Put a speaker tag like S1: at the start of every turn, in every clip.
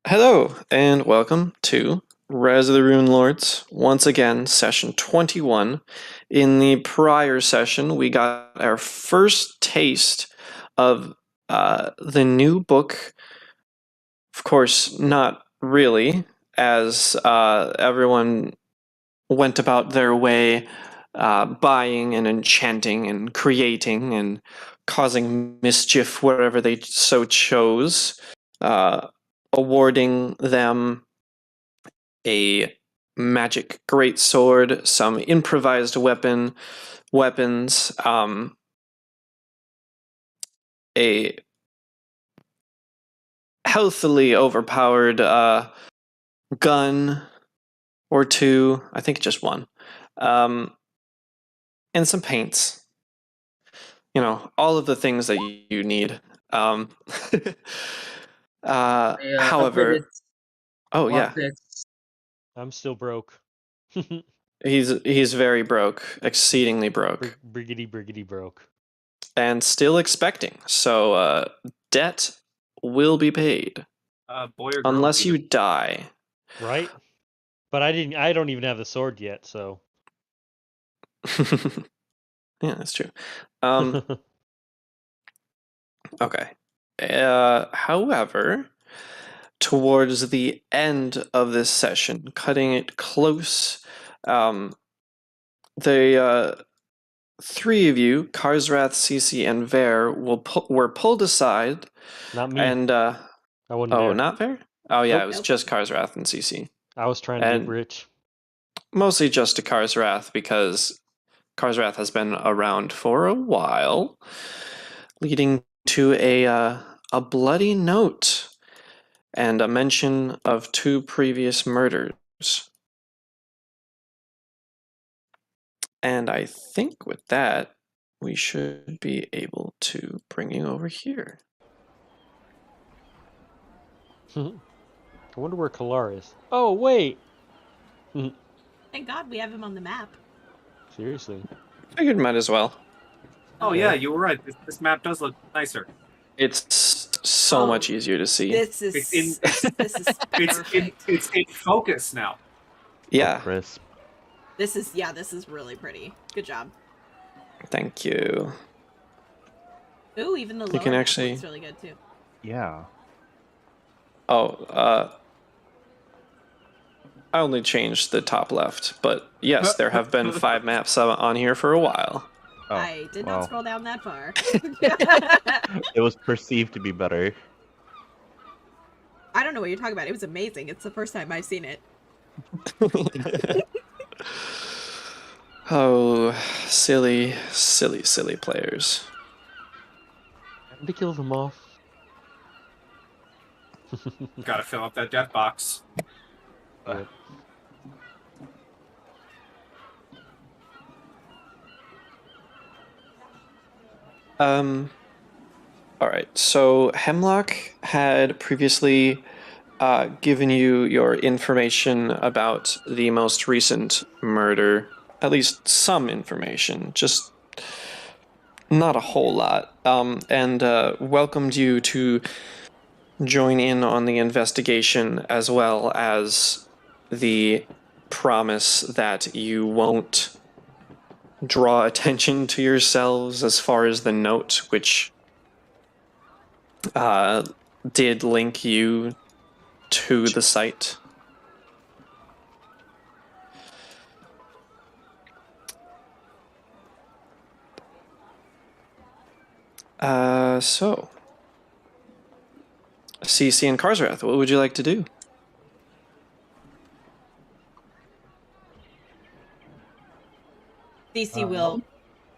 S1: Hello, and welcome to Rise of the Runelords. Once again, session 21. In the prior session, we got our first taste of the new book. Of course, not really, as everyone went about their way buying and enchanting and creating and causing mischief wherever they so chose. Awarding them a magic greatsword, some improvised weapons, a healthily overpowered gun or two, I think just one, and some paints. You know, all of the things that you need. Um, however, oh yeah,
S2: I'm still broke.
S1: he's very broke, exceedingly broke,
S2: Briggity broke.
S1: and still expecting. So debt will be paid
S3: boy or girl,
S1: unless you die.
S2: Right? But I don't even have the sword yet, so.
S1: Yeah, that's true. Okay. However, towards the end of this session, cutting it close, the three of you, Karsrath, Cece, and Ver, were pulled aside.
S2: Not me.
S1: And
S2: I wasn't there.
S1: not Ver? Oh yeah,
S2: Nope.
S1: it was just Karsrath and Cece.
S2: I was trying to get rich.
S1: Mostly just to Karsrath because Karsrath has been around for a while, leading to a bloody note and a mention of two previous murders. And I think with that, we should be able to bring you over here.
S2: I wonder where Kalar is. Oh, wait!
S4: Thank God we have him on the map.
S2: Seriously.
S1: Figured might as well.
S3: Oh yeah, you were right. This map does look nicer.
S1: It's so much easier to see.
S4: This is perfect.
S3: It's in focus now.
S1: Yeah.
S5: Crisp.
S4: This is really pretty. Good job.
S1: Thank you.
S4: Ooh, even the lower
S1: can
S4: map
S1: actually-
S4: looks really good too.
S5: Yeah.
S1: Oh, I only changed the top left, but yes, there have been 5 maps on here for a while.
S5: Oh,
S4: I did not scroll down that far.
S5: It was perceived to be better.
S4: I don't know what you're talking about. It was amazing. It's the first time I've seen it.
S1: Oh, silly players.
S2: To kill them off.
S3: Gotta fill up that death box.
S2: Yep.
S1: All right. So Hemlock had previously given you your information about the most recent murder, at least some information, just not a whole lot, and welcomed you to join in on the investigation, as well as the promise that you won't draw attention to yourselves as far as the note, which did link you to the site. So, Cece and Karsrath, what would you like to do?
S4: Cece will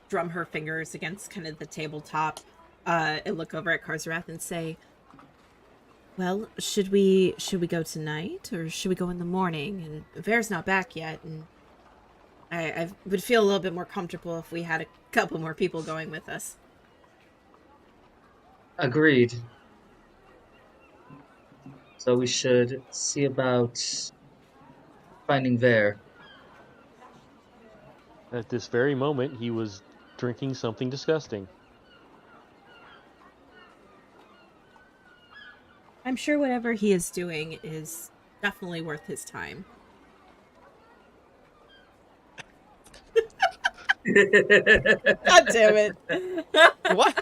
S4: drum her fingers against kind of the tabletop and look over at Karsrath and say, well, should we go tonight or should we go in the morning? And Ver's not back yet, and I would feel a little bit more comfortable if we had a couple more people going with us.
S6: Agreed. So we should see about finding Ver.
S2: At this very moment, he was drinking something disgusting.
S4: I'm sure whatever he is doing is definitely worth his time. God damn it.
S1: What?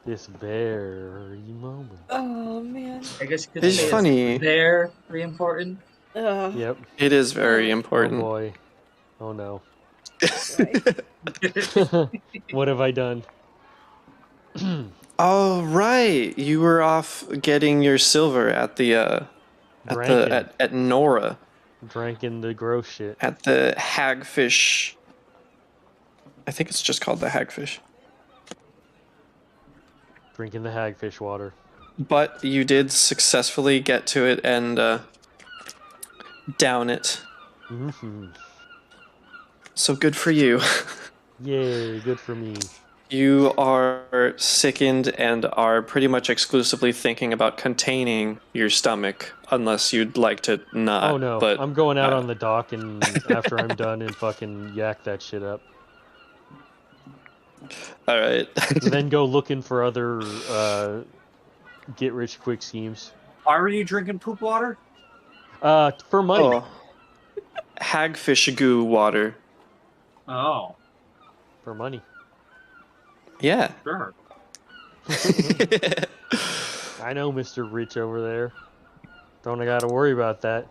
S2: This very moment.
S4: Oh, man.
S6: I guess you could
S1: It's
S6: say
S1: funny.
S6: it's very important.
S4: Ugh.
S2: Yep.
S1: It is very
S4: Oh.
S2: Oh
S1: important.
S2: boy. Oh no.
S4: Right.
S2: What have I done?
S1: Oh right, you were off getting your silver at the
S2: Drankin'.
S1: at Nora
S2: Drankin' the gross shit.
S1: at the hagfish. I think it's just called the hagfish.
S2: Drinking the hagfish water.
S1: But you did successfully get to it and down it.
S2: Mm-hmm.
S1: So good for you.
S2: Yay, good for me.
S1: You are sickened and are pretty much exclusively thinking about containing your stomach, unless you'd like to not.
S2: Oh no,
S1: But
S2: I'm going out on the dock and after I'm done and fucking yak that shit up.
S1: all right.
S2: And then go looking for other get rich quick schemes.
S3: Why were you drinking poop water?
S2: For money.
S1: Oh, hagfish goo water.
S3: Oh,
S2: For money.
S1: Yeah.
S3: sure.
S2: I know, Mr. Rich over there. Don't I gotta worry about that.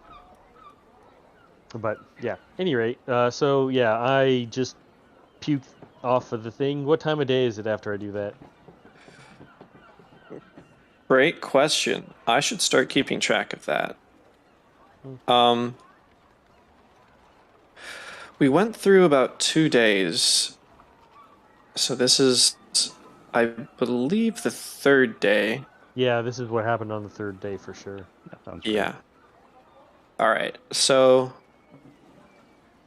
S2: But yeah, any rate, so yeah, I just puked off of the thing. What time of day is it after I do that?
S1: Great question. I should start keeping track of that. We went through about 2 days. So this is, I believe, the third day.
S2: Yeah, this is what happened on the third day for sure.
S5: That sounds right.
S1: Yeah. All right. So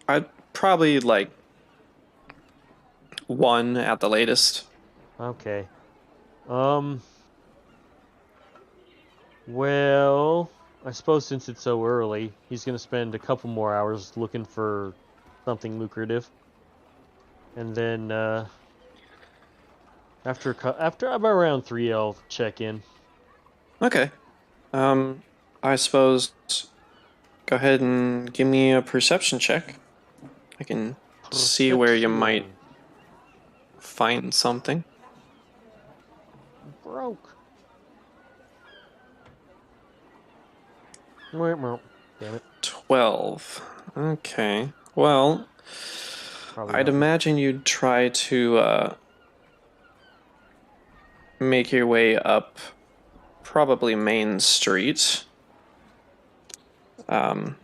S1: I'd probably like 1 at the latest.
S2: Okay. Well, I suppose since it's so early, he's gonna spend a couple more hours looking for something lucrative, and then after about around 3, I'll check in.
S1: Okay. I suppose go ahead and give me a perception check. I can see where you might
S2: Perception.
S1: find something.
S2: Broke. Damn it.
S1: 12. Okay. Well,
S2: Probably
S1: I'd
S2: nothing.
S1: imagine you'd try to make your way up probably Main Street.
S2: I'm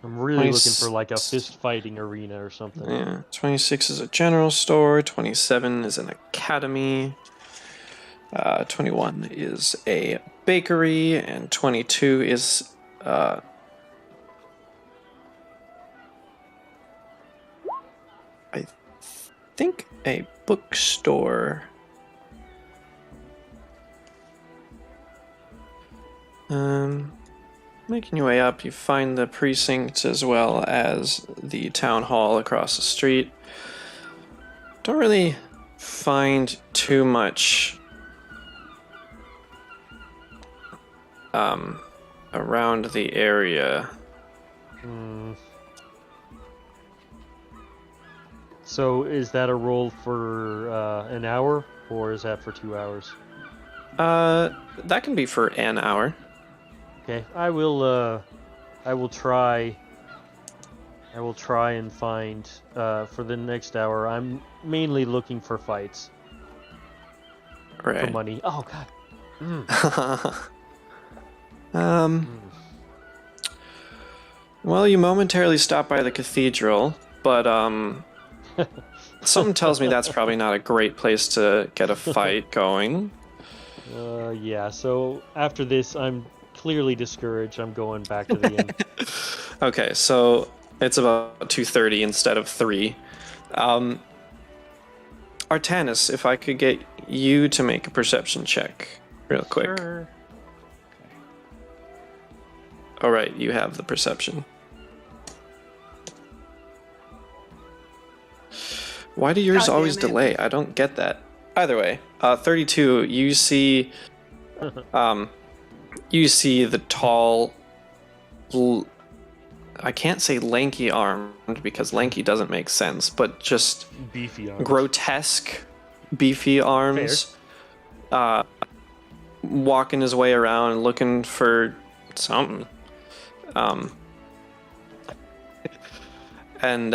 S2: really looking for like a fist fighting arena or something.
S1: Yeah, 26 is a general store, 27 is an academy, 21 is a bakery, and 22 is I think a bookstore. Making your way up, you find the precinct as well as the town hall across the street. Don't really find too much around the area.
S2: So is that a roll for an hour, or is that for 2 hours?
S1: That can be for an hour.
S2: Okay, I will try and find for the next hour. I'm mainly looking for fights for
S1: Right.
S2: money. Oh god.
S1: Well, you momentarily stop by the cathedral, but something tells me that's probably not a great place to get a fight going.
S2: Yeah, so after this I'm clearly discouraged. I'm going back to the inn.
S1: Okay, so it's about 2:30 instead of 3. Artanis, if I could get you to make a perception check real quick.
S2: Sure.
S1: All right, you have the perception. Why do yours
S4: God
S1: always
S4: damn it.
S1: delay? I don't get that. Either way, 32. You see the tall. I can't say lanky armed because lanky doesn't make sense, but just
S2: Beefy arms.
S1: grotesque, beefy arms. Walking his way around looking for something. And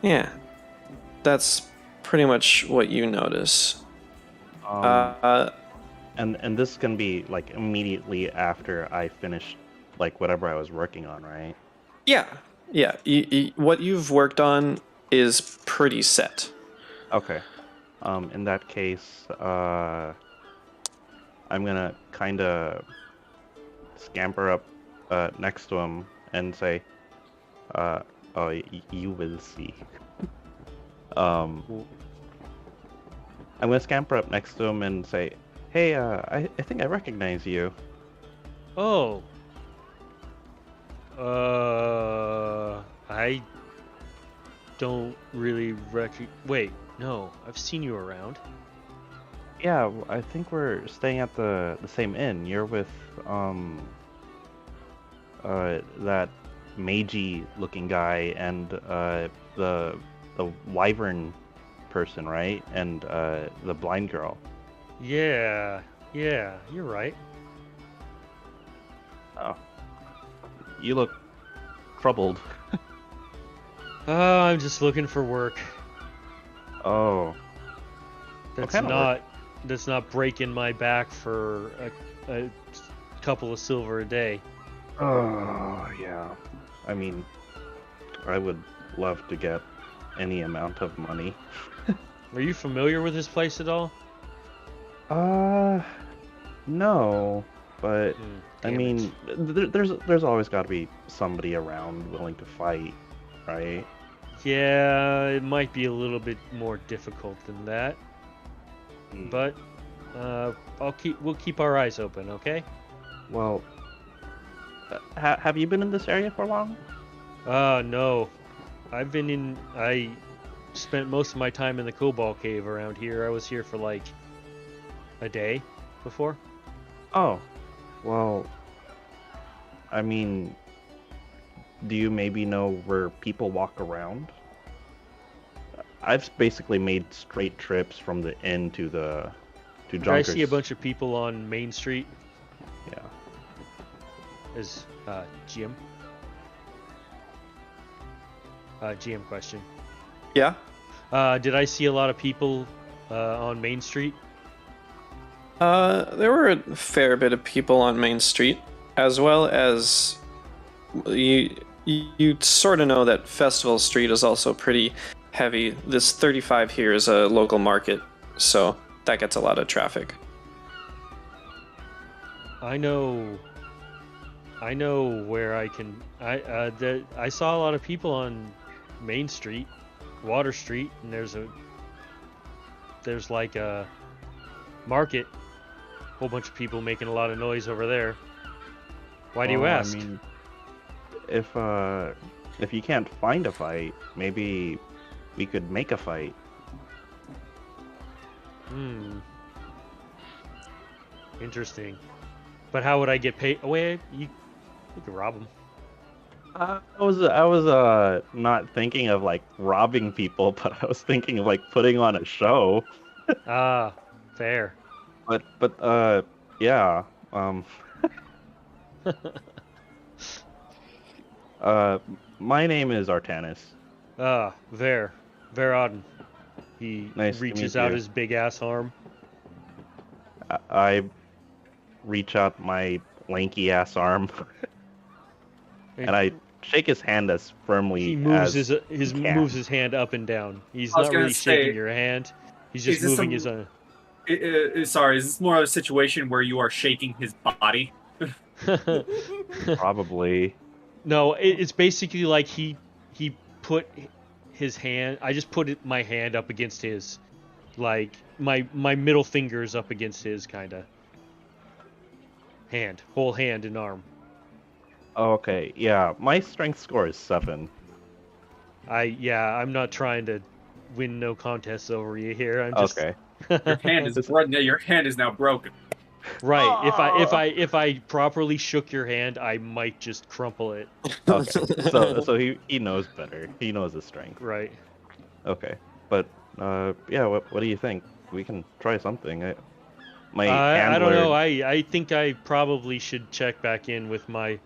S1: yeah, that's pretty much what you notice.
S5: And this can be like immediately after I finish like whatever I was working on, right?
S1: Yeah. What you've worked on is pretty set.
S5: Okay. In that case, I'm gonna kind of scamper up next to him and say, you will see. I'm gonna scamper up next to him and say, hey, I think I recognize you.
S2: Oh. I don't really Wait, no, I've seen you around.
S5: Yeah, I think we're staying at the same inn. You're with that magey looking guy and the wyvern person, right? And the blind girl.
S2: Yeah, you're right.
S5: Oh. You look troubled.
S2: I'm just looking for work.
S5: Oh.
S2: That's
S5: kind of
S2: not that's not breaking my back for a couple of silver a day.
S5: Oh, yeah. I mean, I would love to get any amount of money.
S2: Are you familiar with this place at all?
S5: No, but I
S2: Damn
S5: mean, there's always got to be somebody around willing to fight, right?
S2: Yeah, it might be a little bit more difficult than that, but we'll keep our eyes open, okay?
S5: Well, have you been in this area for long?
S2: No. I spent most of my time in the Cobalt Cave around here. I was here for like a day before.
S5: Oh, well, I mean, do you maybe know where people walk around? I've basically made straight trips from the inn to
S2: Did I
S5: Junkers.
S2: see a bunch of people on Main Street
S5: Yeah.
S2: as GM? GM question.
S1: Yeah.
S2: Did I see a lot of people on Main Street?
S1: There were a fair bit of people on Main Street, as well as you sort of know that Festival Street is also pretty heavy. This 35 here is a local market, so that gets a lot of traffic.
S2: I know where I can. I saw a lot of people on Main Street, Water Street, and there's like a market. Whole bunch of people making a lot of noise over there. Why do you ask?
S5: I mean, if you can't find a fight, maybe we could make a fight.
S2: Interesting. But how would I get paid? Oh, wait, you could rob them.
S5: I was not thinking of like robbing people, but I was thinking of like putting on a show.
S2: Ah, fair.
S5: But yeah. My name is Artanis.
S2: Ah, Ver Auden. He
S5: Nice to
S2: reaches
S5: meet
S2: out
S5: you.
S2: his big ass arm.
S5: I reach out my lanky ass arm and I shake his hand as firmly
S2: He moves
S5: as he can.
S2: moves his hand up and down. He's
S3: I was
S2: not
S3: gonna
S2: really
S3: say,
S2: shaking your hand. He's just
S3: is this
S2: moving his own.
S3: Sorry, is this more of a situation where you are shaking his body?
S5: Probably.
S2: No, it's basically like he put his hand. I just put my hand up against his, like my middle fingers up against his kind of hand, whole hand and arm.
S5: Okay, yeah. My strength score is 7.
S2: I'm not trying to win no contests over you here. I'm just
S5: Okay.
S3: Your hand is now broken.
S2: right.
S5: Oh!
S2: If I properly shook your hand, I might just crumple it.
S5: Okay. So he knows better. He knows his strength.
S2: Right.
S5: Okay. But yeah, what do you think? We can try something. My
S2: I don't
S5: handler.
S2: know. I think I probably should check back in with my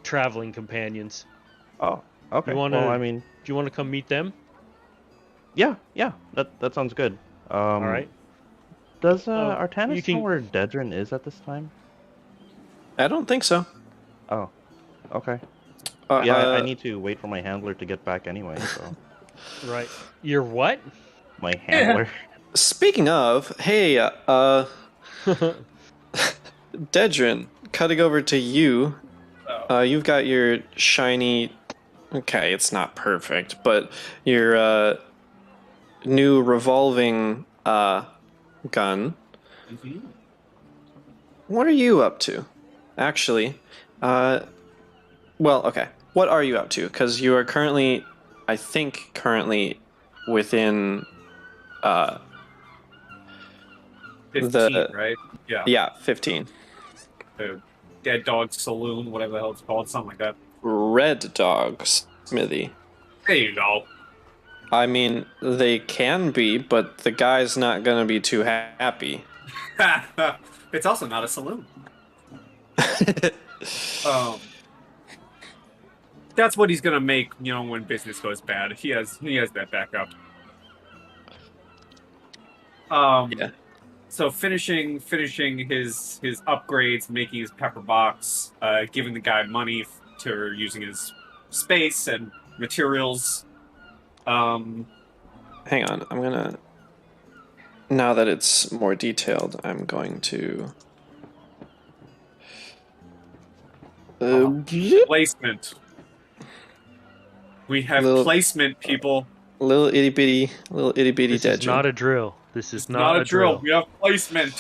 S2: traveling companions.
S5: Oh, okay.
S2: You wanna
S5: Well, I mean,
S2: Do you want to come meet them?
S5: yeah. That sounds good.
S2: All right.
S5: Does
S2: you
S5: Artanis
S2: can-
S5: know where Dedrin is at this time?
S1: I don't think so.
S5: Oh, okay.
S1: Uh,
S5: Yeah, I
S1: uh,
S5: need to wait for my handler to get back anyway. So
S2: Right. You're what?
S5: my handler.
S1: Speaking of, hey, Dedrin, cutting over to you. You've got your shiny. Okay, it's not perfect, but your new revolving gun.
S3: Mhm.
S1: What are you up to? Actually, well, okay. What are you up to? Because you are currently, I think, within
S3: 15, right?
S1: Yeah, 15.
S3: The Dead Dog Saloon, whatever the hell it's called, something like that.
S1: Red Dog Smithy.
S3: There you go.
S1: I mean, they can be, but the guy's not gonna be too happy.
S3: It's also not a saloon. That's what he's gonna make, when business goes bad. He has that backup.
S1: Yeah.
S3: So finishing his upgrades, making his pepper box, giving the guy money to using his space and materials.
S1: Hang on, I'm gonna. Now that it's more detailed, I'm going to.
S3: Placement. We have
S1: Little-
S3: placement, people.
S1: Little itty bitty
S2: This is
S1: Dedrin.
S2: not a drill. This is
S3: It's not a drill. We have placement.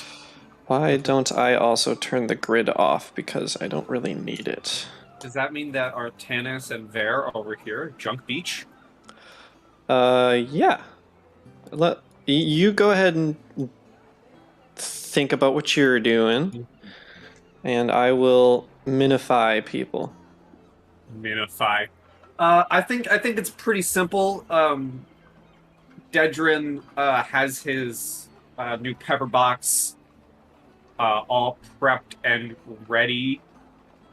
S1: Why don't I also turn the grid off? Because I don't really need it.
S3: Does that mean that Artanis and Ver are over here, Junk Beach?
S1: Yeah. You go ahead and think about what you're doing, and I will minify people.
S3: Minify. I think it's pretty simple. Dedrin has his new pepper box all prepped and ready.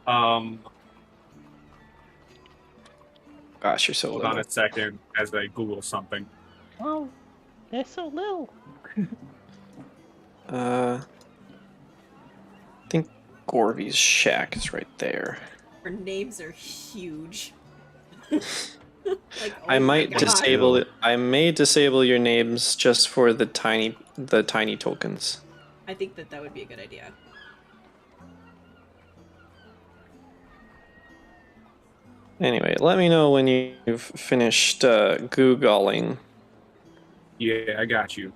S1: Gosh, you're so
S3: Hold
S1: little.
S3: on a second as I Google something.
S5: Oh, they're so little.
S1: I think Gorvy's shack is right there.
S4: Her names are huge. Like, oh
S1: I
S4: my
S1: might
S4: God.
S1: disable it. I may disable your names just for the tiny tokens.
S4: I think that would be a good idea.
S1: Anyway, let me know when you've finished Googling.
S3: Yeah, I got you.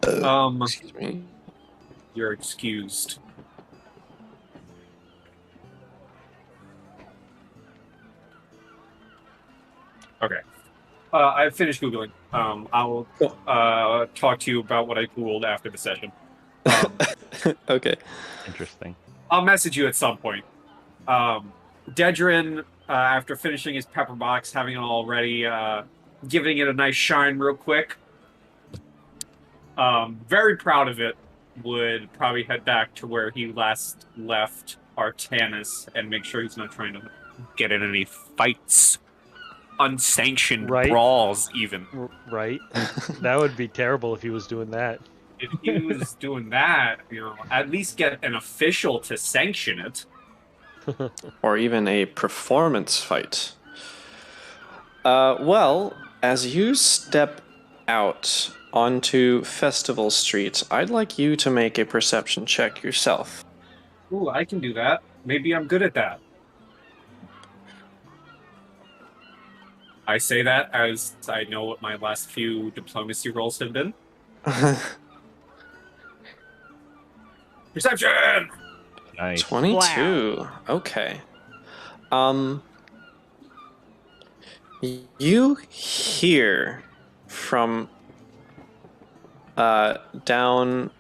S1: Excuse me.
S3: You're excused. Okay. I've finished Googling. I'll talk to you about what I Googled after the session.
S1: Okay.
S5: Interesting.
S3: I'll message you at some point. Dedrin, after finishing his pepper box, having it all ready, giving it a nice shine real quick. Very proud of it. Would probably head back to where he last left Artanis and make sure he's not trying to get in any fights. Unsanctioned
S2: Right.
S3: brawls, even.
S2: Right. That would be terrible if he was doing that.
S3: If he was doing that, at least get an official to sanction it.
S1: Or even a performance fight. Well, as you step out onto Festival Street, I'd like you to make a perception check yourself.
S3: Ooh, I can do that. Maybe I'm good at that. I say that as I know what my last few diplomacy rolls have been. Perception!
S5: Nice.
S1: 22. Okay. You hear from down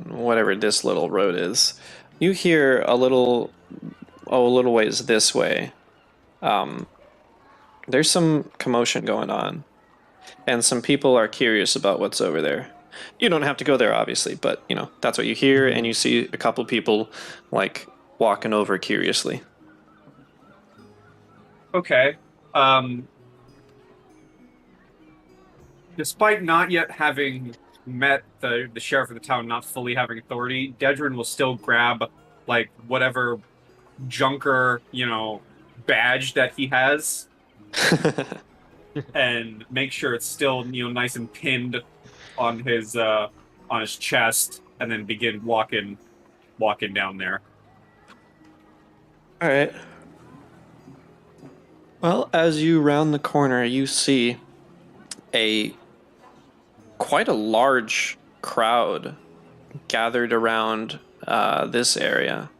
S1: whatever this little road is. You hear a little ways this way. There's some commotion going on, and some people are curious about what's over there. You don't have to go there, obviously, but that's what you hear, and you see a couple people like walking over curiously.
S3: Okay. Despite not yet having met the sheriff of the town, not fully having authority, Dedrin will still grab like whatever junker, badge that he has and make sure it's still, nice and pinned on his chest, and then begin walking down there.
S1: All right. Well, as you round the corner, you see quite a large crowd gathered around this area.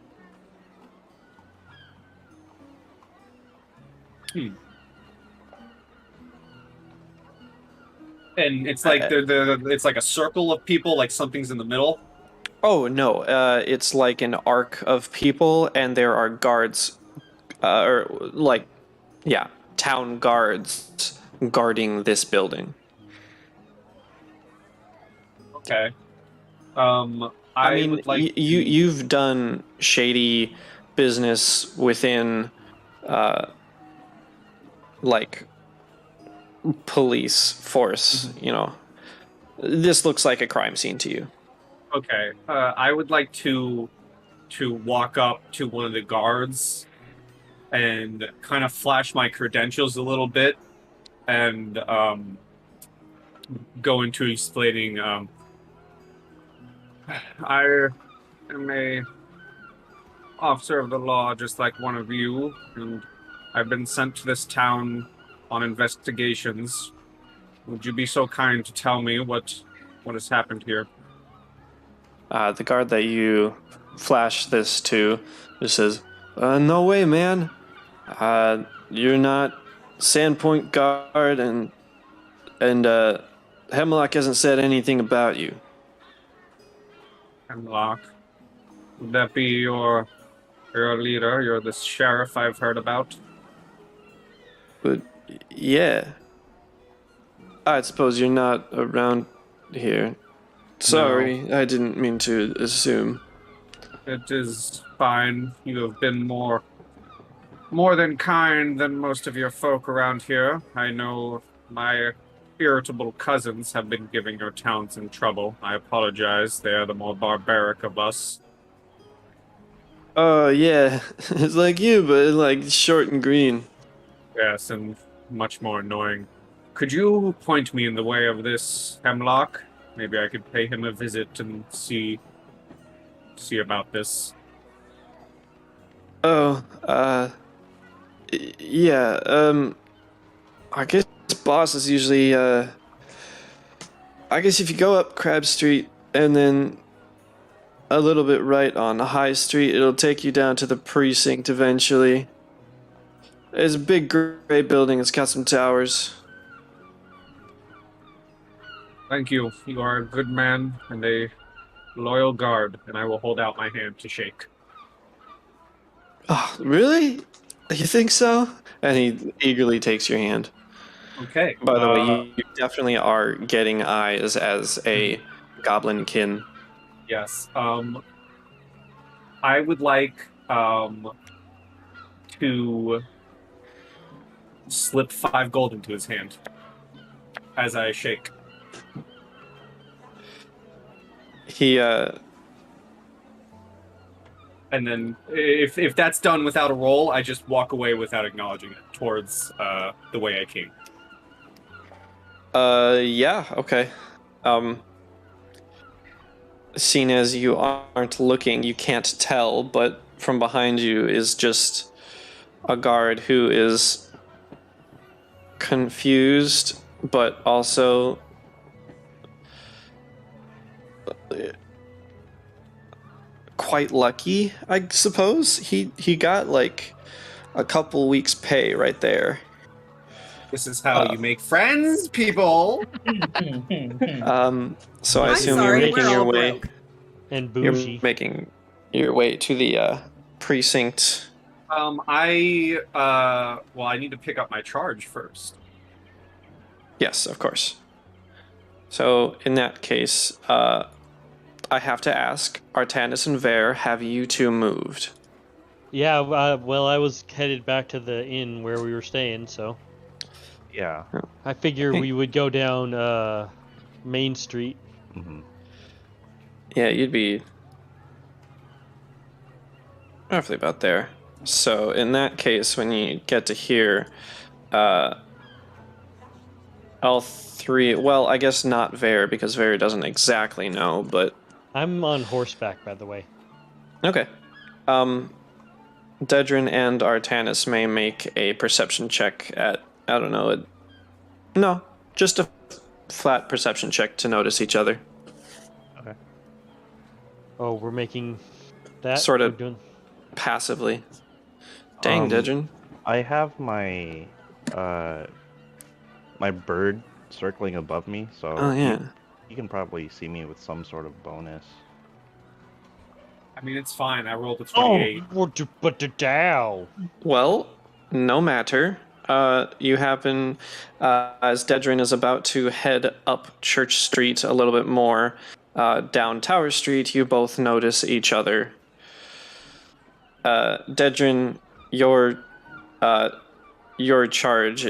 S3: And it's like it's like a circle of people, like something's in the middle.
S1: Oh no, it's like an arc of people, and there are guards, town guards guarding this building.
S3: Okay.
S1: I mean,
S3: would like
S1: you've done shady business within, like, police force. This looks like a crime scene to you.
S3: Okay. I would like to walk up to one of the guards and kind of flash my credentials a little bit, and go into explaining. I am a officer of the law, just like one of you, and I've been sent to this town on investigations. Would you be so kind to tell me what has happened here?
S1: The guard that you flash this to just says, "No way, man. You're not Sandpoint guard, and Hemlock hasn't said anything about you."
S3: Hemlock, would that be your leader? You're the sheriff I've heard about.
S1: But yeah, I suppose you're not around here. Sorry,
S3: No.
S1: I didn't mean to assume.
S3: It is fine. You have been more than kind than most of your folk around here. I know my irritable cousins have been giving your town some trouble. I apologize. They are the more barbaric of us.
S1: Oh yeah, it's like you, but like short and green.
S3: Yes, and much more annoying. Could you point me in the way of this Hemlock? Maybe I could pay him a visit and see about this.
S1: Oh, yeah, I guess boss is usually, I guess if you go up Crab Street and then a little bit right on High Street, it'll take you down to the Precinct eventually. It's a big gray building, it's got some towers.
S3: Thank you. You are a good man and a loyal guard, and I will hold out my hand to shake.
S1: Oh, really? You think so? And he eagerly takes your hand.
S3: Okay.
S1: By the way, you definitely are getting eyes as a goblin kin.
S3: Yes. I would like to slip 5 gold into his hand as I shake.
S1: He
S3: And then if that's done without a roll, I just walk away without acknowledging it towards the way I came.
S1: Yeah, okay. Seeing as you aren't looking, you can't tell, but from behind you is just a guard who is confused, but also quite lucky, I suppose. He got like a couple weeks' pay right there.
S3: This is how you make friends, people.
S1: So I
S4: I'm
S1: assume
S4: sorry,
S1: you're making
S4: we're
S1: your
S4: all
S1: way.
S4: broke.
S2: And
S1: You're
S2: bougie.
S1: making your way to the precinct.
S3: Well, I need to pick up my charge first.
S1: Yes, of course. So in that case, I have to ask: Artanis and Vare, have you two moved?
S2: Yeah, well, I was headed back to the inn where we were staying, so
S5: Yeah.
S2: I figure
S1: Okay.
S2: we would go down Main Street.
S5: Hmm.
S1: Yeah, you'd be roughly about there. So in that case, when you get to here, all three. Well, I guess not Vare because Vare doesn't exactly know, but
S2: I'm on horseback, by the way.
S1: okay. Dedrin and Artanis may make a perception check at, I don't know, no, just a flat perception check to notice each other.
S5: Okay.
S2: Oh, we're making that?
S1: Sort of
S2: We're doing...
S1: passively. Dang, Dedrin.
S5: I have my my bird circling above me, so
S1: Oh, yeah.
S5: you can probably see me with some sort of bonus.
S3: I mean, it's fine. I rolled a
S2: Oh,
S3: 28.
S2: but the dow.
S1: Well, no matter. You happen, as Dedrin is about to head up Church Street a little bit more, down Tower Street, you both notice each other. Dedrin, your charge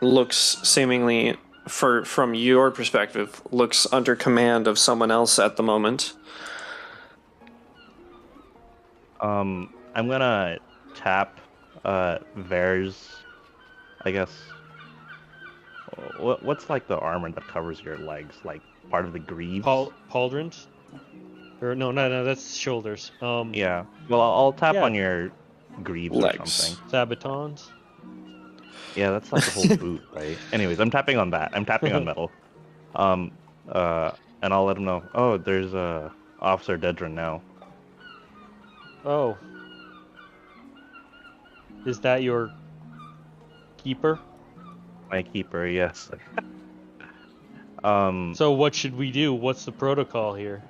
S1: looks seemingly, from your perspective, looks under command of someone else at the moment.
S5: I'm gonna tap Vare's, I guess. What's like the armor that covers your legs? Like part of the greaves?
S2: Pauldrons? Or no, that's shoulders.
S5: Yeah. Well, I'll tap
S2: Yeah.
S5: on your greaves or
S1: Legs.
S5: something.
S2: Sabatons.
S5: Yeah, that's like the whole boot, right? Anyways, I'm tapping on that. I'm tapping on metal. And I'll let him know. Oh, there's Officer Dedrin now.
S2: Oh. Is that your keeper?
S5: My keeper, yes.
S2: So what should we do? What's the protocol here?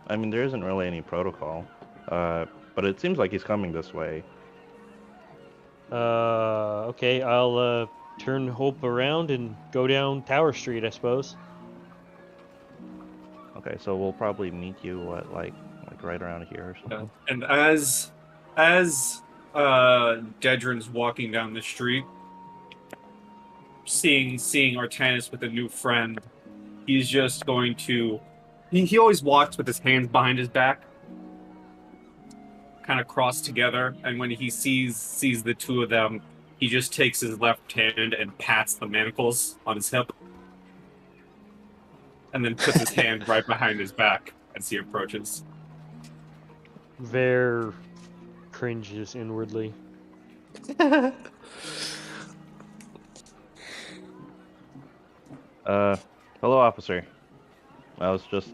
S5: I mean, there isn't really any protocol. But it seems like he's coming this way.
S2: Okay, I'll turn Hope around and go down Tower Street, I suppose.
S5: Okay, so we'll probably meet you at like right around here or something.
S3: And as Dedrin's walking down the street, seeing Artanis with a new friend, he's just going to. He always walks with his hands behind his back, kind of crossed together, and when he sees the two of them, he just takes his left hand and pats the manacles on his hip, and then puts his hand right behind his back as he approaches.
S2: Vare cringes inwardly.
S5: Hello, officer. I was just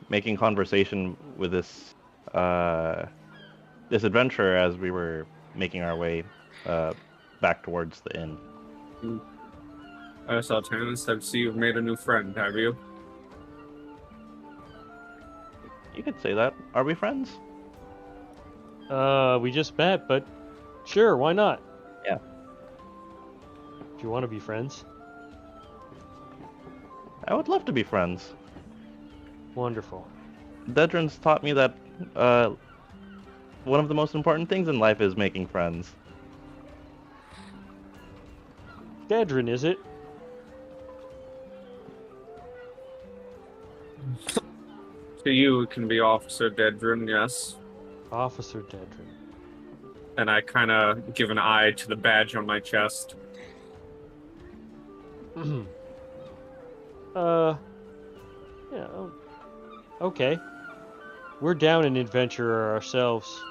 S5: making conversation with this adventurer as we were making our way back towards the inn.
S3: Artanis, I see you've made a new friend, have you?
S5: You could say that. Are we friends?
S2: We just met, but sure, why not?
S5: Yeah.
S2: Do you want to be friends?
S5: I would love to be friends.
S2: Wonderful.
S5: Dedrin's taught me that one of the most important things in life is making friends.
S2: Dedrin, is it?
S3: To you, it can be Officer Dedrin, yes.
S2: Officer Dedrin.
S3: And I kind of give an eye to the badge on my chest.
S2: Yeah, okay. We're down an adventurer ourselves.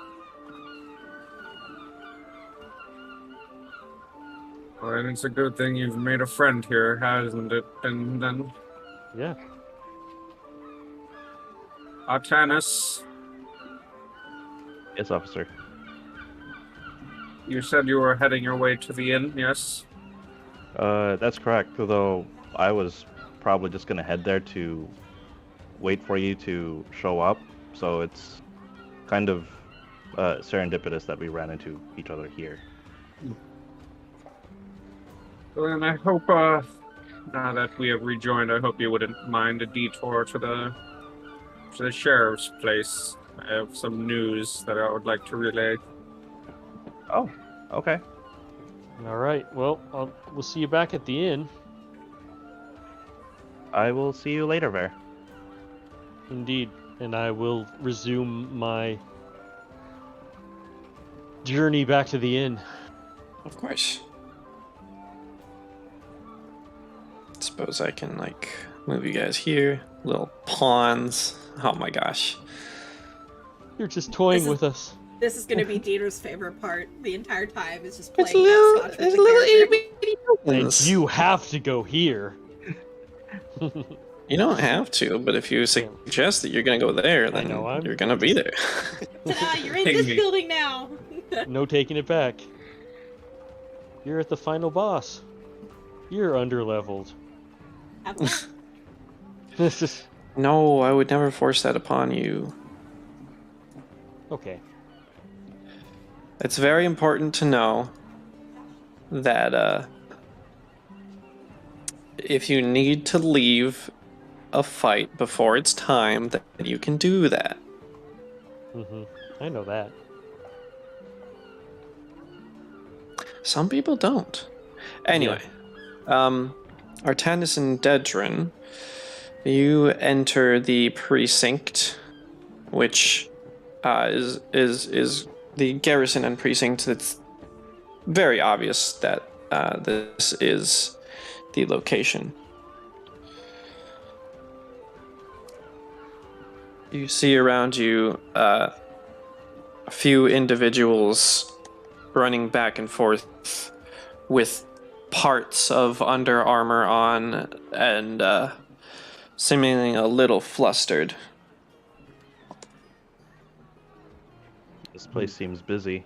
S3: Well, and it's a good thing you've made a friend here, hasn't it? And then
S2: Yeah.
S3: Artanis,
S5: Yes, officer.
S3: You said you were heading your way to the inn, yes?
S5: That's correct. Though I was probably just gonna head there to wait for you to show up. So it's kind of serendipitous that we ran into each other here.
S3: Well, and I hope, now that we have rejoined, I hope you wouldn't mind a detour to the sheriff's place. I have some news that I would like to relay.
S5: Oh, okay.
S2: All right. Well, we'll see you back at the inn.
S5: I will see you later, Ver.
S2: Indeed. And I will resume my journey back to the inn.
S1: Of course. Suppose I can, like, move you guys here. Little pawns. Oh my gosh.
S2: You're just toying
S4: This is-
S2: with us.
S4: This is going to be Dieter's favorite part the entire time. Is just
S1: It's
S4: playing hopscotch with the character.
S2: And
S1: It's-
S2: you have to go here.
S1: You don't have to, but if you suggest that you're gonna go there, then
S2: know, I'm-
S1: you're gonna be there.
S4: Ta-da, you're in
S3: Ping
S4: this
S3: me.
S4: building now.
S2: No taking it back. You're at the final boss. You're underleveled.
S4: Have fun.
S2: This is
S1: No, I would never force that upon you.
S2: okay.
S1: It's very important to know that if you need to leave a fight before it's time, that you can do that.
S2: I know that.
S1: Some people don't. Anyway, Artanis and Dedrin, you enter the Precinct, which is the garrison and precinct. It's very obvious that this is the location. You see around you a few individuals running back and forth with parts of Under Armour on and seemingly a little flustered.
S5: This place seems busy.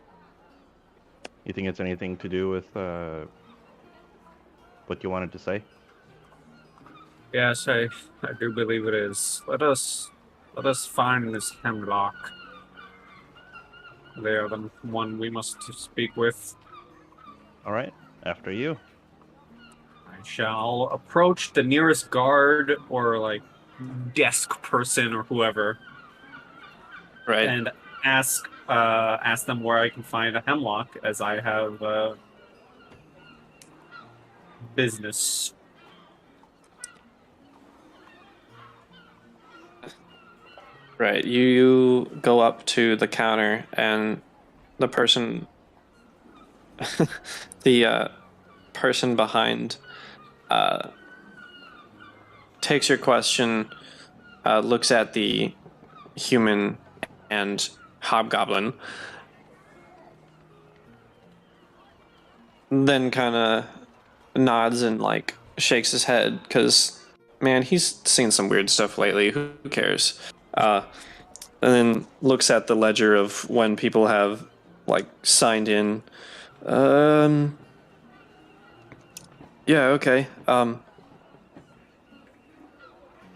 S5: You think it's anything to do with what you wanted to say?
S3: Yes, I do believe it is. Let us find this Hemlock. They are the one we must speak with.
S5: All right, after you.
S3: I shall approach the nearest guard or like desk person or whoever
S1: Right.
S3: and ask them where I can find a Hemlock, as I have business.
S1: Right. You go up to the counter and the person the person behind takes your question, looks at the human and hobgoblin, then kind of nods and like shakes his head because, man, he's seen some weird stuff lately. Who cares? And then looks at the ledger of when people have like signed in. Yeah, okay.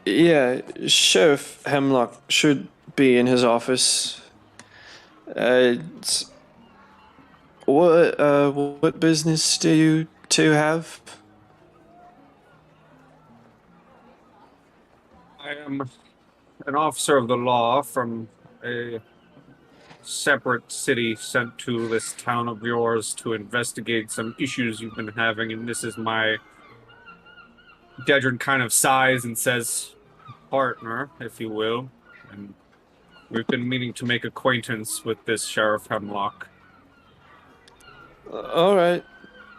S1: Yeah, Sheriff Hemlock should be in his office. What business do you two have?
S3: I am an officer of the law from a separate city sent to this town of yours to investigate some issues you've been having, and this is my... Dedrin kind of sighs and says, partner, if you will, and we've been meaning to make acquaintance with this Sheriff Hemlock.
S1: All right,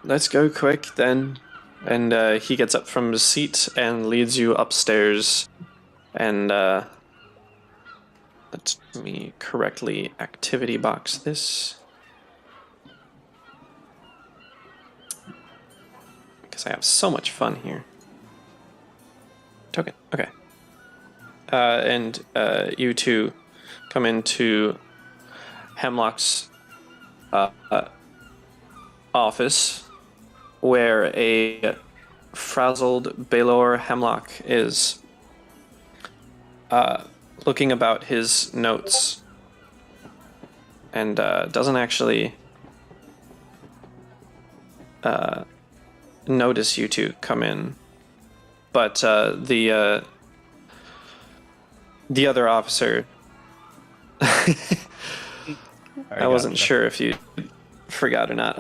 S1: let's go quick then. And he gets up from his seat and leads you upstairs. And let me correctly activity box this, because I have so much fun here. Token, okay. And you two come into Hemlock's office where a frazzled Baylor Hemlock is looking about his notes and doesn't actually notice you two come in. But the other officer, I wasn't sure if you forgot or not.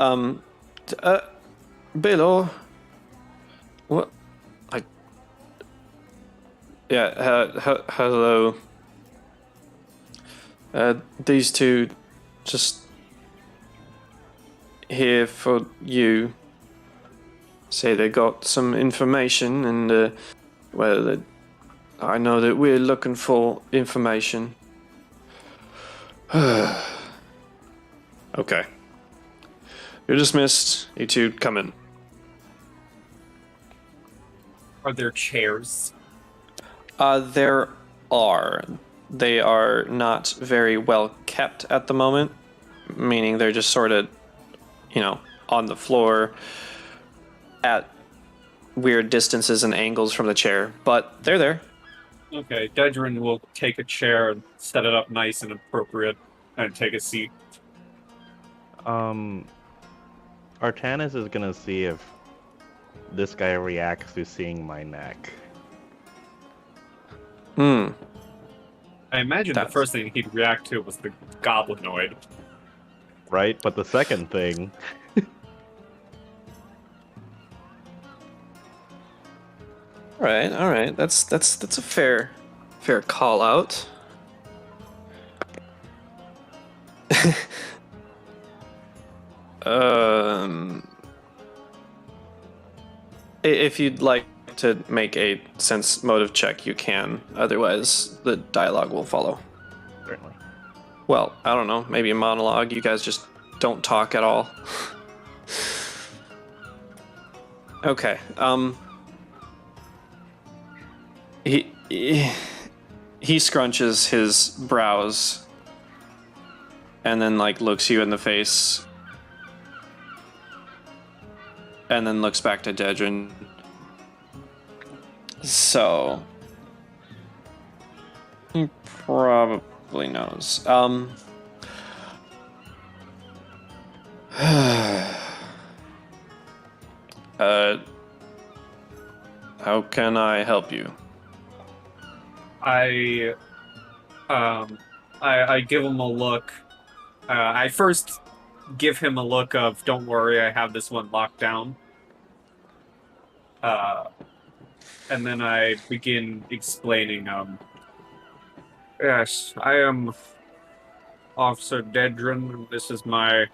S1: Baylor, what? Hello. These two just here for you. Say they got some information, and I know that we're looking for information. Okay. You're dismissed. You two come in.
S3: Are there chairs?
S1: There are. They are not very well kept at the moment, meaning they're just sort of, on the floor at weird distances and angles from the chair, but they're there.
S3: Okay, Dedrin will take a chair and set it up nice and appropriate and take a seat.
S5: Artanis is gonna see if this guy reacts to seeing my neck.
S3: I imagine the first thing he'd react to was the goblinoid.
S5: Right? But the second thing...
S1: All right. That's a fair call out. If you'd like to make a sense motive check, you can. Otherwise, the dialogue will follow.
S5: Certainly.
S1: Well, I don't know. Maybe a monologue. You guys just don't talk at all. Okay. He scrunches his brows and then looks you in the face and then looks back to Dedrin. So he probably knows. How can I help you?
S3: I give him a look. I first give him a look of, don't worry, I have this one locked down. And then I begin explaining, yes, I am Officer Dedrin. This is my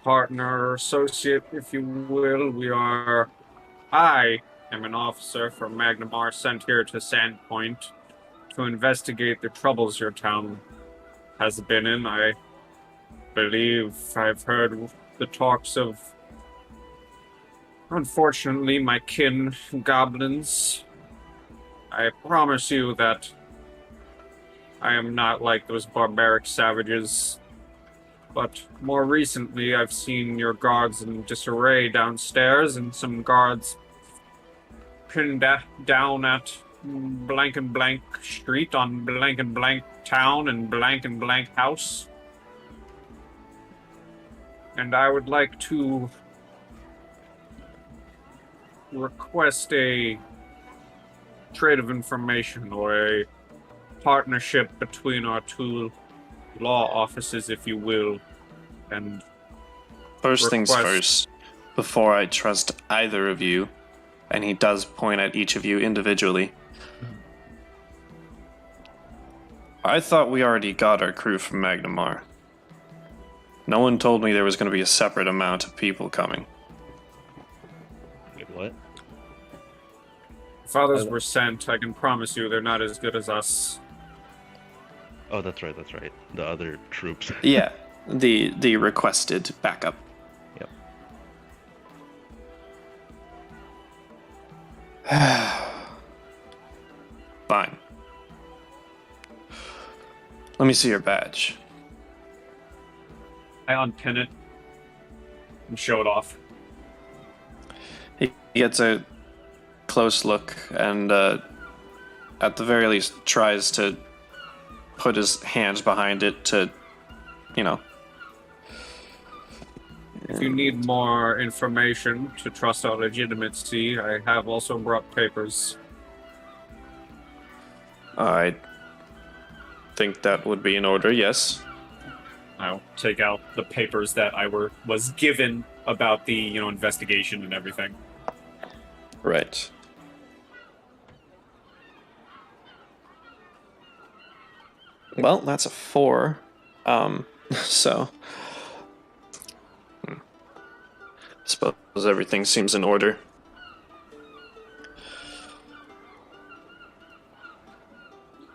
S3: partner, associate, if you will. I am an officer from Magnamar sent here to Sandpoint to investigate the troubles your town has been in. I believe I've heard the talks of, unfortunately, my kin goblins. I promise you that I am not like those barbaric savages. But more recently, I've seen your guards in disarray downstairs, and some guards pinned down at blank and blank street on blank and blank town and blank house. And I would like to request a trade of information or a partnership between our two law offices, if you will, and
S1: First things first, before I trust either of you, and he does point at each of you individually, I thought we already got our crew from Magnamar. No one told me there was going to be a separate amount of people coming.
S5: Wait, what?
S3: If others were sent, I can promise you they're not as good as us.
S5: Oh, that's right. The other troops.
S1: Yeah, the requested backup.
S5: Yep.
S1: Fine. Let me see your badge.
S3: I unpin it.
S7: and show it off.
S1: He gets a close look and, at the very least, tries to put his hands behind it to, you know.
S3: If you need more information to trust our legitimacy, I have also brought papers.
S1: I think that would be in order, yes.
S7: I'll take out the papers that I was given about the, investigation and everything.
S1: Right. Well, that's a 4. So... suppose everything seems in order.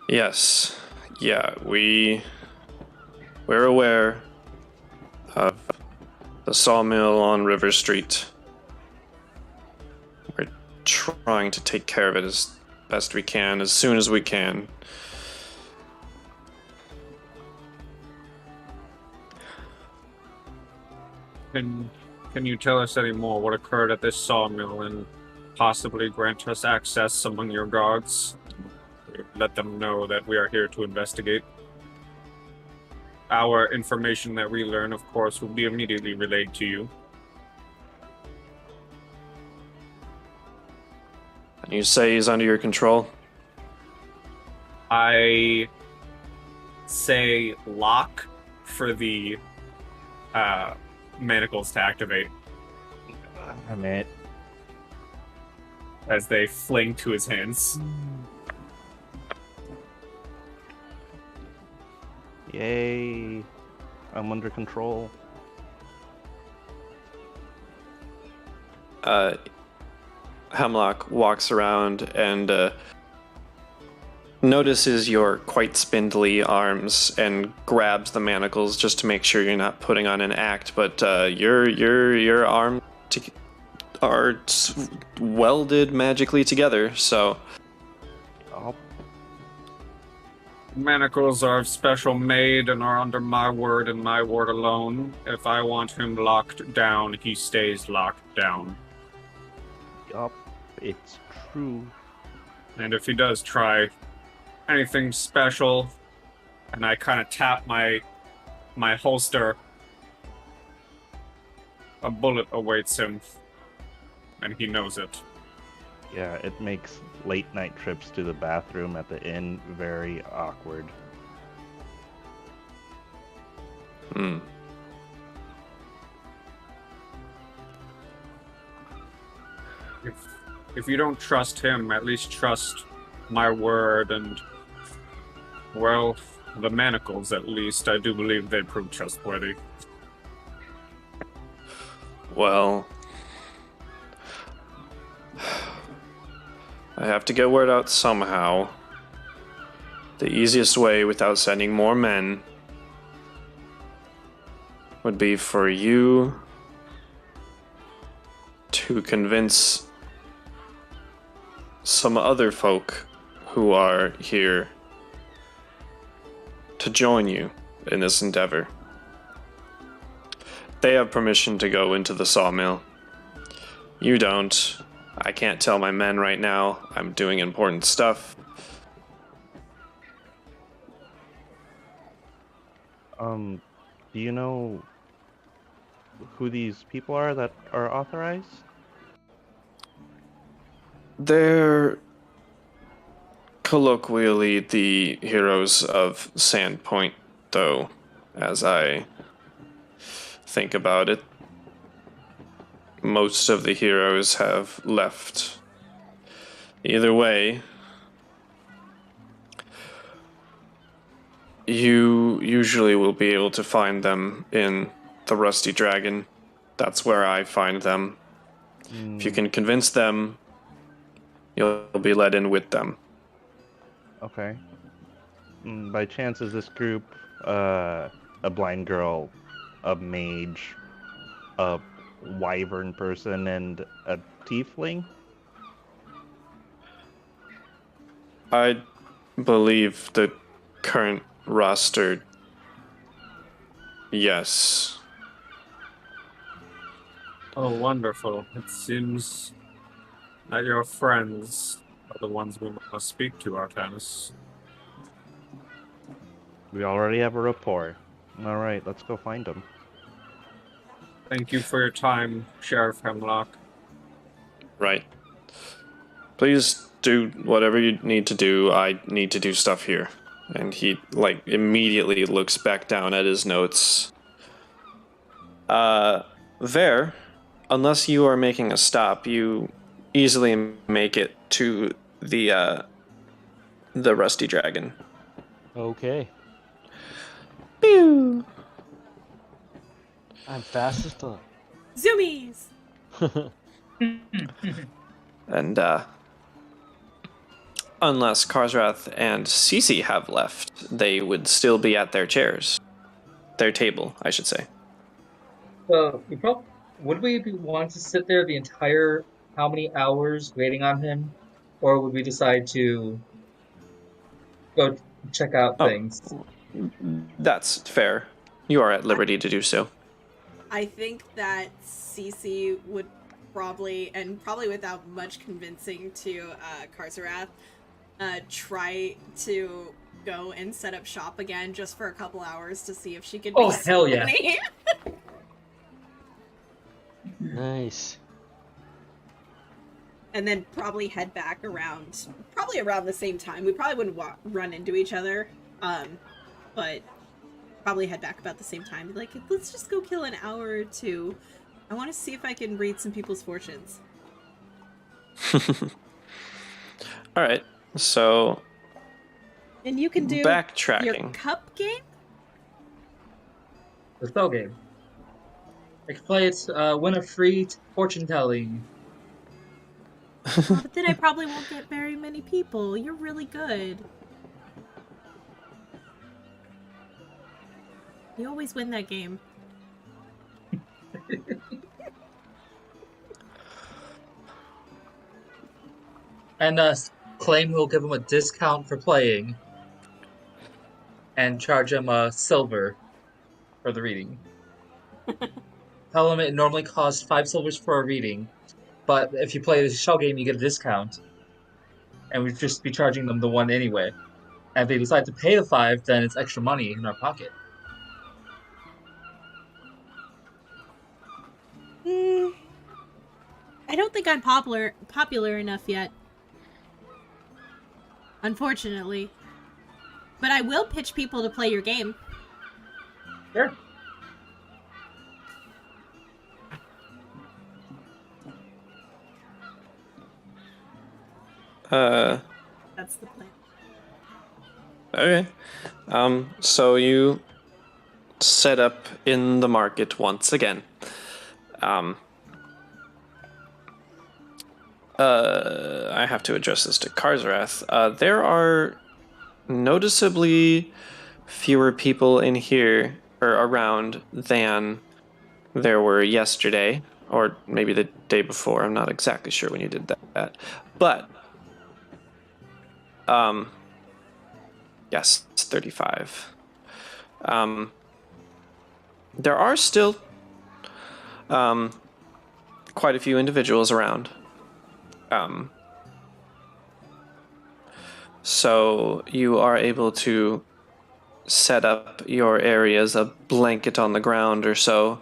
S1: Yes. Yeah, we're aware of the sawmill on River Street. We're trying to take care of it as best we can, as soon as we can.
S3: Can you tell us any more what occurred at this sawmill and possibly grant us access among your guards? Let them know that we are here to investigate. Our information that we learn, of course, will be immediately relayed to you.
S1: And you say he's under your control?
S7: I say lock for the manacles to activate
S5: Damn it.
S7: as they fling to his hands.
S5: Yay. I'm under control.
S1: Hemlock walks around and notices your quite spindly arms and grabs the manacles just to make sure you're not putting on an act. But your arms are welded magically together, so.
S5: Oh,
S3: Manacles are special made and are under my word and my word alone. If I want him locked down, he stays locked down.
S5: yup. It's true.
S3: And if he does try anything special, and I kind of tap my holster, a bullet awaits him, and he knows it.
S5: Yeah, it makes late night trips to the bathroom at the inn very awkward.
S1: Hmm.
S3: If you don't trust him, at least trust my word and, well, the manacles at least. I do believe they prove trustworthy.
S1: Well, I have to get word out somehow. The easiest way without sending more men would be for you to convince some other folk who are here to join you in this endeavor. They have permission to go into the sawmill. You don't. I can't tell my men right now. I'm doing important stuff.
S5: Do you know who these people are that are authorized?
S1: They're colloquially the heroes of Sandpoint, though, as I think about it. Most of the heroes have left. Either way, you usually will be able to find them in the Rusty Dragon. That's where I find them. If you can convince them, you'll be let in with them.
S5: Okay. By chance, is this group a blind girl, a mage, a wyvern person, and a tiefling?
S1: I believe the current roster, yes.
S3: Oh, wonderful. It seems that your friends are the ones we must speak to, Artanis.
S5: We already have a rapport. All right, let's go find them.
S3: Thank you for your time, Sheriff Hemlock.
S1: Right. Please do whatever you need to do. I need to do stuff here. And he, like, immediately looks back down at his notes. There, unless you are making a stop, you easily make it to the Rusty Dragon.
S2: Okay.
S1: Pew!
S2: I'm fast as fuck.
S4: Zoomies!
S1: And, unless Karsrath and Cece have left, they would still be at their chairs. Their table, I should say.
S6: So, would we want to sit there the entire how many hours waiting on him? Or would we decide to go check out things?
S1: That's fair. You are at liberty to do so.
S4: I think that Cece would probably without much convincing to Karzarath, try to go and set up shop again just for a couple hours to see if she could make
S6: hell yeah.
S4: money.
S2: Nice.
S4: And then probably head back around the same time. We probably wouldn't run into each other, but probably head back about the same time. Like, let's just go kill an hour or two. I want to see if I can read some people's fortunes.
S1: All right, so
S4: And you can do
S1: backtracking.
S4: your cup game?
S6: The spell game. I can play it, win a free fortune telling.
S4: Oh, but then I probably won't get very many people. You're really good. You always win that game.
S6: And claim we'll give him a discount for playing. And charge him a silver for the reading. Tell him it normally costs 5 silvers for a reading, but if you play the shell game, you get a discount. And we'd just be charging them the 1 anyway. And if they decide to pay the 5, then it's extra money in our pocket.
S4: I don't think I'm popular enough yet. Unfortunately. But I will pitch people to play your game.
S6: Sure.
S4: That's the plan.
S1: Okay. So you set up in the market once again. I have to address this to Karzarath. There are noticeably fewer people in here or around than there were yesterday, or maybe the day before. I'm not exactly sure when you did that. But yes, it's 35. There are still quite a few individuals around. So you are able to set up your area as a blanket on the ground or so.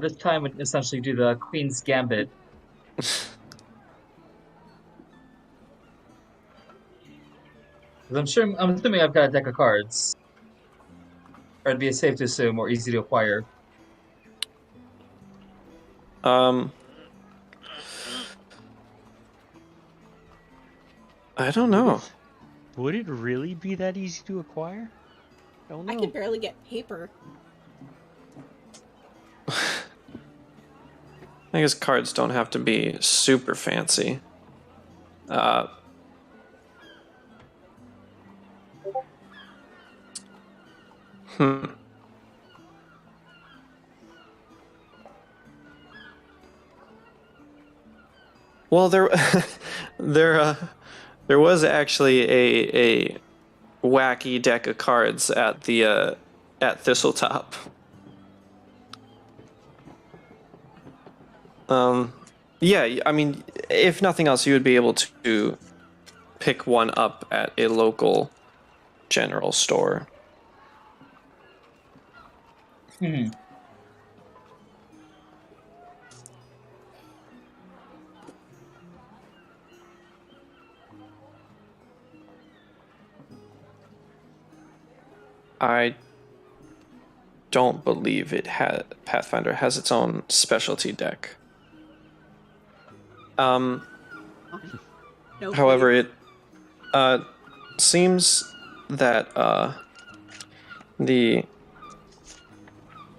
S6: This time would essentially do the Queen's Gambit. I'm assuming I've got a deck of cards. Or it'd be safe to assume, or easy to acquire.
S1: I don't know.
S2: Would it really be that easy to acquire? I don't know.
S4: I can barely get paper.
S1: I guess cards don't have to be super fancy. Well, there was actually a wacky deck of cards at the at Thistletop. Yeah, I mean, if nothing else, you would be able to pick one up at a local general store.
S6: Hmm.
S1: I don't believe Pathfinder has its own specialty deck.
S4: No,
S1: However,
S4: please.
S1: it seems that the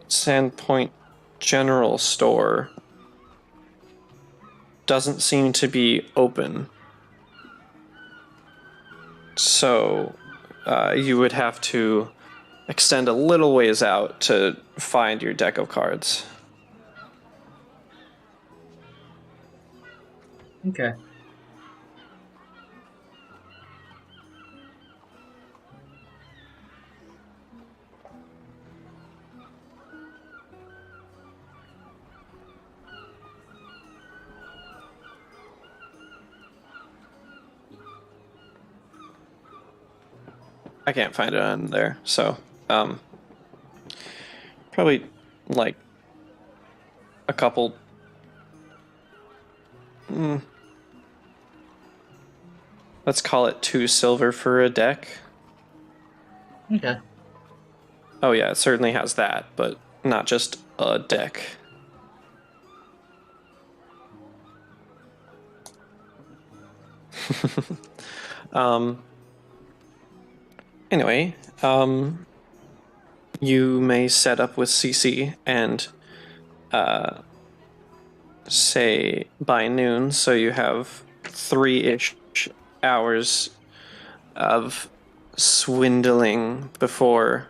S1: Sandpoint General Store doesn't seem to be open. So you would have to extend a little ways out to find your deck of cards.
S6: Okay.
S1: I can't find it on there, so probably like a couple. Let's call it 2 silver for a deck.
S6: Okay.
S1: Oh yeah, it certainly has that, but not just a deck. Anyway, you may set up with CC and say by noon, so you have 3-ish hours of swindling before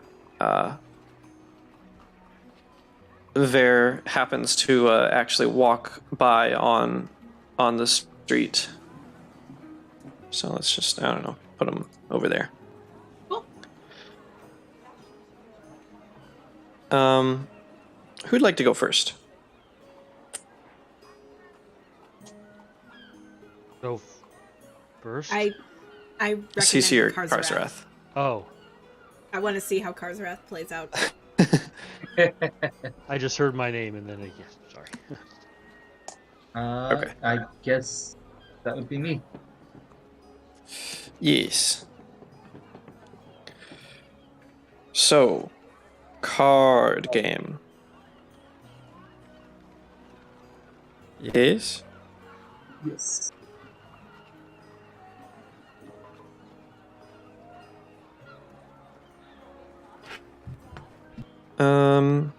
S1: Ver happens to actually walk by on the street. So let's just, I don't know, put him over there.
S4: Cool.
S1: Who'd like to go first?
S2: Go first.
S4: I recommend
S1: CC or
S4: Karzarath.
S1: Karzarath?
S2: Oh,
S4: I want to see how Karzarath plays out.
S2: I just heard my name and then yes, sorry.
S1: Okay.
S6: I guess that would be me.
S1: Yes. So, card game. Yes?
S6: Yes.
S1: Um...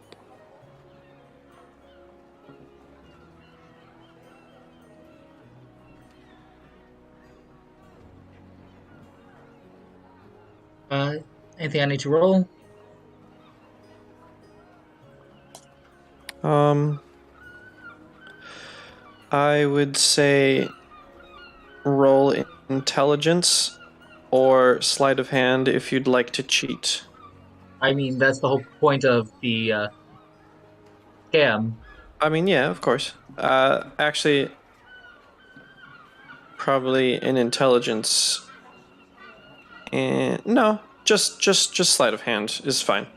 S6: Anything I need to roll?
S1: I would say roll intelligence or sleight of hand if you'd like to cheat.
S6: I mean, that's the whole point of the scam.
S1: I mean, yeah, of course. Actually, probably in intelligence. And no, just sleight of hand is fine.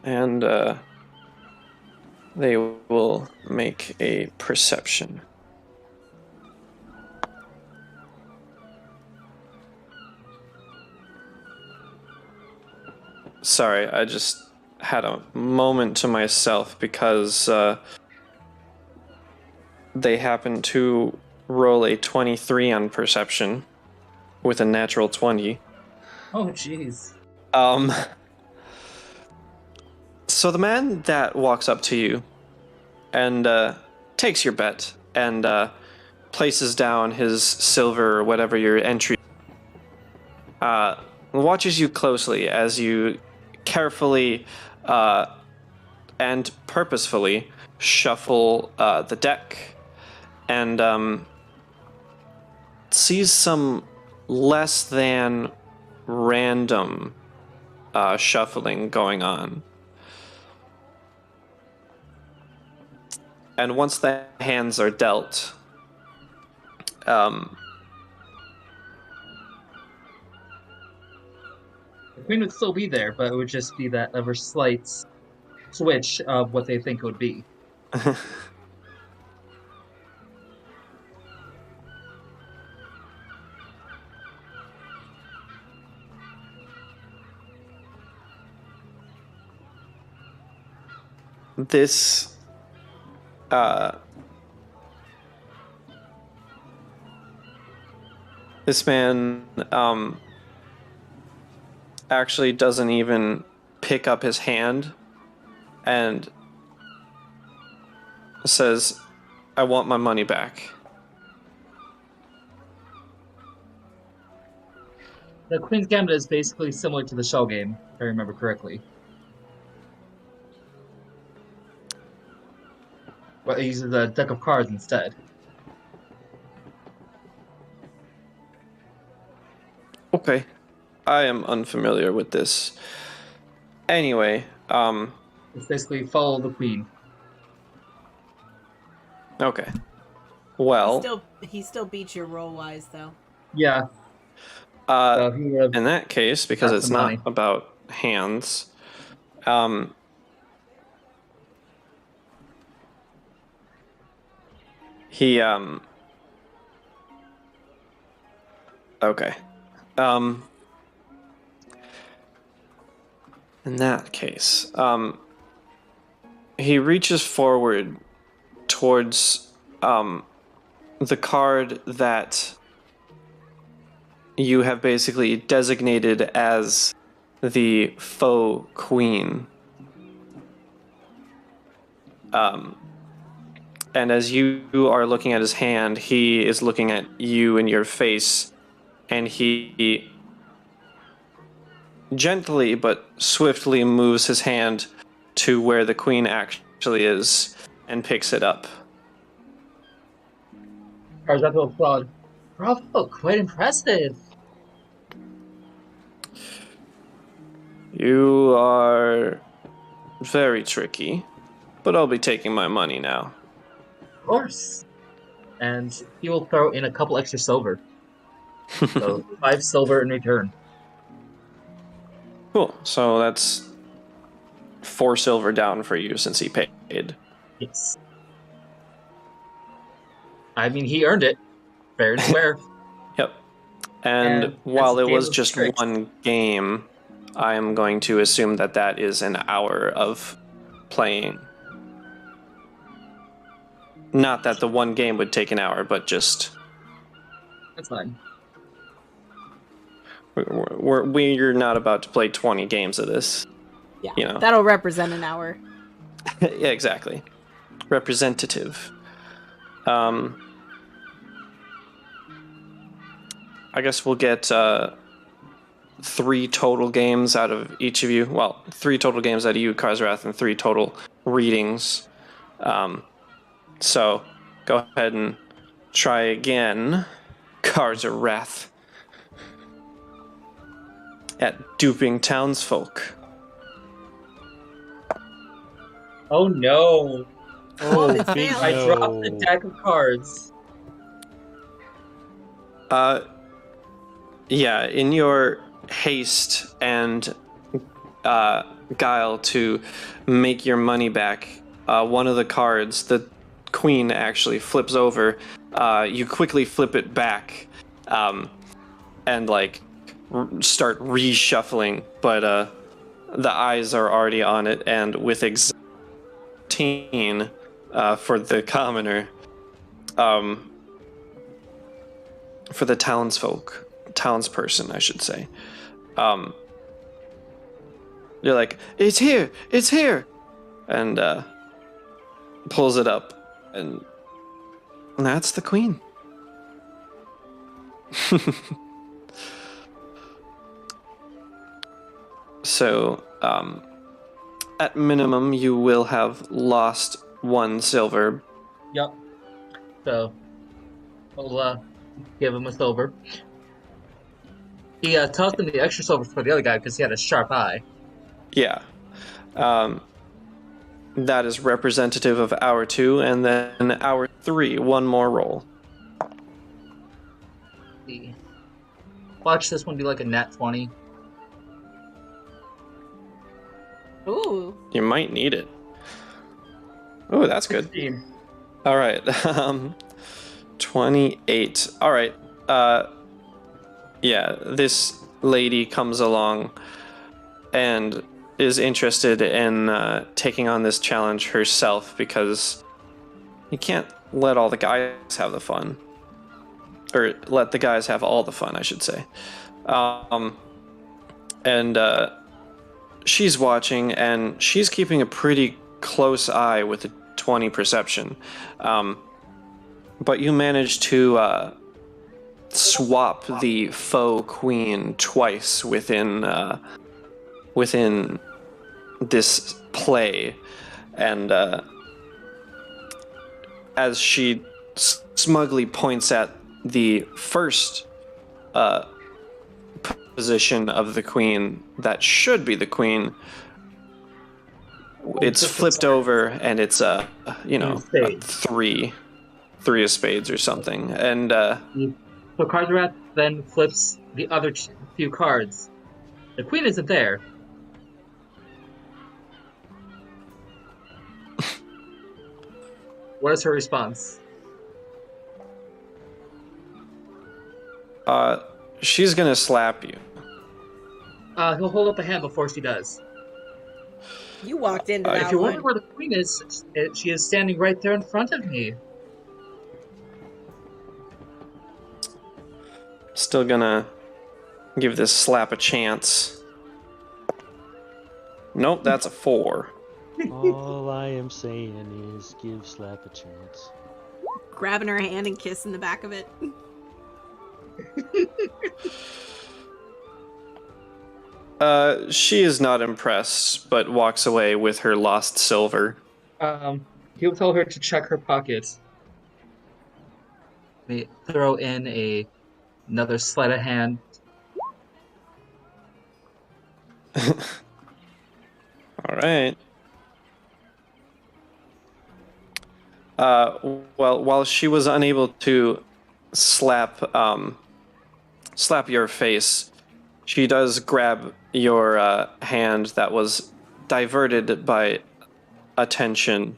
S1: And they will make a perception. Sorry, I just had a moment to myself because they happened to roll a 23 on perception with a natural 20.
S6: Oh, jeez.
S1: So the man that walks up to you and takes your bet and places down his silver or whatever your entry watches you closely as you carefully and purposefully shuffle the deck and sees some less than random shuffling going on. And once the hands are dealt,
S6: The queen would still be there, but it would just be that ever slight switch of what they think it would be.
S1: this this man actually doesn't even pick up his hand and says, "I want my money back."
S6: The Queen's Gambit is basically similar to the shell game, if I remember correctly. But it uses a deck of cards instead.
S1: Okay. I am unfamiliar with this. Anyway,
S6: It's basically follow the Queen.
S1: okay. Well,
S4: He still beats you roll wise though.
S6: Yeah. So he would have
S1: in that case, because
S6: got
S1: it's
S6: some
S1: not
S6: money.
S1: about hands, he okay. In that case, he reaches forward towards the card that you have basically designated as the faux queen. And as you are looking at his hand, he is looking at you in your face, and he gently but swiftly moves his hand to where the queen actually is and picks it up.
S6: Cards will applaud. Bravo, quite impressive.
S1: You are very tricky, but I'll be taking my money now.
S6: Of course. And he will throw in a couple extra silver. So 5 silver in return.
S1: Cool. So that's 4 silver down for you since he paid.
S6: Yes. I mean, he earned it. Fair and square.
S1: Yep. And
S6: And
S1: while
S6: that's
S1: it
S6: a
S1: was
S6: game of
S1: just
S6: tricks.
S1: one game, I am going to assume that that is an hour of playing. Not that the one game would take an hour, but just
S6: That's fine.
S1: we're not about to play 20 games of this.
S4: Yeah,
S1: You know.
S4: that'll represent an hour.
S1: Yeah, exactly. Representative. I guess we'll get 3 total games out of each of you. Well, 3 total games out of you, Karzrath, and 3 total readings. So go ahead and try again, Karzrath, at duping townsfolk.
S6: Oh no.
S2: Oh,
S4: it's
S2: big
S4: failed.
S6: I
S2: no.
S6: dropped the deck of cards.
S1: Yeah, in your haste and guile to make your money back, one of the cards, the queen, actually flips over. You quickly flip it back and like start reshuffling, but the eyes are already on it, and with 18 for the commoner, for the townsperson, I should say. You're like, it's here, and pulls it up, and that's the queen. So, at minimum, you will have lost 1 silver.
S6: Yep. So, we'll give him a silver. He tossed him the extra silver for the other guy because he had a sharp eye.
S1: Yeah. That is representative of hour 2, and then hour 3, one more roll.
S6: Watch this one be like a nat 20.
S4: Ooh.
S1: You might need it. Oh, that's good.
S6: 16.
S1: All right. 28. All right. Yeah, this lady comes along and is interested in taking on this challenge herself because you can't let all the guys have the fun. Or let the guys have all the fun, I should say. And she's watching, and she's keeping a pretty close eye with a 20 perception. But you manage to swap the faux queen twice within this play, and as she smugly points at the first position of the queen that should be the queen, it's flipped over, and it's a three of spades or something, and
S6: So Karzarat then flips the other few cards. The queen isn't there. What is her response?
S1: she's gonna slap you.
S6: He'll hold up a hand before she does.
S4: You walked into that
S6: If you're
S4: one.
S6: wondering where the queen is, she is standing right there in front of me.
S1: Still gonna give this slap a chance. Nope, that's a 4.
S2: All I am saying is give Slap a chance.
S4: Grabbing her hand and kissing the back of it.
S1: She is not impressed, but walks away with her lost silver.
S6: He'll tell her to check her pockets. They throw in another sleight of hand.
S1: All right. Well, while she was unable to slap your face, she does grab your hand that was diverted by attention,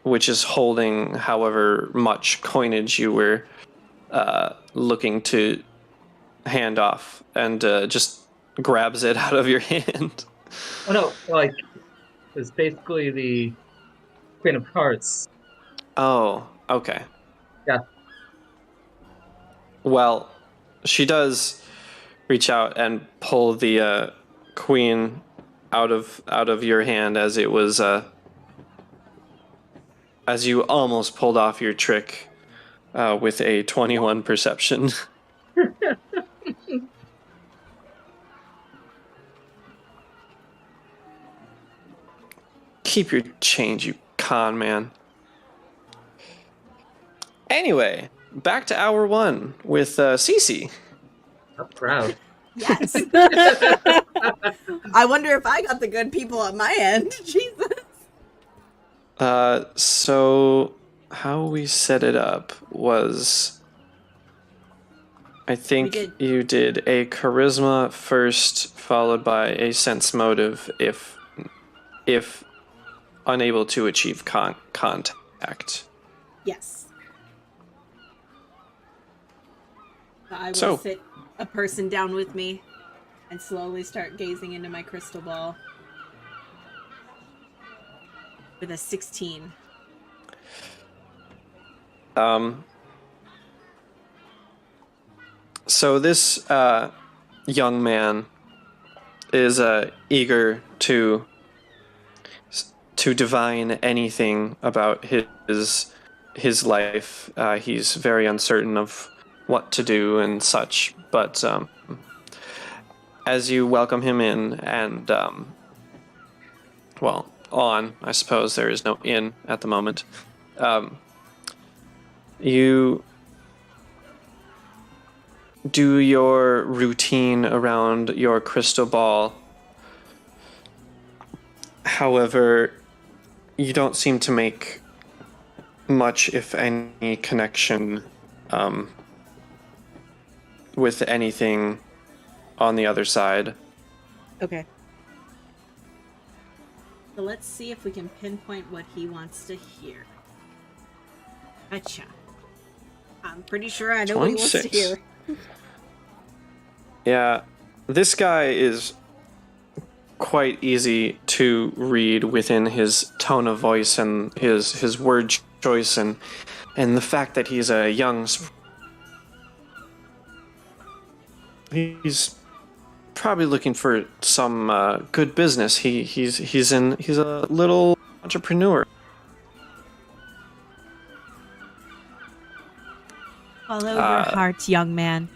S1: which is holding however much coinage you were looking to hand off, and just grabs it out of your hand.
S6: Oh no, it's basically the Queen of Hearts.
S1: Oh, okay.
S6: Yeah.
S1: Well, she does reach out and pull the queen out of your hand as it was as you almost pulled off your trick with a 21 perception. Keep your change, you con man. Anyway, back to hour 1 with Cece.
S6: I'm proud.
S4: Yes. I wonder if I got the good people on my end. Jesus.
S1: So how we set it up was, I think you did a charisma first, followed by a sense motive if unable to achieve contact.
S4: Yes. I will sit a person down with me and slowly start gazing into my crystal ball. With a 16.
S1: So this young man is eager to divine anything about his life. He's very uncertain of what to do and such, but as you welcome him in and on, I suppose there is no in at the moment, you do your routine around your crystal ball. However, you don't seem to make much, if any, connection with anything on the other side.
S4: Okay. So let's see if we can pinpoint what he wants to hear. Gotcha. I'm pretty sure I know what he wants to
S1: 26.
S4: hear.
S1: Yeah, this guy is quite easy to read within his tone of voice and his word choice and the fact that he's a young. He's probably looking for some good business. He's a little entrepreneur.
S4: Follow your heart, young man.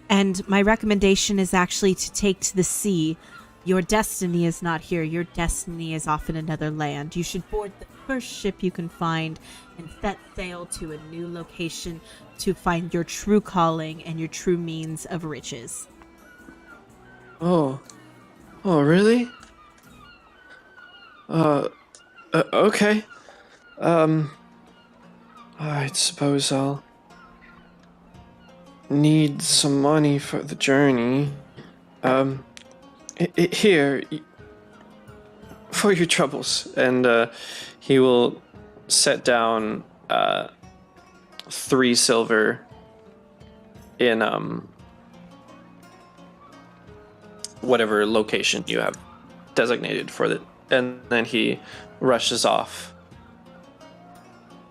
S4: And my recommendation is actually to take to the sea. Your destiny is not here. Your destiny is off in another land. You should board the first ship you can find and set sail to a new location to find your true calling and your true means of riches.
S1: Oh, really? Okay. I suppose I'll need some money for the journey. Here, for your troubles. And he will set down 3 silver in whatever location you have designated for it. And then he rushes off.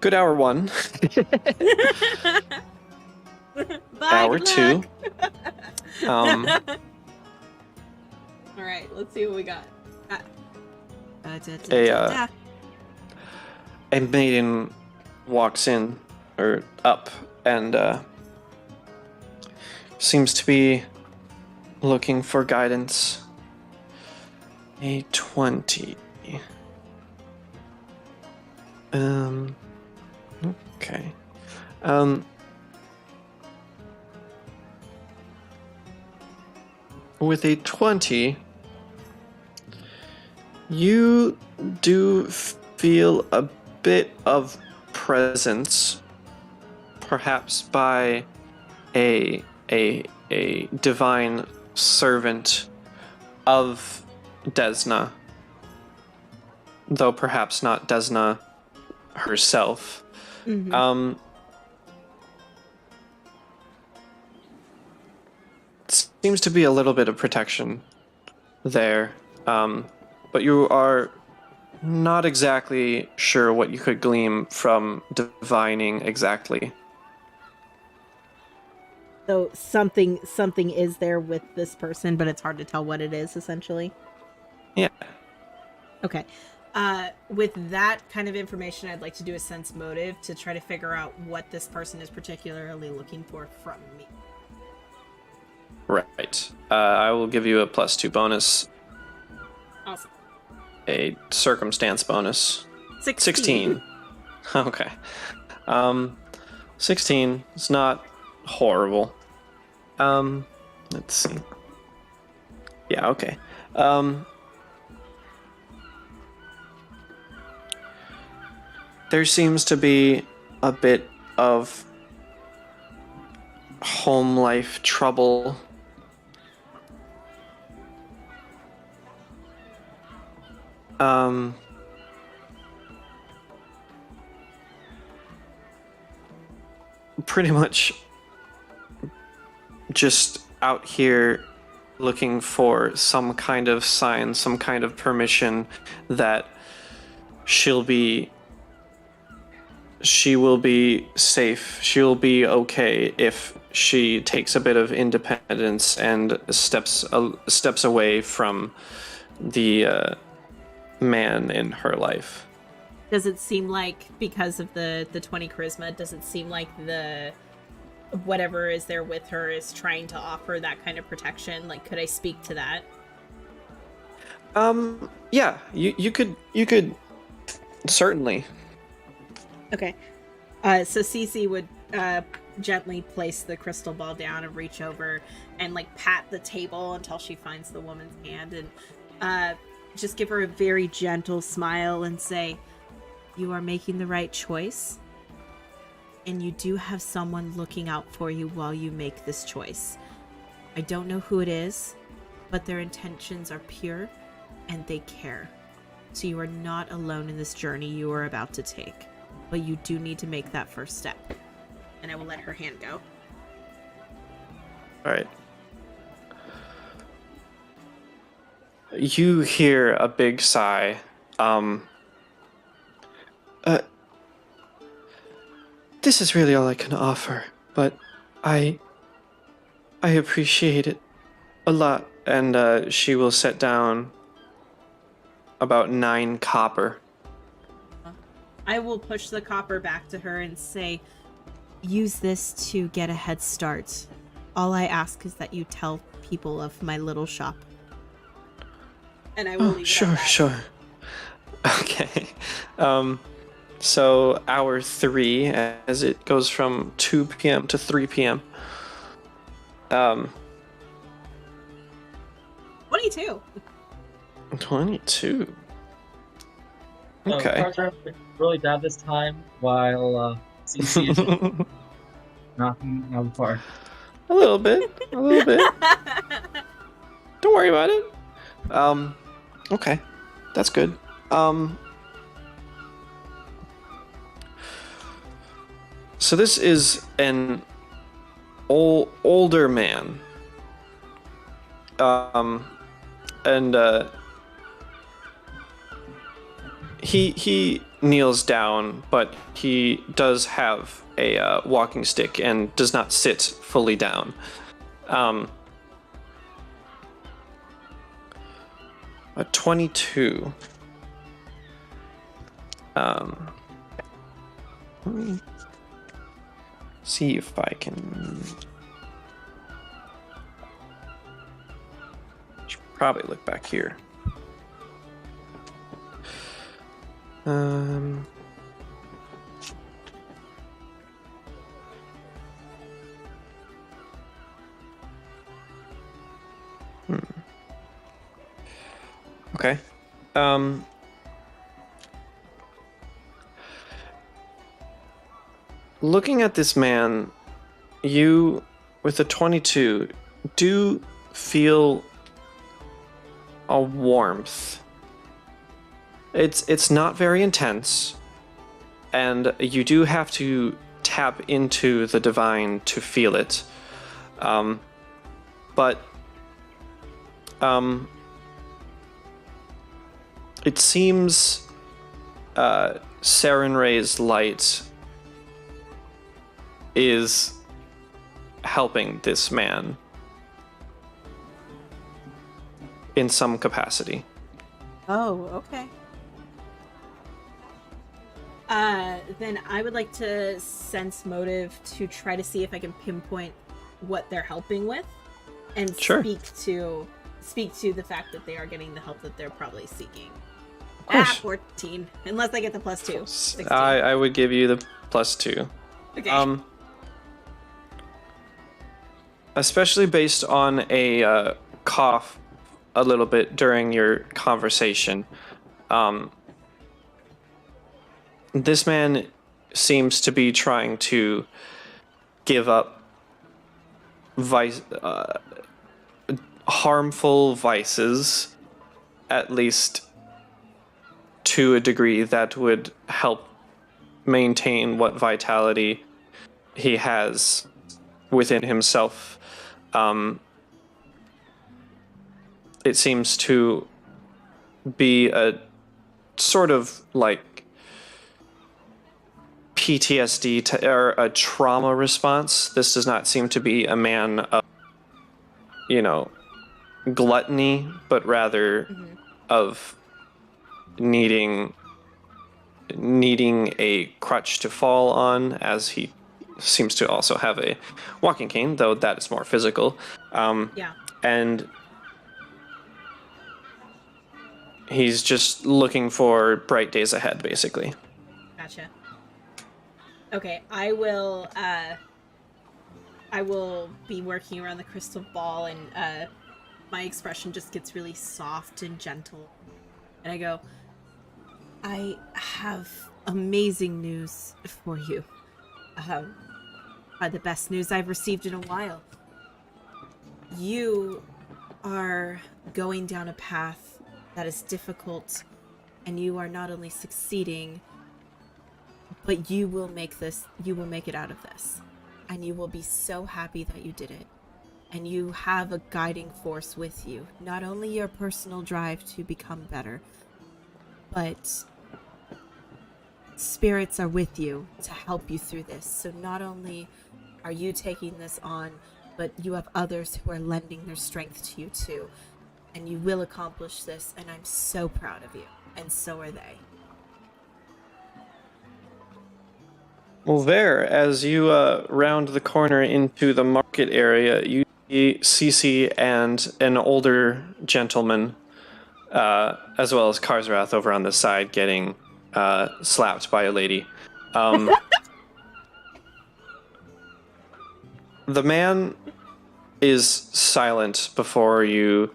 S1: Good hour 1.
S4: Bye,
S1: Hour
S4: good
S1: 2.
S4: luck. All right, let's see what we got.
S1: A maiden walks in, or up, and seems to be looking for guidance. A 20. Okay. With a 20, you do feel a bit of presence, perhaps by a divine servant of Desna, though perhaps not Desna herself.
S4: Mhm.
S1: Seems to be a little bit of protection there, but you are not exactly sure what you could glean from divining exactly.
S4: So something is there with this person, but it's hard to tell what it is, essentially.
S1: Yeah.
S4: Okay. With that kind of information, I'd like to do a sense motive to try to figure out what this person is particularly looking for from me.
S1: Right. I will give you a +2 bonus,
S4: Awesome.
S1: a circumstance bonus. 16. Okay. 16 is not horrible. Let's see. Yeah, okay. There seems to be a bit of home life trouble. Pretty much just out here looking for some kind of sign, some kind of permission that she will be safe, she'll be okay if she takes a bit of independence and steps away from the man in her life.
S4: Does it seem like, because of the 20 charisma, does it seem like the whatever is there with her is trying to offer that kind of protection? Like, could I speak to that?
S1: Yeah, you could certainly.
S4: Okay. So Cece would gently place the crystal ball down and reach over and like pat the table until she finds the woman's hand and just give her a very gentle smile and say, "You are making the right choice, and you do have someone looking out for you while you make this choice. I don't know who it is, but their intentions are pure and they care. So you are not alone in this journey you are about to take, but you do need to make that first step." And I will let her hand go.
S1: All right. You hear a big sigh. This is really all I can offer, but I appreciate it a lot. And she will set down about 9 copper.
S4: I will push the copper back to her and say, "Use this to get a head start. All I ask is that you tell people of my little shop." And I will leave it
S1: Sure,
S4: at that.
S1: sure. Okay. So hour 3, as it goes from 2 p.m. to 3 p.m.
S4: 22.
S1: 22. Okay.
S6: Cards are really bad this time, while CC is knocking on the park.
S1: A little bit. Don't worry about it. Okay. That's good. So this is an older man. And he kneels down, but he does have a walking stick and does not sit fully down. A 22. Let me see if I can. Should probably look back here. Okay. Looking at this man, you, with a 22, do feel a warmth. It's not very intense, and you do have to tap into the divine to feel it. But it seems Sarenrae's light is helping this man in some capacity.
S4: Oh, okay. Then I would like to sense motive to try to see if I can pinpoint what they're helping with, and
S1: Sure.
S4: speak to the fact that they are getting the help that they're probably seeking.
S1: Of course.
S4: 14, unless I get the +2. 16.
S1: I would give you the +2.
S4: Okay.
S1: Especially based on a cough a little bit during your conversation. This man seems to be trying to give up harmful vices, at least to a degree that would help maintain what vitality he has within himself. It seems to be a sort of like PTSD or a trauma response. This does not seem to be a man of, gluttony, but rather of needing a crutch to fall on, as he seems to also have a walking cane, though that is more physical.
S4: Yeah.
S1: And he's just looking for bright days ahead, basically.
S4: Gotcha. Okay, I will I will be working around the crystal ball, and my expression just gets really soft and gentle. And I go, I have amazing news for you. The best news I've received in a while. You are going down a path that is difficult, and you are not only succeeding, but you will make it out of this. And you will be so happy that you did it. And you have a guiding force with you. Not only your personal drive to become better, but spirits are with you to help you through this. So not only are you taking this on, but you have others who are lending their strength to you too. And you will accomplish this, and I'm so proud of you. And so are they.
S1: Well, there, as you round the corner into the market area, you see Cece and an older gentleman, as well as Karsrath over on the side, getting slapped by a lady. The man is silent before you,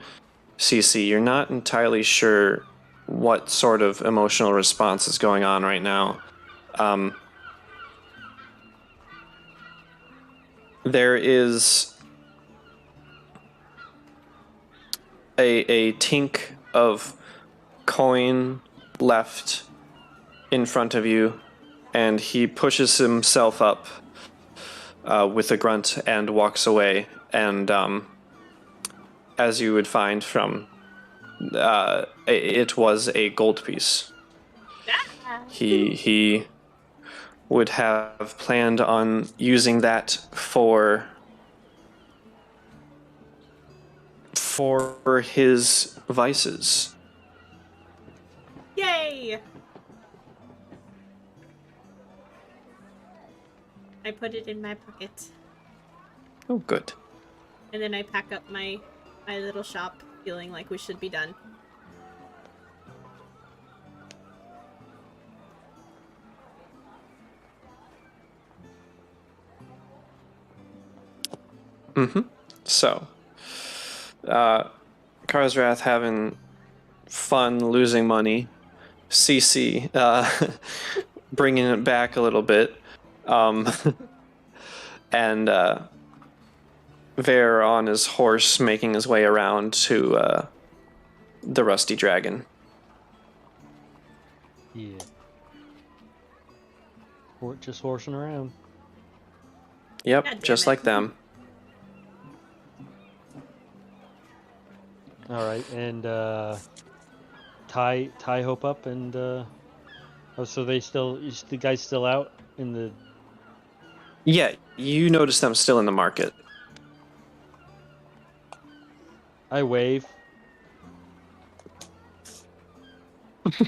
S1: Cece. You're not entirely sure what sort of emotional response is going on right now. There is a tink of coin left in front of you, and he pushes himself up with a grunt and walks away. And as you would find from, it was a gold piece. He would have planned on using that for his vices.
S4: Yay! I put it in my pocket.
S1: Oh, good.
S4: And then I pack up my little shop, feeling like we should be done.
S1: Mm-hmm. So, Karsrath having fun losing money. CC bringing it back a little bit. And Ver on his horse making his way around to the Rusty Dragon.
S2: Yeah. Just horsing around.
S1: Yep,
S4: God damn
S1: just
S4: it.
S1: like them.
S2: All right, and tie Hope up, and oh, so is the guy's still out in the?
S1: Yeah, you notice them still in the market.
S2: I wave.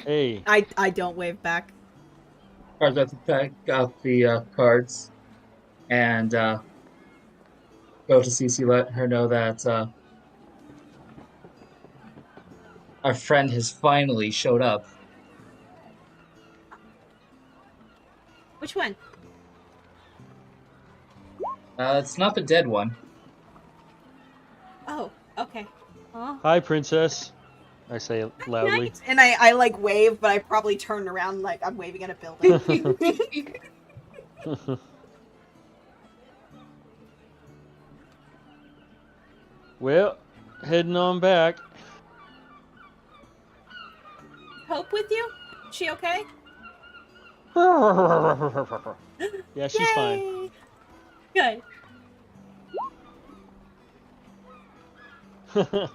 S2: Hey,
S4: I don't wave back.
S6: Cards have to pack up the cards and go to Cece, let her know that our friend has finally showed up.
S4: Which one?
S6: It's not the dead one.
S4: Oh, okay. Oh.
S2: hi, princess. I say loudly.
S4: Night. And I like wave, but I probably turn around like I'm waving at a building.
S2: Well, heading on back.
S4: Hope with you? She okay?
S2: Yeah, she's fine.
S4: Yay! Good.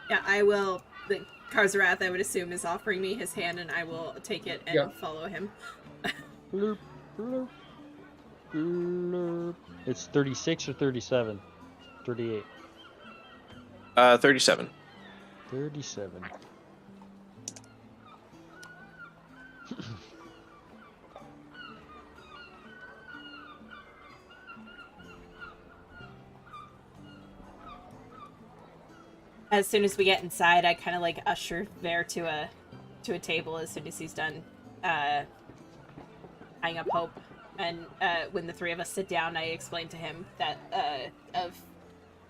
S4: Yeah, I will. The Karzarath, I would assume, is offering me his hand, and I will take it and
S6: Yep.
S4: follow him.
S2: Blurp, blurp, blurp. It's 36 or 37? 38.
S1: 37.
S2: 37.
S4: As soon as we get inside, I kind of like usher Ver to a table as soon as he's done tying up Hope. And when the three of us sit down, I explain to him that of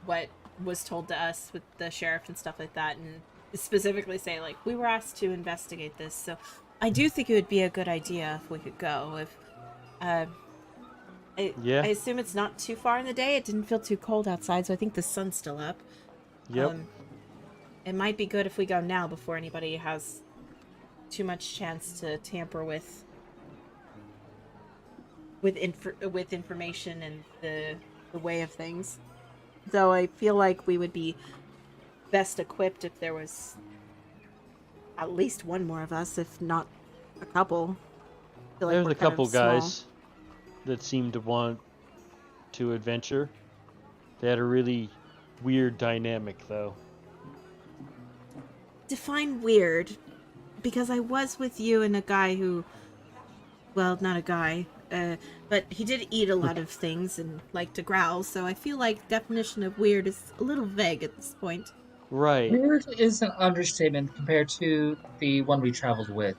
S4: what was told to us with the sheriff and stuff like that, and specifically say, like, we were asked to investigate this, so I do think it would be a good idea if we could go. If
S2: Yeah.
S4: I assume it's not too far in the day. It didn't feel too cold outside, so I think the sun's still up.
S2: Yep.
S4: It might be good if we go now before anybody has too much chance to tamper with information and the way of things. Though I feel like we would be best equipped if there was at least one more of us, if not a couple. I feel like
S2: There's
S4: we're
S2: a
S4: kind of
S2: couple
S4: small.
S2: guys that seemed to want to adventure. They had a really weird dynamic, though.
S4: Define weird, because I was with you and a guy who, well, not a guy, but he did eat a lot of things and liked to growl, so I feel like definition of weird is a little vague at this point.
S2: Right.
S6: Weird is an understatement compared to the one we traveled with.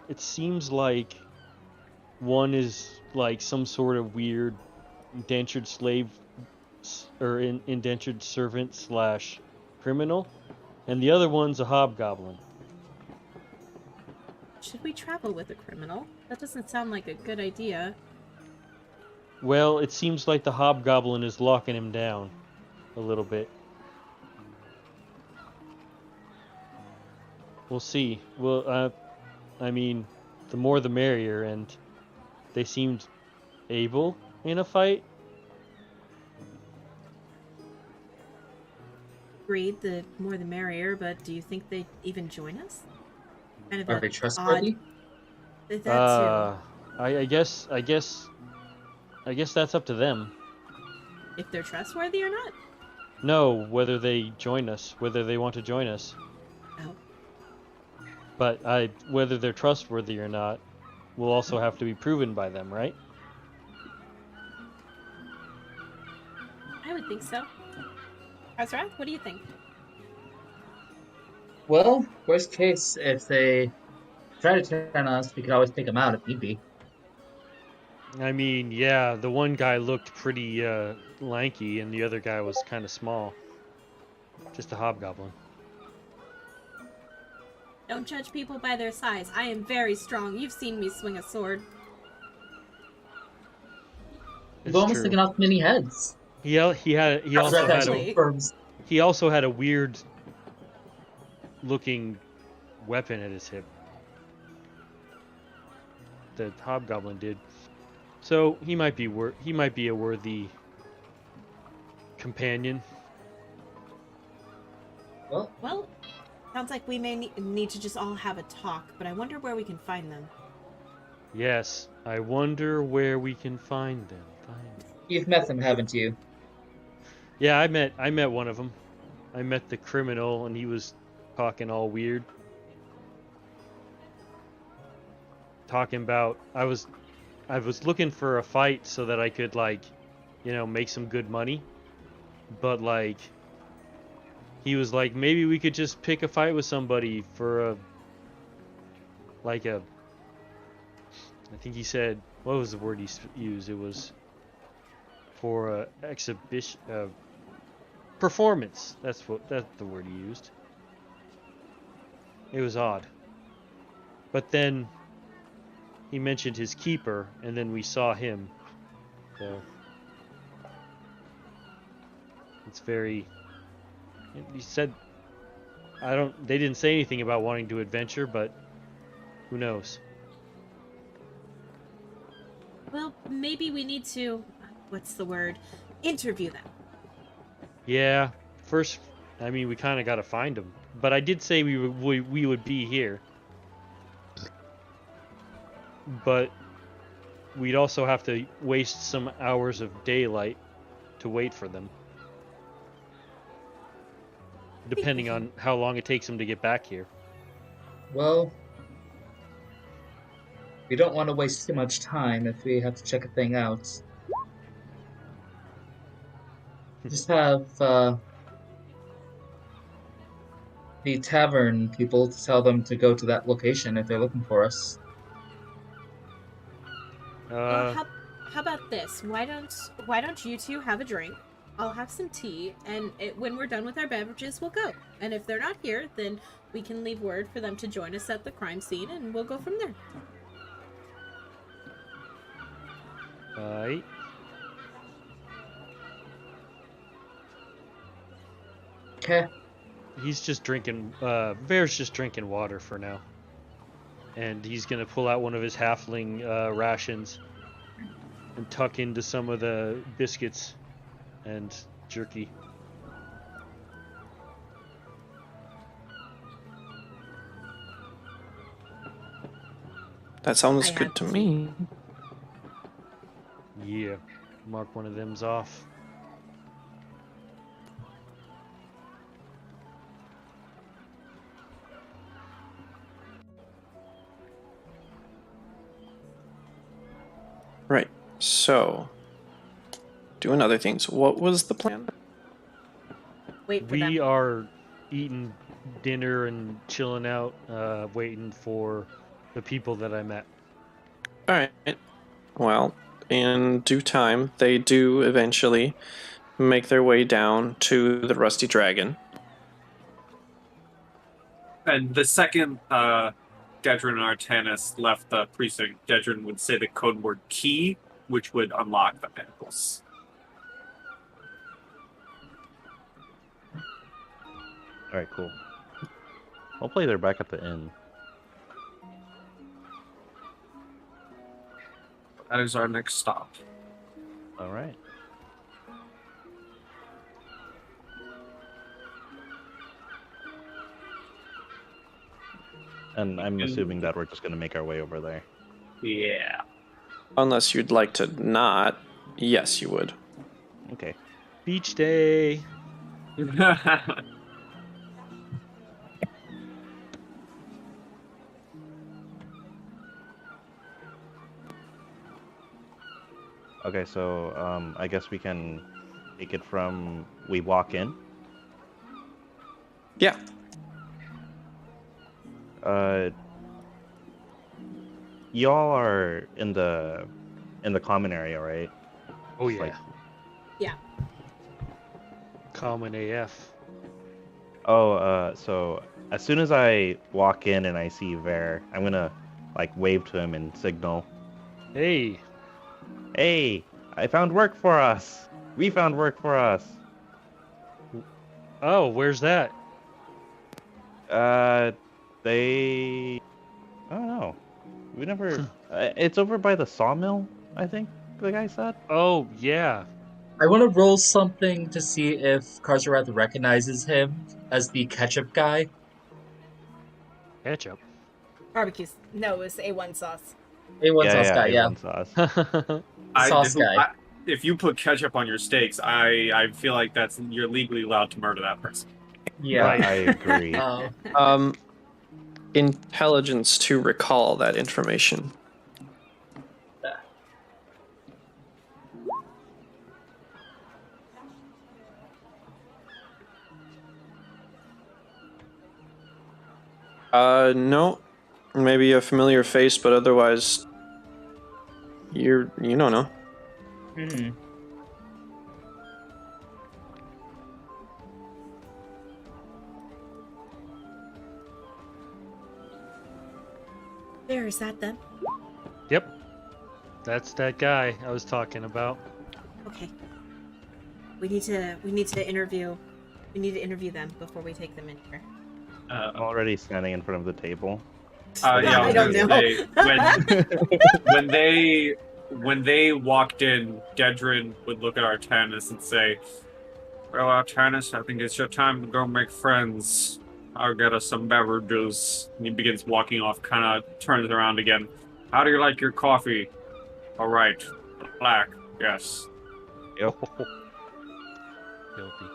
S2: It seems like one is like some sort of weird indentured slave or indentured servant / criminal, and the other one's a hobgoblin.
S4: Should we travel with a criminal? That doesn't sound like a good idea.
S2: Well, it seems like the hobgoblin is locking him down a little bit. We'll see. Well, I mean, the more the merrier, and they seemed able in a fight.
S4: Agreed, the more the merrier, but do you think they'd even join us? Kind of
S6: Are they trustworthy?
S4: That too.
S2: I guess that's up to them.
S4: If they're trustworthy or not?
S2: No, whether they join us, whether they want to join us.
S4: Oh.
S2: But whether they're trustworthy or not will also have to be proven by them, right?
S4: I would think so. Azrath, what do you think?
S6: Well, worst case, if they try to turn on us, we could always take them out if need be.
S2: I mean, yeah, the one guy looked pretty lanky and the other guy was kind of small. Just a hobgoblin.
S4: Don't judge people by their size. I am very strong. You've seen me swing a sword.
S6: You've almost taken off many heads.
S2: He also had a weird looking weapon at his hip. The hobgoblin did. So he might be a worthy companion.
S4: Well, sounds like we may need to just all have a talk, but I wonder where we can find them.
S2: Yes, I wonder where we can find them.
S6: You've met them, haven't you?
S2: Yeah, I met one of them. I met the criminal, and he was talking all weird. Talking about I was looking for a fight so that I could make some good money, but he was like, maybe we could just pick a fight with somebody for I think he said, what was the word he used? It was for a exhibition, performance. That's the word he used. It was odd. But then he mentioned his keeper, and then we saw him. So it's very. He said, they didn't say anything about wanting to adventure, but who knows?
S4: Well, maybe we need to, interview them.
S2: Yeah, first, I mean, we kind of got to find them. But I did say we would be here. But we'd also have to waste some hours of daylight to wait for them. Depending on how long it takes them to get back here.
S6: Well, we don't want to waste too much time if we have to check a thing out. Just have the tavern people to tell them to go to that location if they're looking for us.
S4: How about this? Why don't you two have a drink? I'll have some tea, and when we're done with our beverages, we'll go. And if they're not here, then we can leave word for them to join us at the crime scene, and we'll go from there.
S2: Alright.
S6: Okay.
S2: He's just drinking, Bear's just drinking water for now. And he's gonna pull out one of his halfling rations and tuck into some of the biscuits and jerky.
S1: That sounds
S4: I
S1: good
S4: had
S1: to
S4: to.
S1: me.
S2: Yeah, mark one of them's off.
S1: Right. So, doing other things. What was the plan?
S4: Wait for
S2: We
S4: them.
S2: are eating dinner and chilling out, waiting for the people that I met.
S1: All right. Well, in due time, they do eventually make their way down to the Rusty Dragon.
S7: And the second Dedrin and Artanis left the precinct, Dedrin would say the code word key, which would unlock the pinnacles.
S5: Alright, cool. Hopefully they're back at the inn.
S3: That is our next stop.
S5: Alright. And I'm assuming that we're just going to make our way over there.
S7: Yeah.
S1: Unless you'd like to not. Yes, you would.
S5: Okay.
S2: Beach day!
S5: Okay, so I guess we can take it from we walk in.
S1: Yeah.
S5: Y'all are in the common area, right?
S2: Oh
S5: It's
S2: yeah.
S5: like-
S4: Yeah.
S2: Common AF.
S5: So as soon as I walk in and I see Ver, I'm gonna like wave to him and signal,
S2: Hey!
S5: "Hey, I found work for us. We found work for us."
S2: Oh, where's that?
S5: They, I don't know. We never. It's over by the sawmill, I think the guy said.
S2: Oh, yeah.
S6: I want to roll something to see if Karzarath recognizes him as the ketchup guy.
S2: Ketchup.
S8: Barbecues. No, it was A1 sauce.
S6: A1 sauce guy, yeah.
S5: A1 sauce.
S6: Sauce guy.
S7: If you put ketchup on your steaks, I feel like you're legally allowed to murder that person.
S6: Yeah.
S2: Right.
S5: I agree.
S1: Intelligence to recall that information. No. Maybe a familiar face, but otherwise, you don't know.
S6: Hmm.
S4: There, is that them?
S2: Yep. That's that guy I was talking about.
S4: Okay. We need to interview them before we take them in here.
S5: I'm already standing in front of the table.
S7: Yeah,
S4: I don't know.
S7: When they walked in, Dedrin would look at Artanis and say, "Well, Artanis, I think it's your time to go make friends. I'll get us some beverages." And he begins walking off, kind of turns around again. "How do you like your coffee?" "All right, black, yes."
S5: Yep.
S2: Guilty.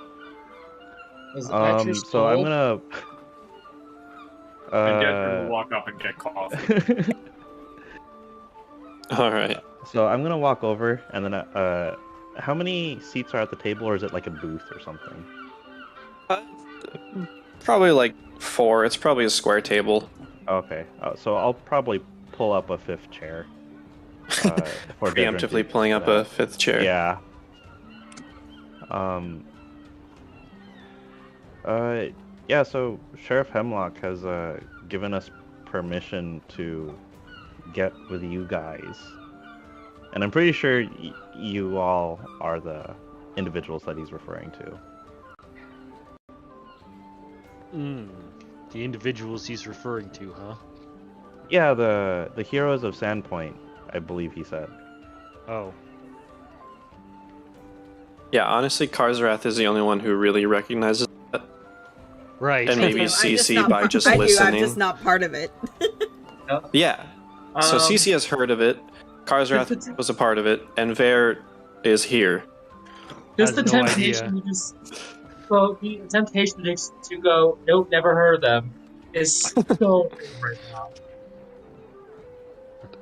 S6: Was it Patrick
S5: So I'm
S6: Stoll?
S5: gonna.
S7: And Dedrin will walk up and get coffee.
S1: All right.
S5: So I'm gonna walk over and then how many seats are at the table, or is it like a booth or something?
S1: Probably like 4. It's probably a square table.
S5: Okay. So I'll probably pull up a 5th chair. for Dedrin to
S1: Preemptively pulling
S5: get
S1: up a
S5: out.
S1: fifth chair.
S5: Yeah. Yeah, so Sheriff Hemlock has given us permission to get with you guys. And I'm pretty sure you all are the individuals that he's referring to.
S2: The individuals he's referring to, huh?
S5: Yeah, the heroes of Sandpoint, I believe he said.
S2: Oh.
S1: Yeah, honestly, Karzarath is the only one who really recognizes that.
S2: Right.
S1: And
S4: I
S1: maybe
S4: do, I'm
S1: CC
S4: not
S1: by
S4: part-
S1: just
S4: I do, I'm
S1: listening.
S4: just not part of it.
S1: Yeah. So CC has heard of it, Karzarath was a part of it, and Ver is here.
S6: Just
S2: Has
S6: the
S2: no
S6: temptation
S2: idea.
S6: to just. Well, the temptation to go, nope, never heard of them, is so big right now.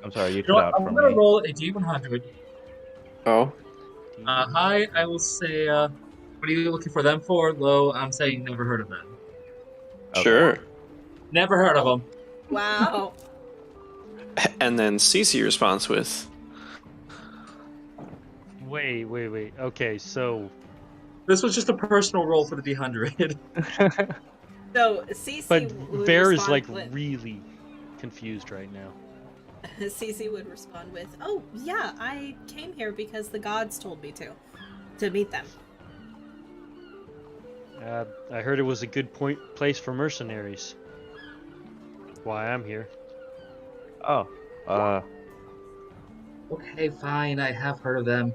S5: I'm sorry, you
S6: You
S5: cut
S6: know what?
S5: out
S6: I'm
S5: for
S6: gonna
S5: me.
S6: roll a D100.
S1: Oh?
S6: High, I will say, what are you looking for them for? Low, I'm saying never heard of them.
S5: Okay.
S1: Sure.
S6: Never heard of them.
S4: Wow.
S1: And then CC responds with,
S2: Wait. Okay, so...
S6: This was just a personal roll for the D100.
S4: So CC
S2: But
S4: would
S2: Bear is,
S4: respond
S2: like,
S4: with,
S2: really confused right now.
S4: CC would respond with, "Oh yeah, I came here because the gods told me to meet them."
S2: I heard it was a good place for mercenaries. Why I'm here.
S5: Oh,
S6: Okay, fine, I have heard of them.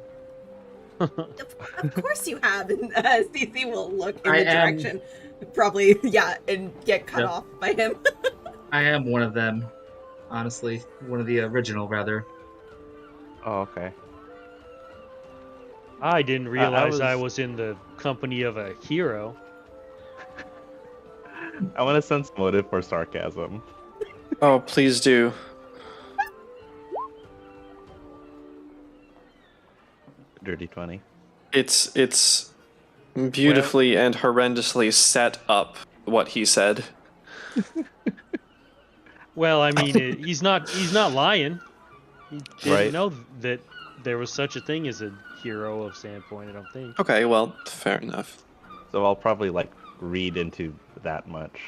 S4: Of course you have. And CC will look in
S6: I
S4: the
S6: am-
S4: direction, probably and get cut
S6: Yep.
S4: off by him.
S6: I am one of them, honestly. One of the original, rather.
S5: oh, okay.
S2: I didn't realize I
S5: was-
S2: was in the company of a hero.
S5: I want to sense motive for sarcasm.
S1: "Oh, please do."
S5: Dirty 20.
S1: It's beautifully and horrendously set up what he said.
S2: Well, I mean, he's not lying. He didn't
S5: Right.
S2: know that there was such a thing as a hero of Sandpoint, I don't think.
S1: Okay, well, fair enough.
S5: So I'll probably like read into that much.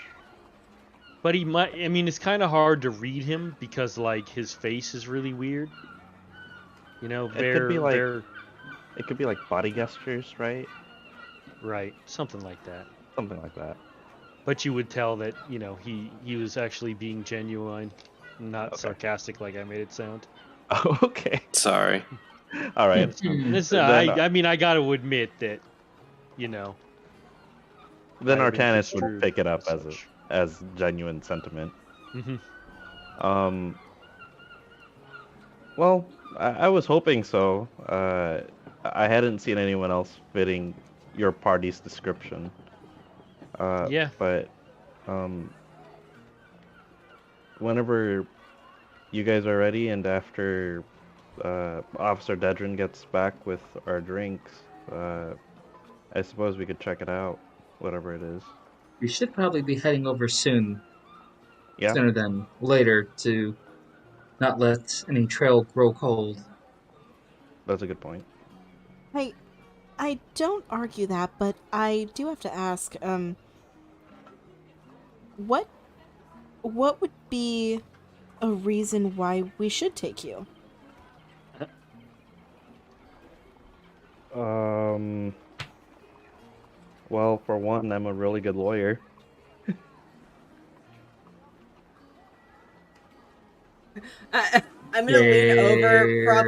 S2: But he might. I mean, it's kind of hard to read him because like his face is really weird. You know,
S5: could be, like-
S2: they're
S5: It could be like body gestures, right?
S2: right, something like that.
S5: Something like that.
S2: But you would tell that he was actually being genuine, not
S5: Okay.
S2: sarcastic like I made it sound.
S5: Oh, okay.
S1: Sorry.
S5: All right.
S2: This,
S5: Then,
S2: I mean, I got to admit that,
S5: Then
S2: I've been
S5: Artanis would
S2: construed
S5: pick it up
S2: as
S5: as genuine sentiment.
S2: Mhm.
S5: Well, I was hoping so. I hadn't seen anyone else fitting your party's description.
S2: Yeah.
S5: But whenever you guys are ready, and after Officer Dedrin gets back with our drinks, I suppose we could check it out, whatever it is.
S6: We should probably be heading over soon.
S5: Yeah.
S6: Sooner than later to not let any trail grow cold.
S5: That's a good point.
S9: I don't argue that, but I do have to ask, what would be a reason why we should take you?
S5: Well, for one, I'm a really good lawyer.
S4: I'm gonna lean over,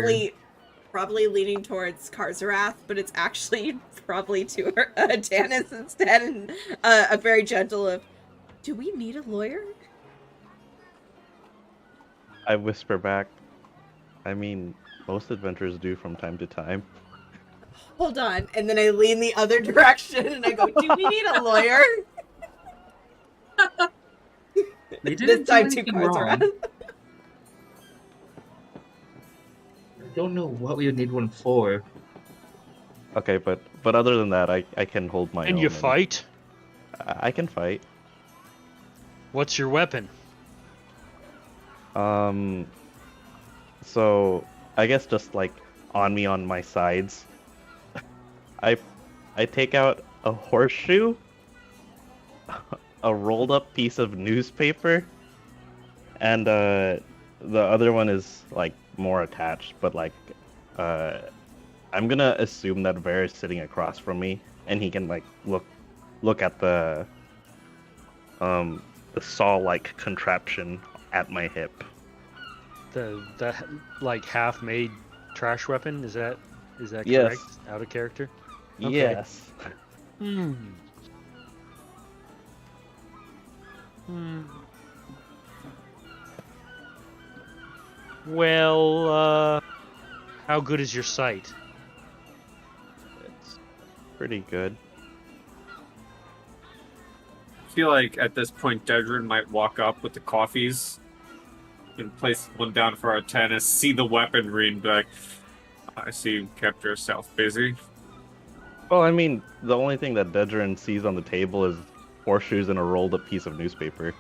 S6: Yay.
S4: probably leaning towards Karzarath, but it's actually probably to her, Artanis instead, and a very gentle of, "Do we need a lawyer?"
S5: I whisper back, I mean, most adventurers do from time to time.
S4: Hold on, and then I lean the other direction, and I go, "Do we need a lawyer?"
S6: They didn't
S4: This
S6: do
S4: time to
S6: anything wrong.
S4: Karzarath.
S6: I don't know what we would need one for.
S5: Okay, but other than that, I can hold my own.
S2: And you fight?
S5: I can fight.
S2: What's your weapon?
S5: So I guess just like on me on my sides. I take out a horseshoe, a rolled up piece of newspaper, and the other one is like more attached, but like I'm gonna assume that Bear is sitting across from me and he can like look at the saw-like contraption at my hip.
S2: The like half-made trash weapon, is that
S5: Yes.
S2: correct? Out of character? Okay.
S5: Yes.
S2: Well, how good is your sight?
S5: It's pretty good.
S7: I feel like at this point, Dedrin might walk up with the coffees and place one down for Artanis, see the weaponry, and be like, I see you kept yourself busy.
S5: Well, I mean, the only thing that Dedrin sees on the table is horseshoes and a rolled up piece of newspaper.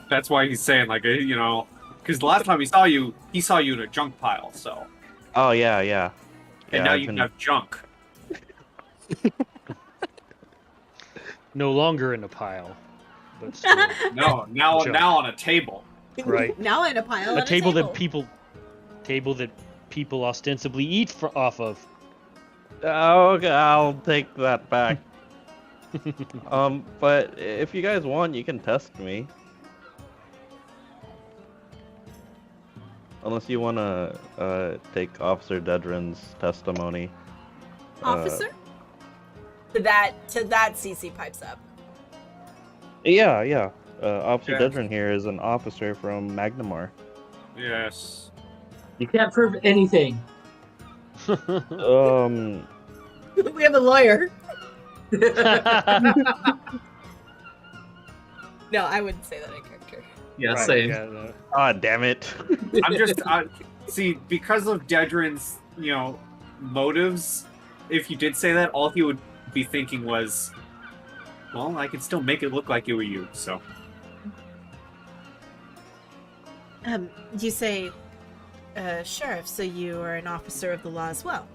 S7: That's why he's saying, like, you know, because the last time he saw you in a junk pile, so.
S5: Oh, yeah.
S7: And now
S5: I've
S7: you
S5: been-
S7: have junk.
S2: No longer in a pile, but still.
S7: No, now
S2: Junk.
S7: on a table.
S2: Right.
S4: Now in a pile.
S2: A table that people ostensibly eat off of.
S5: Oh, okay, I'll take that back. But if you guys want, you can test me. Unless you want to take Officer Dedrin's testimony.
S4: Officer?
S8: To that, CC pipes up.
S5: Yeah. Officer
S7: Yes.
S5: Dedrin here is an officer from Magnamar.
S7: Yes.
S6: You can't prove anything.
S4: We have a lawyer.
S8: No, I wouldn't say that in character.
S6: Yeah,
S2: Right,
S6: same.
S2: yeah, no.
S5: Ah, damn it.
S7: I'm just, see, because of Dedrin's, you know, motives, if you did say that, all he would be thinking was, well, I could still make it look like it were you, so.
S4: You say, sheriff, so you are an officer of the law as well.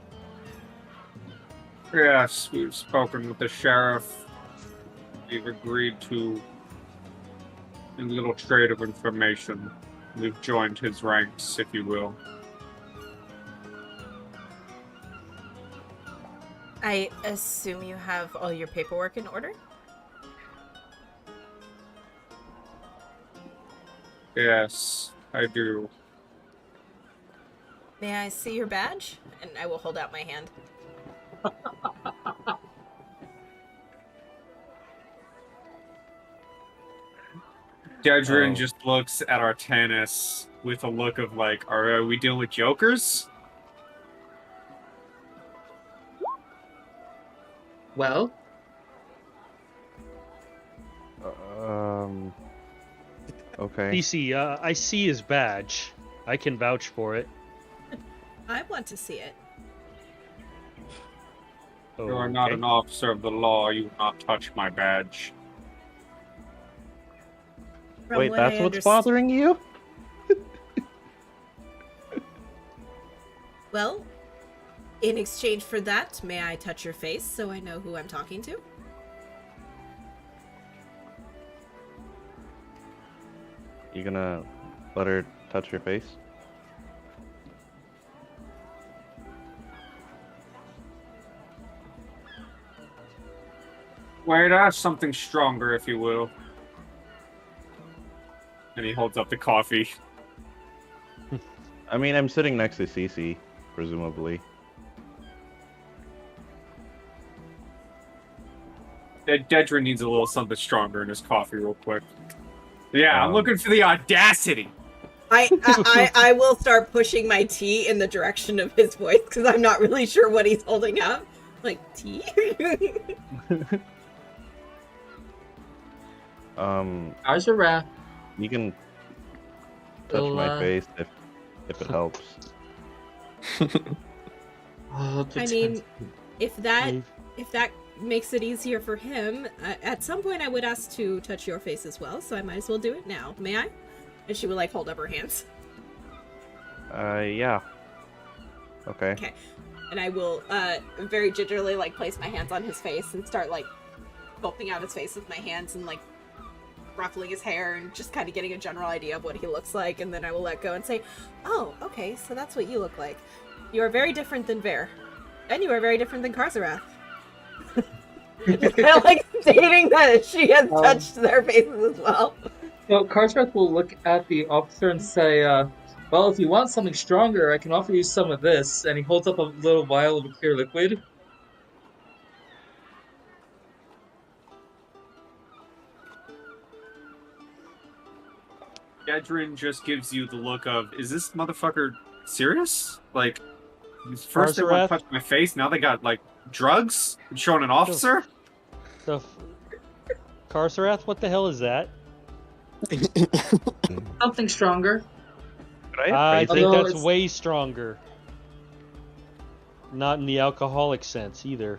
S7: Yes, we've spoken with the sheriff. We've agreed to a little trade of information. We've joined his ranks, if you will.
S8: I assume you have all your paperwork in order?
S7: Yes, I do.
S8: May I see your badge? And I will hold out my hand.
S7: Dedrin
S5: Oh.
S7: just looks at Artanis with a look of like, are we dealing with jokers?
S6: Well,
S5: Okay.
S2: DC, I see his badge. I can vouch for it.
S4: I want to see it.
S7: You are not
S2: Okay.
S7: an officer of the law. You will not touch my badge.
S4: From
S5: Wait,
S4: what
S5: that's
S4: I
S5: what's
S4: underst-
S5: bothering you?
S4: Well, in exchange for that, may I touch your face so I know who I'm talking to?
S5: You gonna let her touch your face?
S7: Wait, ask something stronger, if you will. And he holds up the coffee.
S5: I mean, I'm sitting next to Cece, presumably.
S7: Dedrin needs a little something stronger in his coffee, real quick. Yeah, I'm
S5: Um,
S7: looking for the audacity.
S4: I will start pushing my tea in the direction of his voice because I'm not really sure what he's holding up. Like, tea?
S6: ours are wrapped.
S5: You can touch
S6: Well,
S5: my face if it helps.
S6: Oh,
S4: I mean, if that
S2: Dave,
S4: makes it easier for him, at some point I would ask to touch your face as well, so I might as well do it now. May I? And she would like hold up her hands.
S5: Yeah. Okay.
S4: Okay. And I will very gingerly like place my hands on his face and start like sculpting out his face with my hands and like ruffling his hair and just kind of getting a general idea of what he looks like, and then I will let go and say, "Oh, okay, so that's what you look like. You are very different than Ver. And you are very different than Karzarath." Just kind of like stating that she has touched their faces as well.
S6: So Karsrath will look at the officer and say, well, if you want something stronger, I can offer you some of this. And he holds up a little vial of a clear liquid.
S7: Gedrin just gives you the look of, is this motherfucker serious? Like, first they want to touch my face, now they got, like, drugs? And showing an officer?
S2: Karsarath, what the hell is that?
S6: Something stronger.
S2: I think
S6: Although
S2: that's
S6: it's-
S2: way stronger. Not in the alcoholic sense either.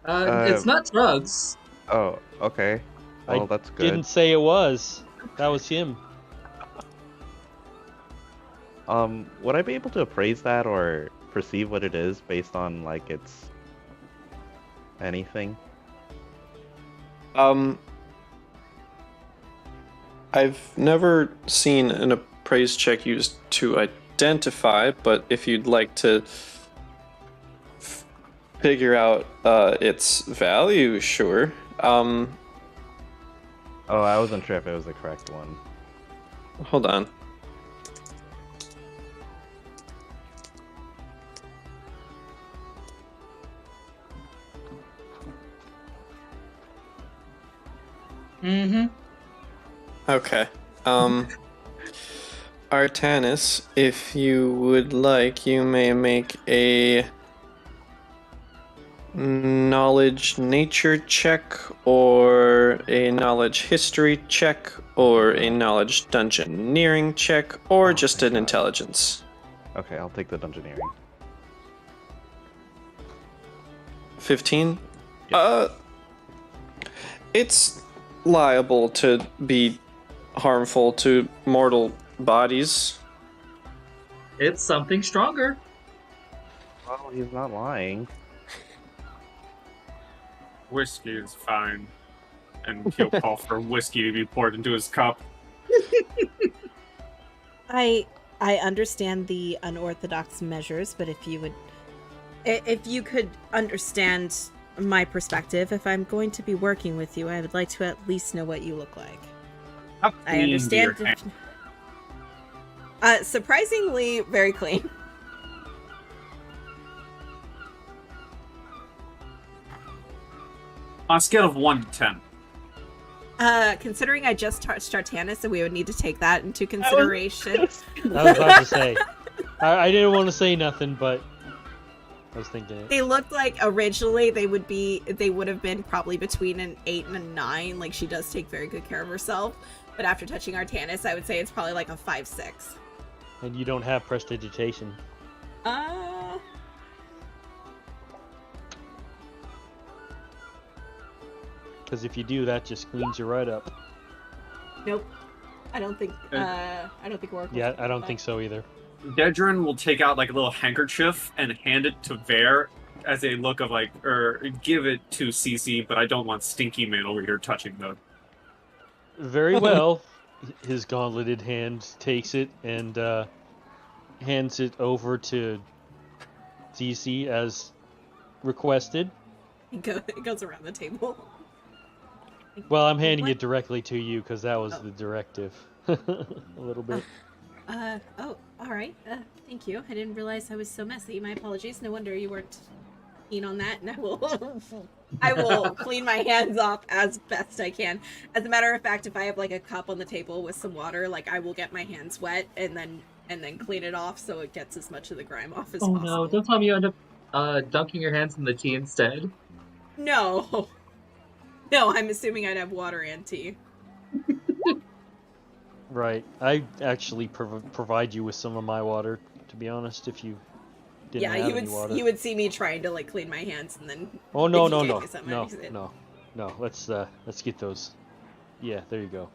S6: It's not drugs.
S5: Oh, okay. Well, that's good.
S2: Didn't say it was. That was him.
S5: Would I be able to appraise that or perceive what it is based on, like, its anything?
S1: I've never seen an appraise check used to identify, but if you'd like to figure out its value, sure.
S5: Oh, I wasn't sure if it was the correct one.
S1: Hold on.
S6: Mm-hmm.
S1: Okay. Artanis, if you would like, you may make a knowledge nature check, or a knowledge history check, or a knowledge dungeoneering check, or just an intelligence.
S5: Okay, I'll take the dungeoneering.
S1: 15?
S5: Yep.
S1: It's liable to be harmful to mortal bodies.
S6: It's something stronger.
S5: Well, he's not lying.
S7: Whiskey is fine. And he'll call for whiskey to be poured into his cup.
S9: I understand the unorthodox measures, but if you could understand my perspective, if I'm going to be working with you, I would like to at least know what you look like.
S7: How
S9: I
S7: clean do
S9: understand.
S7: your hands?
S4: Surprisingly, very clean.
S7: On a scale of 1 to 10.
S4: Considering I just touched Artanis, so we would need to take that into consideration.
S2: I was about to say. I didn't want to say nothing, but I was thinking it.
S4: They looked like originally they would have been probably between an 8 and a 9. Like, she does take very good care of herself. But after touching Artanis, I would say it's probably like a 5-6.
S2: And you don't have prestidigitation. Because if you do, that just cleans you right up.
S4: Nope. I don't think Oracle.
S2: Yeah, I don't think so either.
S7: Dedrin will take out like a little handkerchief and hand it to Vare as a look of like, or give it to Cece, but I don't want Stinky Man over here touching the.
S2: Very well. His gauntleted hand takes it and hands it over to CC as requested.
S4: It goes around the table.
S2: Well, I'm handing
S4: What?
S2: it directly to you because that was the directive. A little bit.
S4: Oh, alright. Thank you. I didn't realize I was so messy. My apologies. No wonder you weren't keen on that, and I will clean my hands off as best I can. As a matter of fact, if I have like a cup on the table with some water, like I will get my hands wet and then clean it off so it gets as much of the grime off as possible.
S6: No, don't tell me you end up dunking your hands in the tea instead.
S4: No. No, I'm assuming I'd have water and tea.
S2: Right. I actually provide you with some of my water, to be honest, if you didn't
S4: Yeah,
S2: have any water.
S4: you would see me trying to like clean my hands and then.
S2: Oh no
S4: if you
S2: no
S4: gave
S2: no
S4: me something,
S2: no
S4: I'd use it.
S2: no! Let's get those. Yeah, there you go.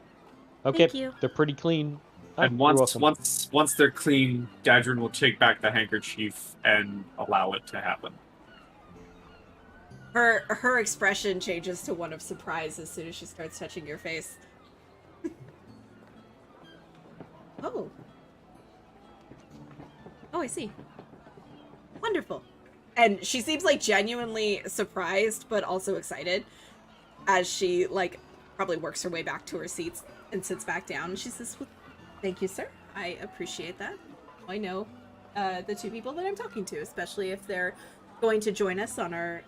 S2: Okay,
S9: Thank you.
S2: they're pretty clean.
S3: And
S2: You're
S3: once
S2: welcome.
S3: once they're clean, Dadrin will take back the handkerchief and allow it to happen.
S4: Her expression changes to one of surprise as soon as she starts touching your face. Oh. Oh, I see. Wonderful. And she seems like genuinely surprised, but also excited as she like probably works her way back to her seats and sits back down. And she says, well, thank you, sir. I appreciate that. I know the two people that I'm talking to, especially if they're going to join us on our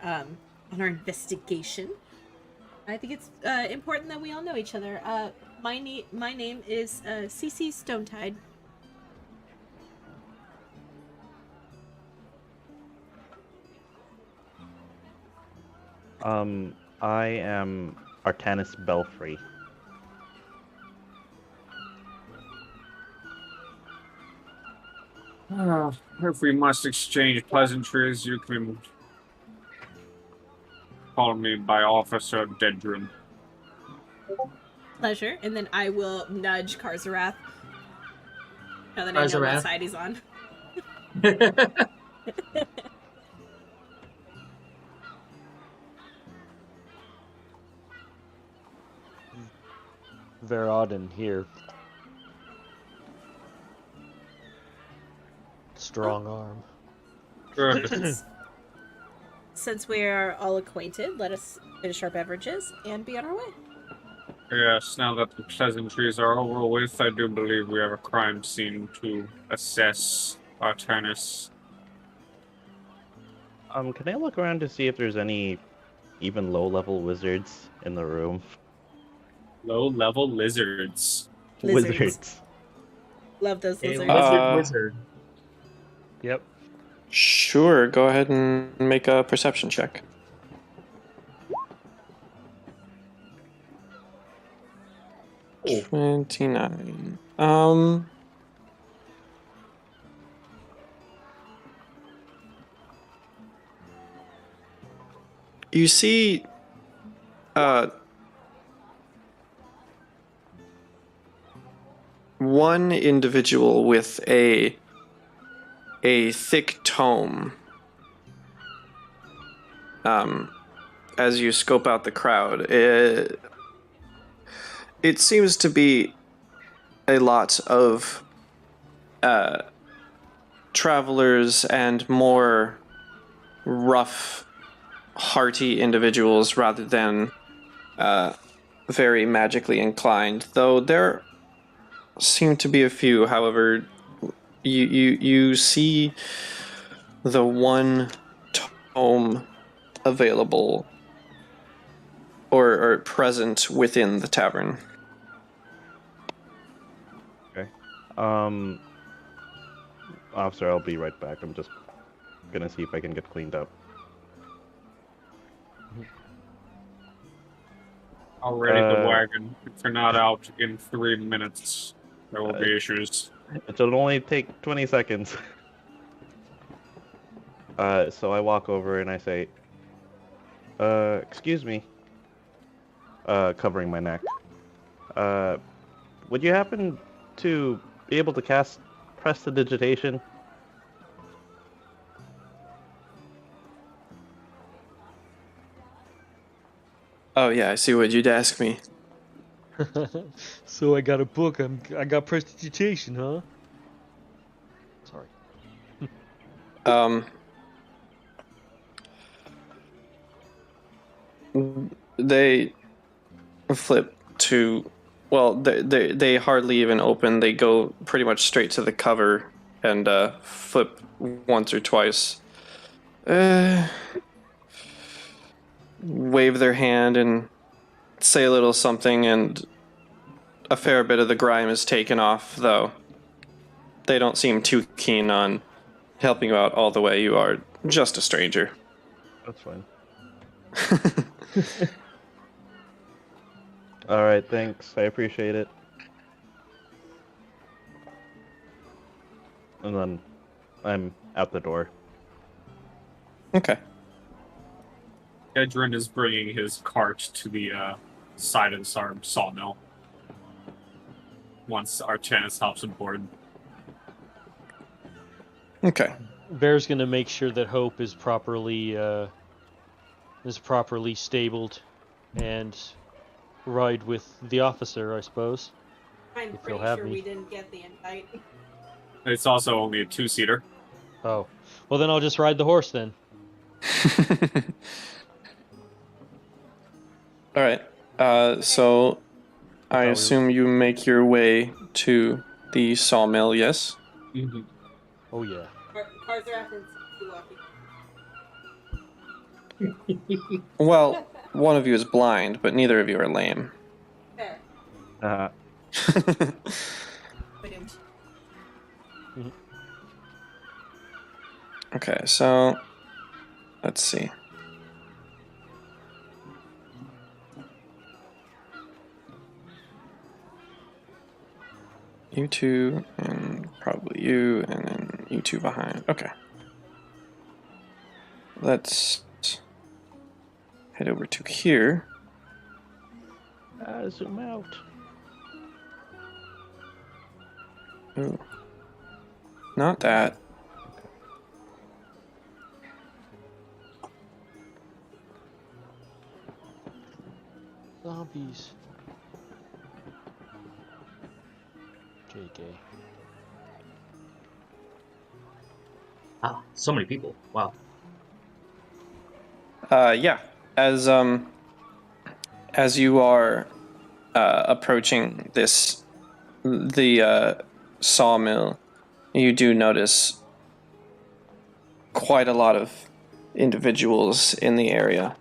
S4: investigation. I think it's important that we all know each other. My name is CC Stonetide.
S5: I am Artanis Belfry.
S3: If we must exchange pleasantries, you can call me by Officer Dedrum.
S4: Pleasure. And then I will nudge Karzarath. Now that I know what
S6: Karzarath?
S4: side he's on.
S2: Verodin here. Strong arm.
S3: Good.
S4: Since we are all acquainted, let us finish our beverages and be on our way.
S3: Yes, now that the pleasantries are over with, I do believe we have a crime scene to assess, Artanis.
S5: Can I look around to see if there's any even low-level wizards in the room?
S3: Low-level lizards.
S4: Lizards.
S5: Wizards.
S4: Love those
S6: A
S4: lizards.
S6: wizard.
S2: Yep.
S1: Sure, go ahead and make a perception check.
S6: Oh.
S1: 29. You see one individual with a thick tome. As you scope out the crowd, it seems to be a lot of travelers and more rough, hearty individuals rather than very magically inclined. Though there seem to be a few. However, you see the one tome available or present within the tavern.
S5: Okay. Officer, I'll be right back. I'm just gonna see if I can get cleaned up.
S3: I'll ready the wagon. If you're not out in 3 minutes, there will be issues.
S5: It'll only take 20 seconds. So I walk over and I say, excuse me, covering my neck. Would you happen to be able to cast Prestidigitation?
S1: Oh yeah, I see what you'd ask me.
S2: So I got a book. I got prestidigitation, huh? Sorry.
S1: They flip to, well, they hardly even open. They go pretty much straight to the cover and flip once or twice. Wave their hand and say a little something, and a fair bit of the grime is taken off, though they don't seem too keen on helping you out all the way. You are just a stranger.
S5: That's fine. Alright, thanks. I appreciate it. And then I'm out the door.
S1: Okay.
S3: Edrin is bringing his cart to the side of the sawmill.
S7: once Artanis hops aboard.
S1: Okay.
S2: Bear's gonna make sure that Hope is properly stabled, and ride with the officer, I suppose.
S9: I'm
S2: If
S9: pretty
S2: you'll have
S9: sure
S2: me.
S9: we didn't get the invite.
S7: It's also only a 2-seater.
S2: Oh, well then I'll just ride the horse then.
S1: All right. So I
S2: we-
S1: assume you make your way to the sawmill, yes?
S7: Mm-hmm.
S2: Oh yeah.
S9: Karzarath and walking.
S1: Well, one of you is blind, but neither of you are lame.
S9: Fair.
S5: Uh,
S1: Okay, so let's see. You two, and probably you, and then you two behind. Okay. Let's head over to here.
S5: zoom out.
S1: Ooh. Not that.
S2: Zombies. JK.
S6: Ah, so many people. Wow.
S1: Yeah. As you are approaching the sawmill, you do notice quite a lot of individuals in the area.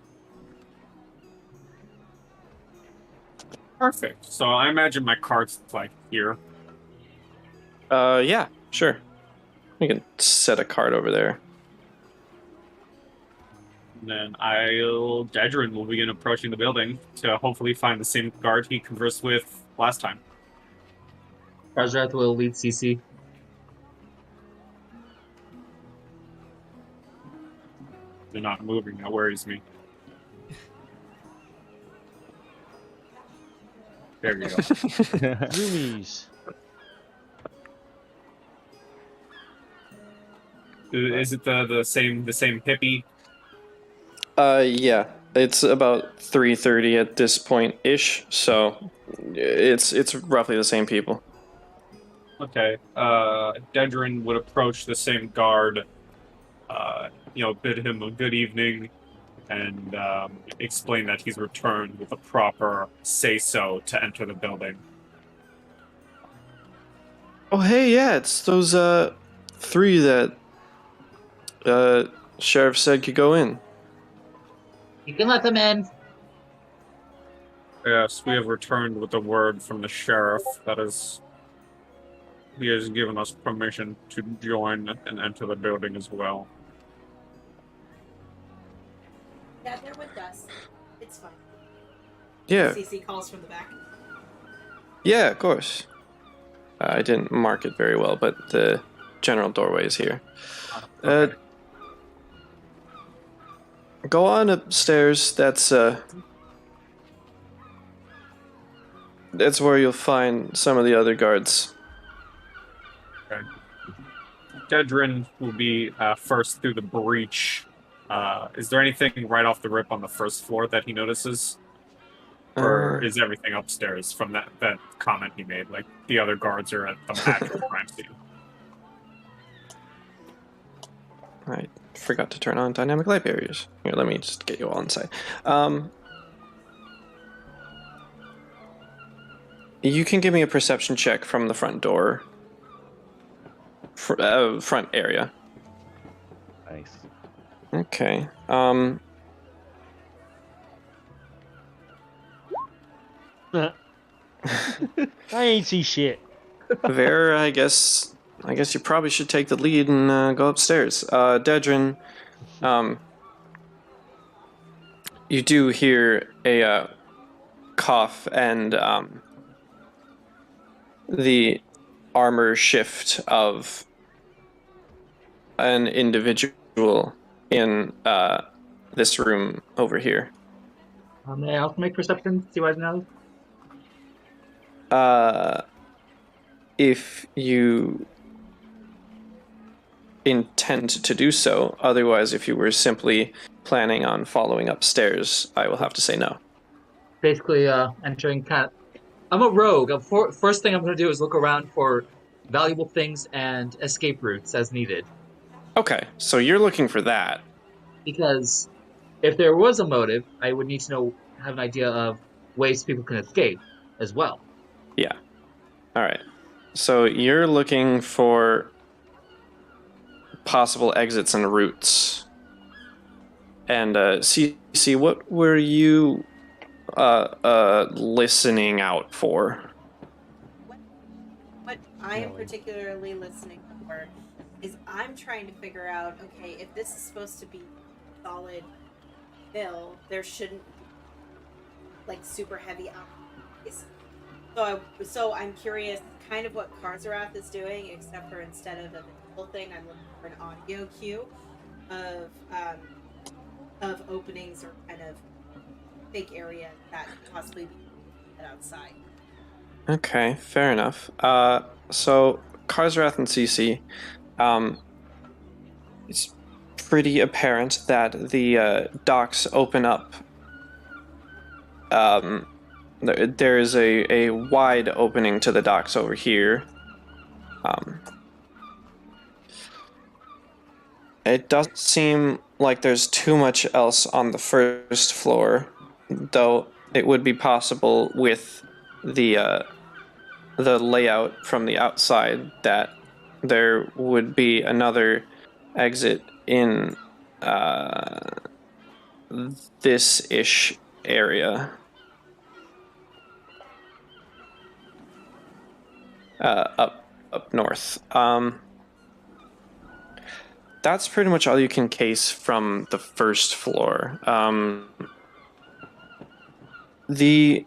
S7: Perfect. So I imagine my cart's like here.
S1: Yeah, sure. We can set a cart over there.
S7: And then Dedrin will begin approaching the building to hopefully find the same guard he conversed with last time.
S6: Karzarath will lead CC.
S7: They're not moving. That worries me. There we go.
S2: Zoomies.
S7: Is it the same hippie?
S1: Yeah. It's about 3:30 at this point ish, so it's roughly the same people.
S7: Okay. Dedrin would approach the same guard, bid him a good evening, and explain that he's returned with a proper say-so to enter the building.
S1: Oh, hey, yeah, it's those three that sheriff said could go in.
S6: You can let them in.
S7: Yes, we have returned with the word from the sheriff that he has given us permission to join and enter the building as well.
S9: Yeah, they're with us. It's fine.
S1: Yeah,
S9: CC calls from the back.
S1: yeah, of course. I didn't mark it very well, but the general doorway is here.
S7: Okay.
S1: Go on upstairs. That's where you'll find some of the other guards.
S7: Okay. Dedrin will be first through the breach. Is there anything right off the rip on the first floor that he notices? Or is everything upstairs from that comment he made? Like, the other guards are at the actual crime scene.
S1: I forgot to turn on dynamic light barriers. Here, let me just get you all inside. You can give me a perception check from the front door. Front area.
S5: Nice.
S1: Okay.
S2: I ain't see shit.
S1: Ver, I guess you probably should take the lead and go upstairs. Dedrin, you do hear a cough and the armor shift of an individual in this room over here.
S6: May I also make perception? See what I know?
S1: if you intend to do so. Otherwise, if you were simply planning on following upstairs, I will have to say no.
S6: Basically, entering I'm a rogue. First thing I'm going to do is look around for valuable things and escape routes as needed.
S1: Okay, so you're looking for that.
S6: Because if there was a motive, I would need to have an idea of ways people can escape as well.
S1: Yeah. All right. So you're looking for possible exits and routes. And CC, what were you listening out for?
S9: What I am particularly listening for is I'm trying to figure out, okay, if this is supposed to be solid fill, there shouldn't be like super heavy outlays. So I'm curious kind of what Karzarath is doing, except for instead of a visual thing, I'm looking for an audio cue of openings or kind of fake area that could possibly be outside.
S1: Okay, fair enough. So Karzarath and Cece, it's pretty apparent that the docks open up. There is a wide opening to the docks over here. It doesn't seem like there's too much else on the first floor, though it would be possible with the layout from the outside that there would be another exit in this-ish area. Up north. That's pretty much all you can case from the first floor. The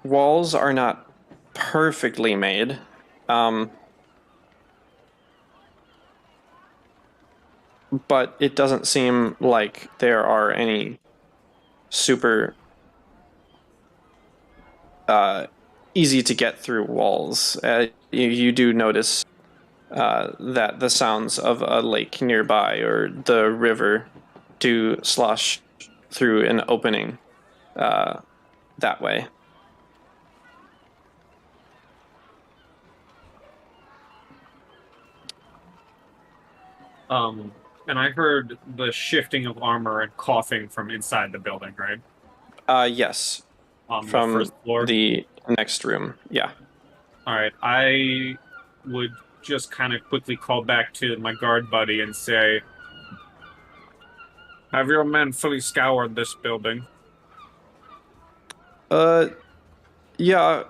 S1: walls are not perfectly made. But it doesn't seem like there are any super easy to get through walls. You do notice that the sounds of a lake nearby or the river do slosh through an opening that way.
S3: And I heard the shifting of armor and coughing from inside the building, right?
S1: Yes.
S3: On
S1: From
S3: the first floor?
S1: the next room, yeah.
S3: Alright, I would just kind of quickly call back to my guard buddy and say, have your men fully scoured this building?
S1: Yeah,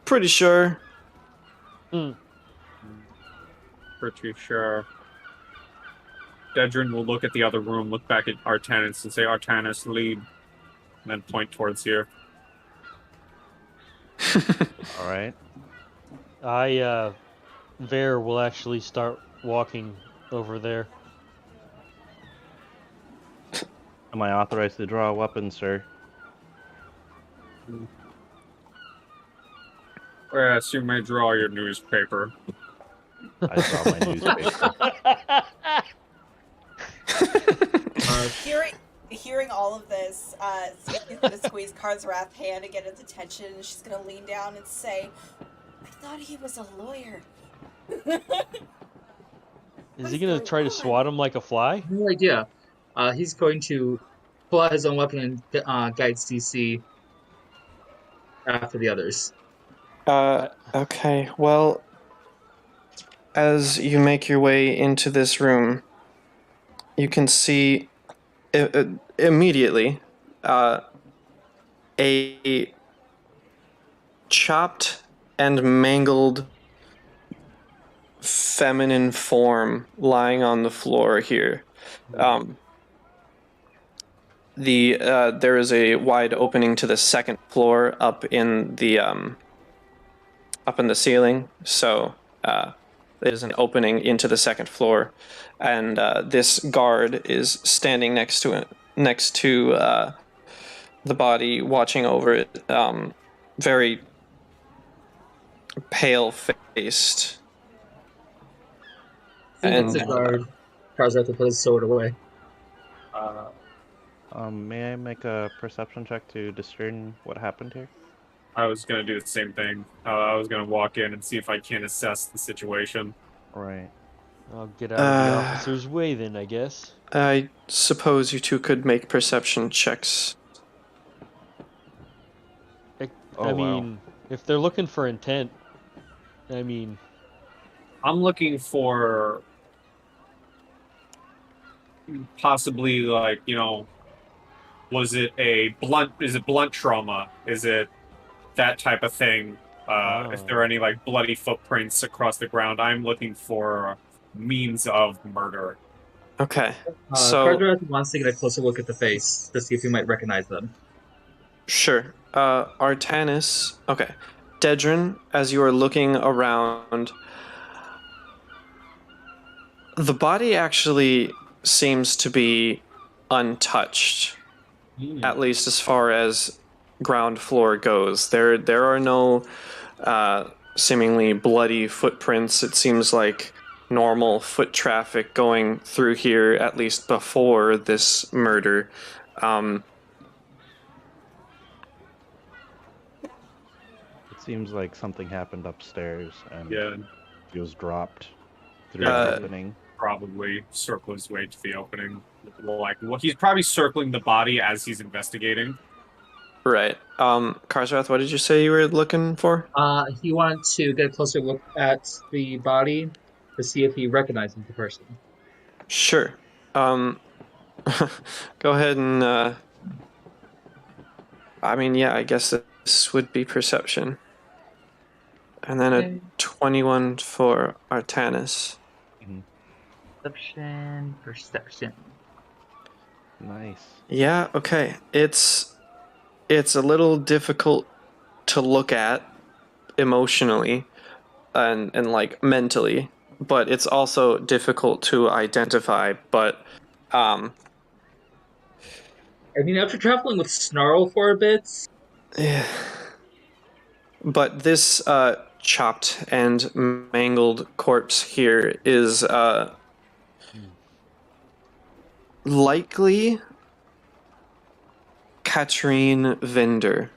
S1: pretty sure.
S3: Pretty sure. Dedrin will look at the other room, look back at Artanis and say, Artanis, lead. And then point towards here.
S5: All right.
S2: Ver will actually start walking over there.
S5: Am I authorized to draw a weapon, sir?
S3: Yes, you may draw your newspaper.
S5: I draw my newspaper.
S10: Hearing all of this, Zeke's gonna squeeze Karzarath's hand and get his attention, and she's gonna lean down and say, I thought he was a lawyer.
S2: Is he gonna try to swat him like a fly?
S6: No idea. He's going to pull out his own weapon and guide CC after the others.
S1: Okay, well, as you make your way into this room, you can see immediately a chopped and mangled feminine form lying on the floor here. There is a wide opening to the second floor up in the ceiling, so there's an opening into the second floor, and this guard is standing next to the body, watching over it, very pale-faced.
S6: Phoenix
S1: And
S6: is guard. Karzak will put his sword away.
S5: May I make a perception check to discern what happened here?
S7: I was gonna do the same thing. I was gonna walk in and see if I can assess the situation.
S5: Right.
S2: I'll get out of the officer's way then, I guess.
S1: I suppose you two could make perception checks.
S2: I mean, if they're looking for intent, I mean,
S7: I'm looking for possibly like, was it blunt trauma? Is it that type of thing? If there are any like bloody footprints across the ground, I'm looking for means of murder.
S1: Okay. So
S6: Karzak wants to get a closer look at the face to see if he might recognize them.
S1: sure. Artanis. Okay. Dedrin, as you are looking around, the body actually seems to be untouched, at least as far as ground floor goes. There are no seemingly bloody footprints. It seems like normal foot traffic going through here, at least before this murder.
S5: It seems like something happened upstairs and
S7: Yeah,
S5: he was dropped through the opening.
S7: probably circle his way to the opening. Well, he's probably circling the body as he's investigating.
S1: Right. Karsrath, what did you say you were looking for?
S6: He wanted to get a closer look at the body to see if he recognizes the person.
S1: Sure. Go ahead and, I mean, yeah, I guess this would be perception. And then a 21 for Artanis.
S6: Perception.
S5: Nice.
S1: Yeah, okay. It's a little difficult to look at emotionally and like mentally, but it's also difficult to identify, but
S6: I mean, after traveling with Snarl for a bit,
S1: yeah. But this chopped and mangled corpse here is likely Katrine Vinder.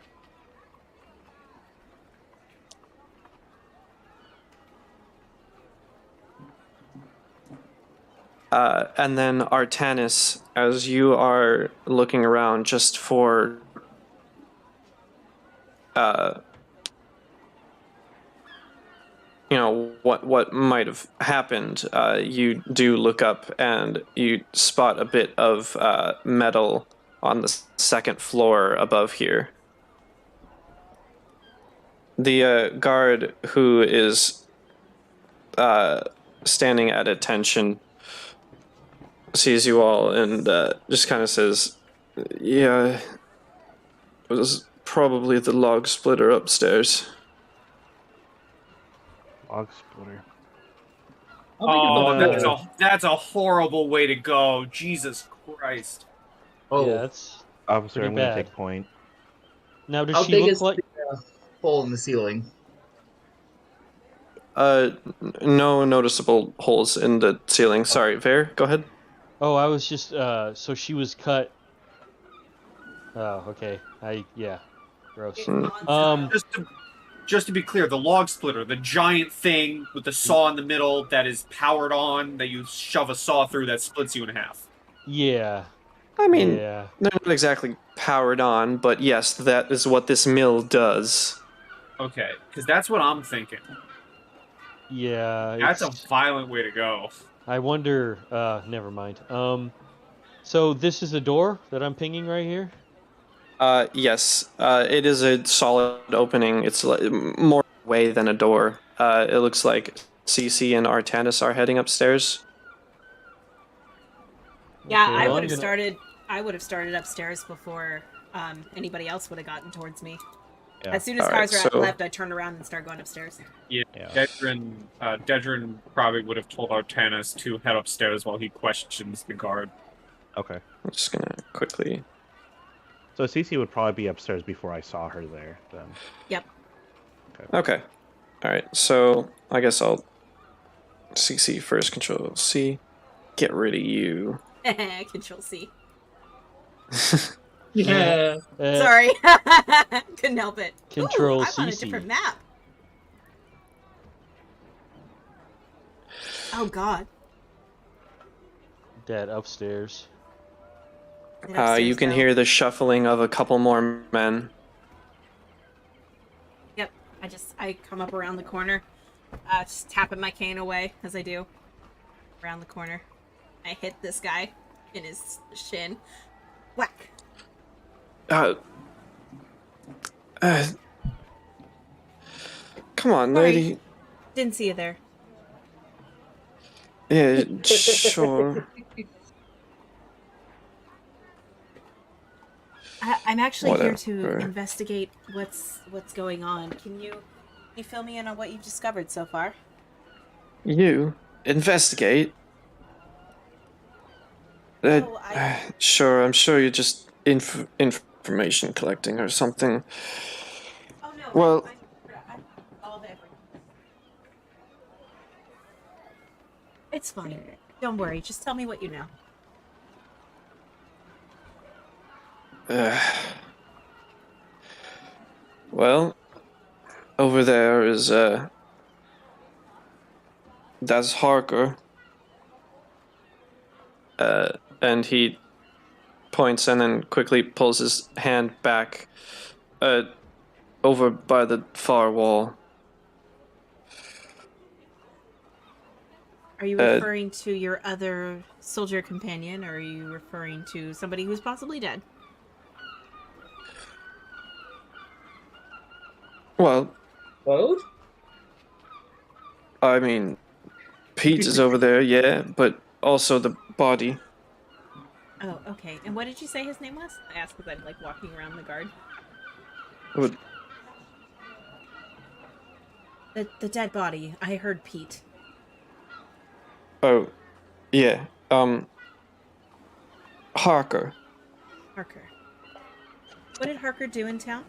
S1: And then Artanis, as you are looking around just for what might have happened, you do look up and you spot a bit of metal on the second floor above here. The guard who is standing at attention sees you all and just kind of says, yeah, it was probably the log splitter upstairs.
S5: Log splitter.
S7: Oh, that's a horrible way to go. Jesus Christ.
S6: oh,
S2: yeah, that's
S5: Officer,
S2: pretty
S5: I'm going
S2: bad.
S5: to take point.
S2: Now, does
S6: how
S2: she
S6: big
S2: look
S6: is
S2: like?
S6: the hole in the ceiling?
S1: No noticeable holes in the ceiling. Sorry, Ver, go ahead.
S2: Oh, I was just so she was cut. Oh, okay. Yeah, gross.
S7: Just to be clear, the log splitter, the giant thing with the saw in the middle that is powered on, that you shove a saw through that splits you in half.
S2: Yeah.
S1: I mean,
S2: Yeah.
S1: they're not exactly powered on, but yes, that is what this mill does.
S7: Okay, because that's what I'm thinking.
S2: Yeah.
S7: That's a
S2: it's-
S7: violent way to go.
S2: I wonder. Never mind. So this is a door that I'm pinging right here.
S1: Yes, it is a solid opening. It's more way than a door. It looks like CC and Artanis are heading upstairs.
S4: Yeah,
S2: Okay,
S4: I
S2: well,
S4: would
S2: I'm
S4: have
S2: gonna-
S4: started upstairs before anybody else would have gotten towards me.
S5: Yeah.
S4: As soon as
S1: Alright,
S4: Karsrath
S1: so-
S4: left, I turned around and started going upstairs.
S7: Yeah,
S5: Yeah.
S7: Dedrin probably would have told Artanis to head upstairs while he questions the guard.
S5: Okay.
S1: I'm just gonna quickly.
S5: So Cece would probably be upstairs before I saw her there, then.
S4: Yep.
S1: Okay. Alright, so I guess I'll CC first, Control C. Get rid of you.
S4: Control C.
S6: Yeah.
S4: Sorry. Couldn't help it.
S2: Control
S4: Ooh, I'm on a
S2: CC.
S4: different map. Oh god.
S2: Dad upstairs.
S4: Get upstairs,
S1: You can
S4: though.
S1: hear the shuffling of a couple more men.
S4: Yep. I come up around the corner. Just tapping my cane away as I do. Around the corner. I hit this guy in his shin. Whack.
S1: Come on,
S4: Sorry.
S1: lady.
S4: Didn't see you there.
S1: Yeah, sure.
S4: I'm actually here to
S1: Whatever.
S4: investigate what's going on. Can you fill me in on what you've discovered so far?
S1: You investigate.
S10: Oh, I-
S1: Sure, I'm sure you're just information collecting or something.
S4: Oh no.
S1: Well-
S4: I'm all there. It's fine. Don't worry. Just tell me what you know.
S1: Well, over there is that's Harker. And he points and then quickly pulls his hand back over by the far wall.
S4: Are you referring to your other soldier companion, or are you referring to somebody who's possibly dead?
S1: Well,
S6: Both?
S1: I mean, Pete is over there, yeah, but also the body.
S4: Oh, okay. And what did you say his name was? I asked because I'm like walking around the guard.
S1: Would-
S4: The dead body. I heard Pete.
S1: Oh, yeah. Harker.
S4: Harker. What did Harker do in town?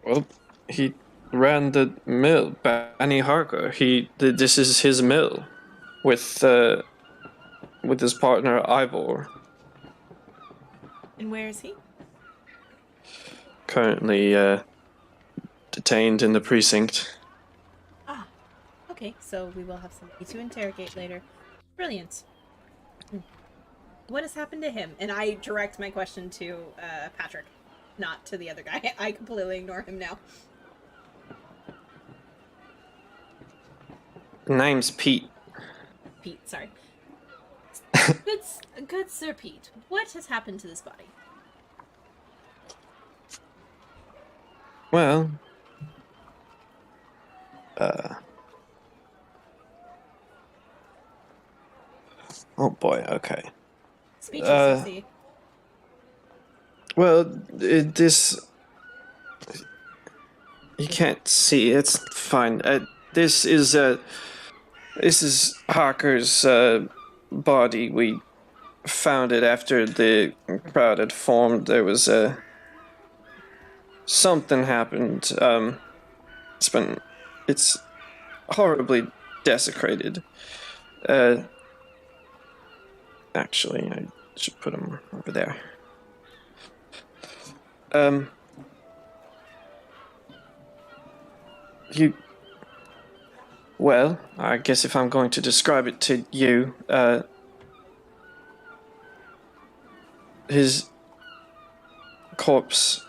S1: Well, he ran the mill, Benny Harker. This is his mill, with his partner Ivor.
S4: And where is he?
S1: Currently detained in the precinct.
S4: Ah, okay. So we will have somebody to interrogate later. Brilliant. What has happened to him? And I direct my question to Patrick, not to the other guy. I completely ignore him now.
S1: Name's Pete.
S4: Pete, sorry. Good Sir Pete. What has happened to this body?
S1: Well, oh boy, okay.
S4: Speechless, you see.
S1: Well, this... You can't see, it's fine. This is Harker's body. We found it after the crowd had formed. There was something happened. It's horribly desecrated. Actually, I should put him over there. Well, I guess if I'm going to describe it to you, his corpse,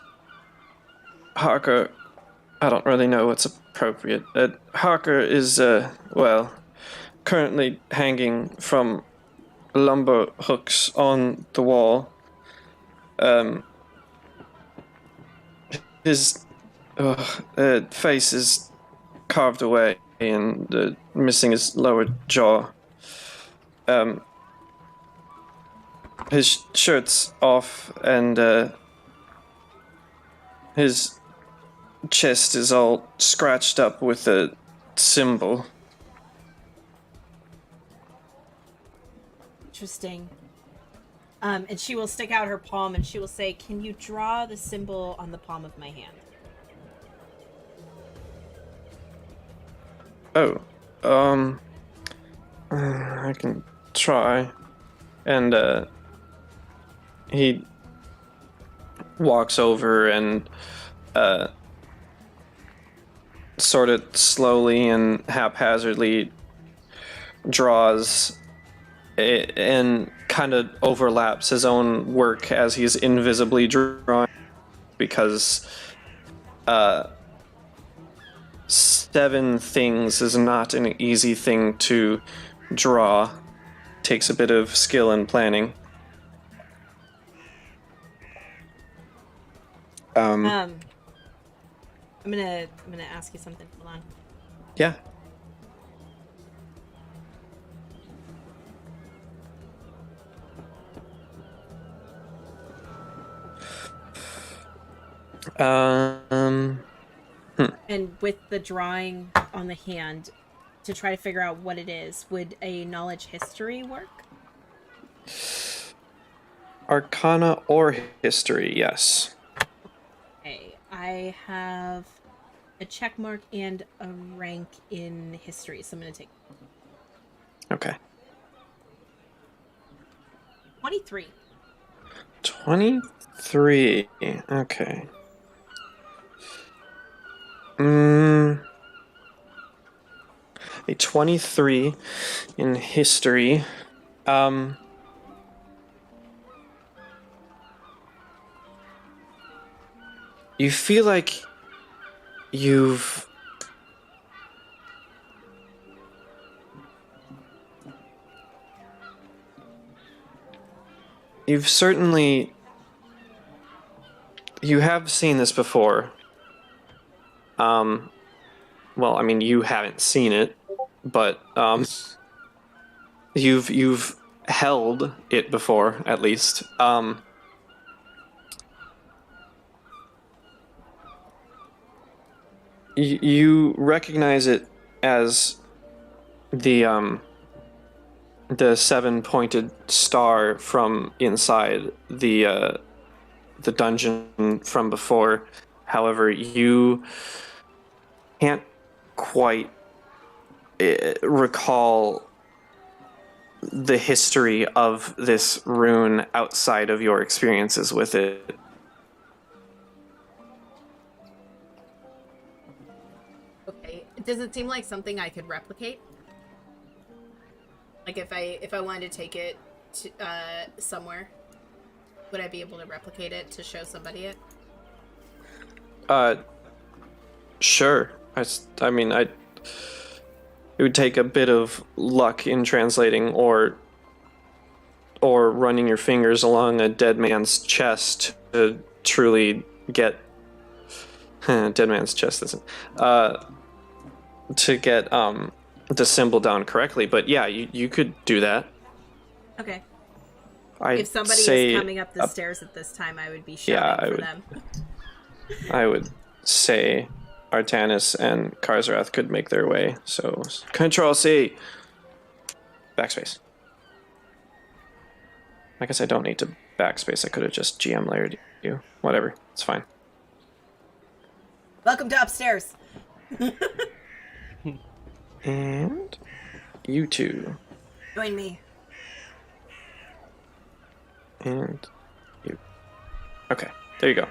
S1: Harker, I don't really know what's appropriate. Harker is, currently hanging from lumber hooks on the wall. His face is carved away and missing his lower jaw. His shirt's off and his chest is all scratched up with a symbol.
S4: Interesting. And she will stick out her palm and she will say, "Can you draw the symbol on the palm of my hand?"
S1: Oh, I can try. And he walks over and sort of slowly and haphazardly draws and kind of overlaps his own work as he's invisibly drawing, because 7 things is not an easy thing to draw. Takes a bit of skill and planning.
S9: I'm gonna ask you something. Hold on.
S1: Yeah.
S9: And with the drawing on the hand, to try to figure out what it is, would a knowledge history work?
S1: Arcana or history, yes.
S9: Okay, I have a check mark and a rank in history, so I'm gonna take
S1: Okay.
S9: 23.
S1: 23. Okay. A 23 in history. You feel like you've certainly you have seen this before. Well, I mean, you haven't seen it, but you've held it before, at least. You recognize it as the 7-pointed star from inside the dungeon from before. However, you can't quite recall the history of this rune outside of your experiences with it.
S4: Okay. Does it seem like something I could replicate? Like if I wanted to take it to, somewhere, would I be able to replicate it to show somebody it?
S1: Sure. I mean, it would take a bit of luck in translating or running your fingers along a dead man's chest to truly get dead man's chest isn't to get the symbol down correctly. But yeah, you could do that.
S4: Okay.
S1: I'd
S4: if somebody
S1: say,
S4: is coming up the stairs at this time, I would be shouting for them.
S1: I would say Artanis and Karzarath could make their way. So Control C, backspace. I guess I don't need to backspace. I could have just GM layered you. Whatever, it's fine.
S4: Welcome to upstairs.
S1: And you two.
S4: Join me.
S1: And you. Okay, there you go.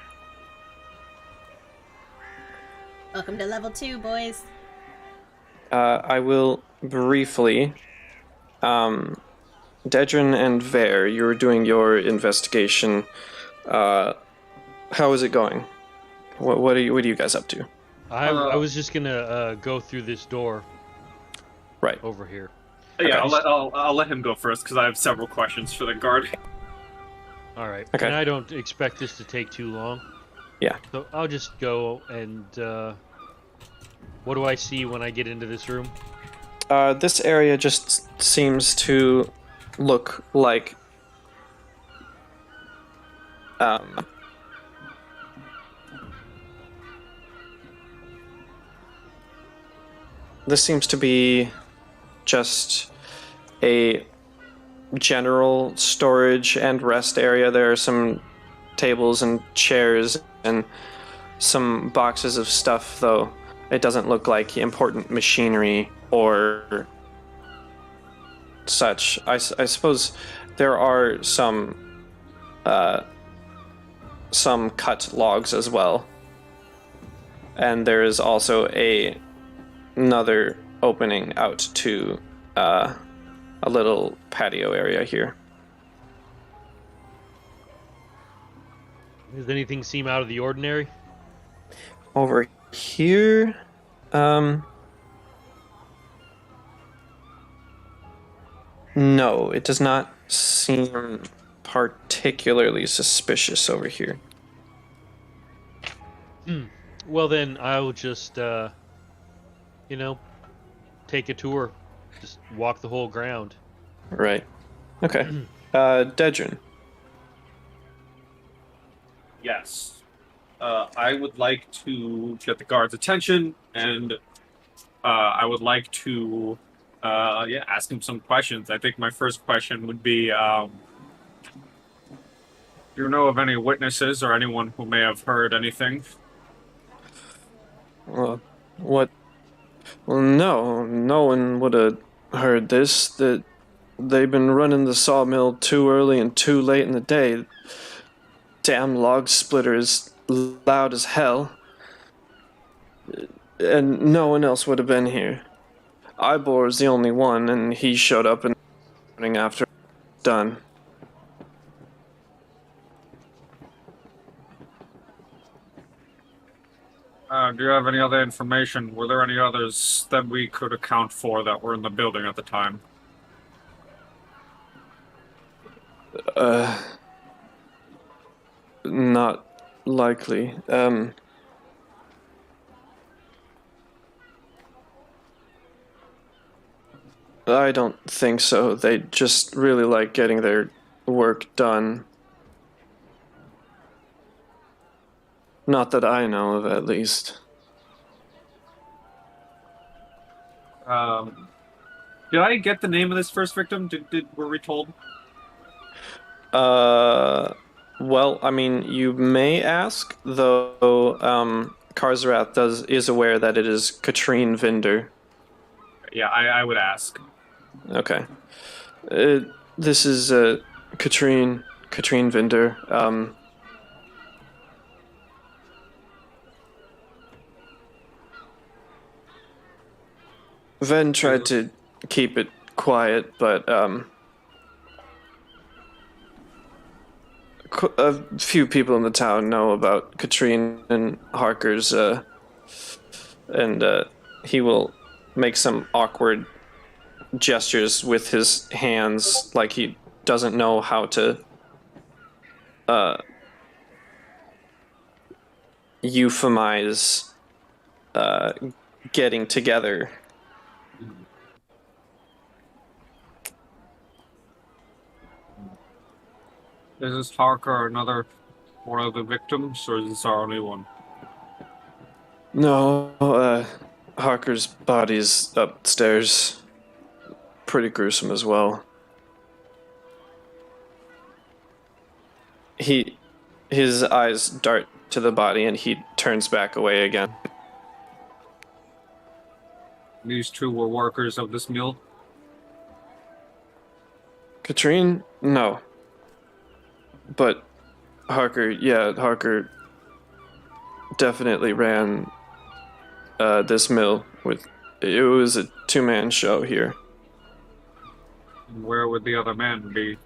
S9: Welcome to level 2, boys.
S1: I will briefly. Dedrin and Vare, you were doing your investigation. How is it going? What are you guys up to?
S2: I was just gonna go through this door.
S1: Right
S2: over here.
S7: Yeah,
S1: Okay.
S7: I'll let him go first because I have several questions for the guard.
S2: All right.
S1: Okay.
S2: And I don't expect this to take too long.
S1: Yeah.
S2: So I'll just go and what do I see when I get into this room?
S1: This area just seems to look like this seems to be just a general storage and rest area. There are some tables and chairs and some boxes of stuff, though. it doesn't look like important machinery or such. I suppose there are some cut logs as well, and there is also another opening out to a little patio area here.
S2: Does anything seem out of the ordinary?
S1: Over here, no, it does not seem particularly suspicious over here.
S2: Well, then I'll just, take a tour. Just walk the whole ground.
S1: Right. Okay. Dedrin.
S7: Yes. I would like to get the guard's attention, and I would like to, ask him some questions. I think my first question would be, do you know of any witnesses or anyone who may have heard anything?
S1: What? Well, no one would have heard this. That they've been running the sawmill too early and too late in the day. Damn log splitter is loud as hell. And no one else would have been here. Ivor is the only one, and he showed up in the morning after done.
S7: Do you have any other information? Were there any others that we could account for that were in the building at the time?
S1: Not likely. I don't think so. They just really like getting their work done. Not that I know of, at least.
S7: Did I get the name of this first victim? Were we told?
S1: Well, I mean, you may ask, though, Karzarath is aware that it is Katrine Vinder.
S7: Yeah, I would ask.
S1: Okay. This is, Katrine Vinder. Ven tried to keep it quiet, but, a few people in the town know about Katrine and Harker's, and he will make some awkward gestures with his hands, like he doesn't know how to euphemize getting together.
S7: Is this Harker another one of the victims, or is this our only one?
S1: No, Harker's body's upstairs. Pretty gruesome as well. His eyes dart to the body and he turns back away again.
S7: These two were workers of this mill?
S1: Katrine? No. But Harker definitely ran this mill it was a two-man show here.
S7: Where would the other man be?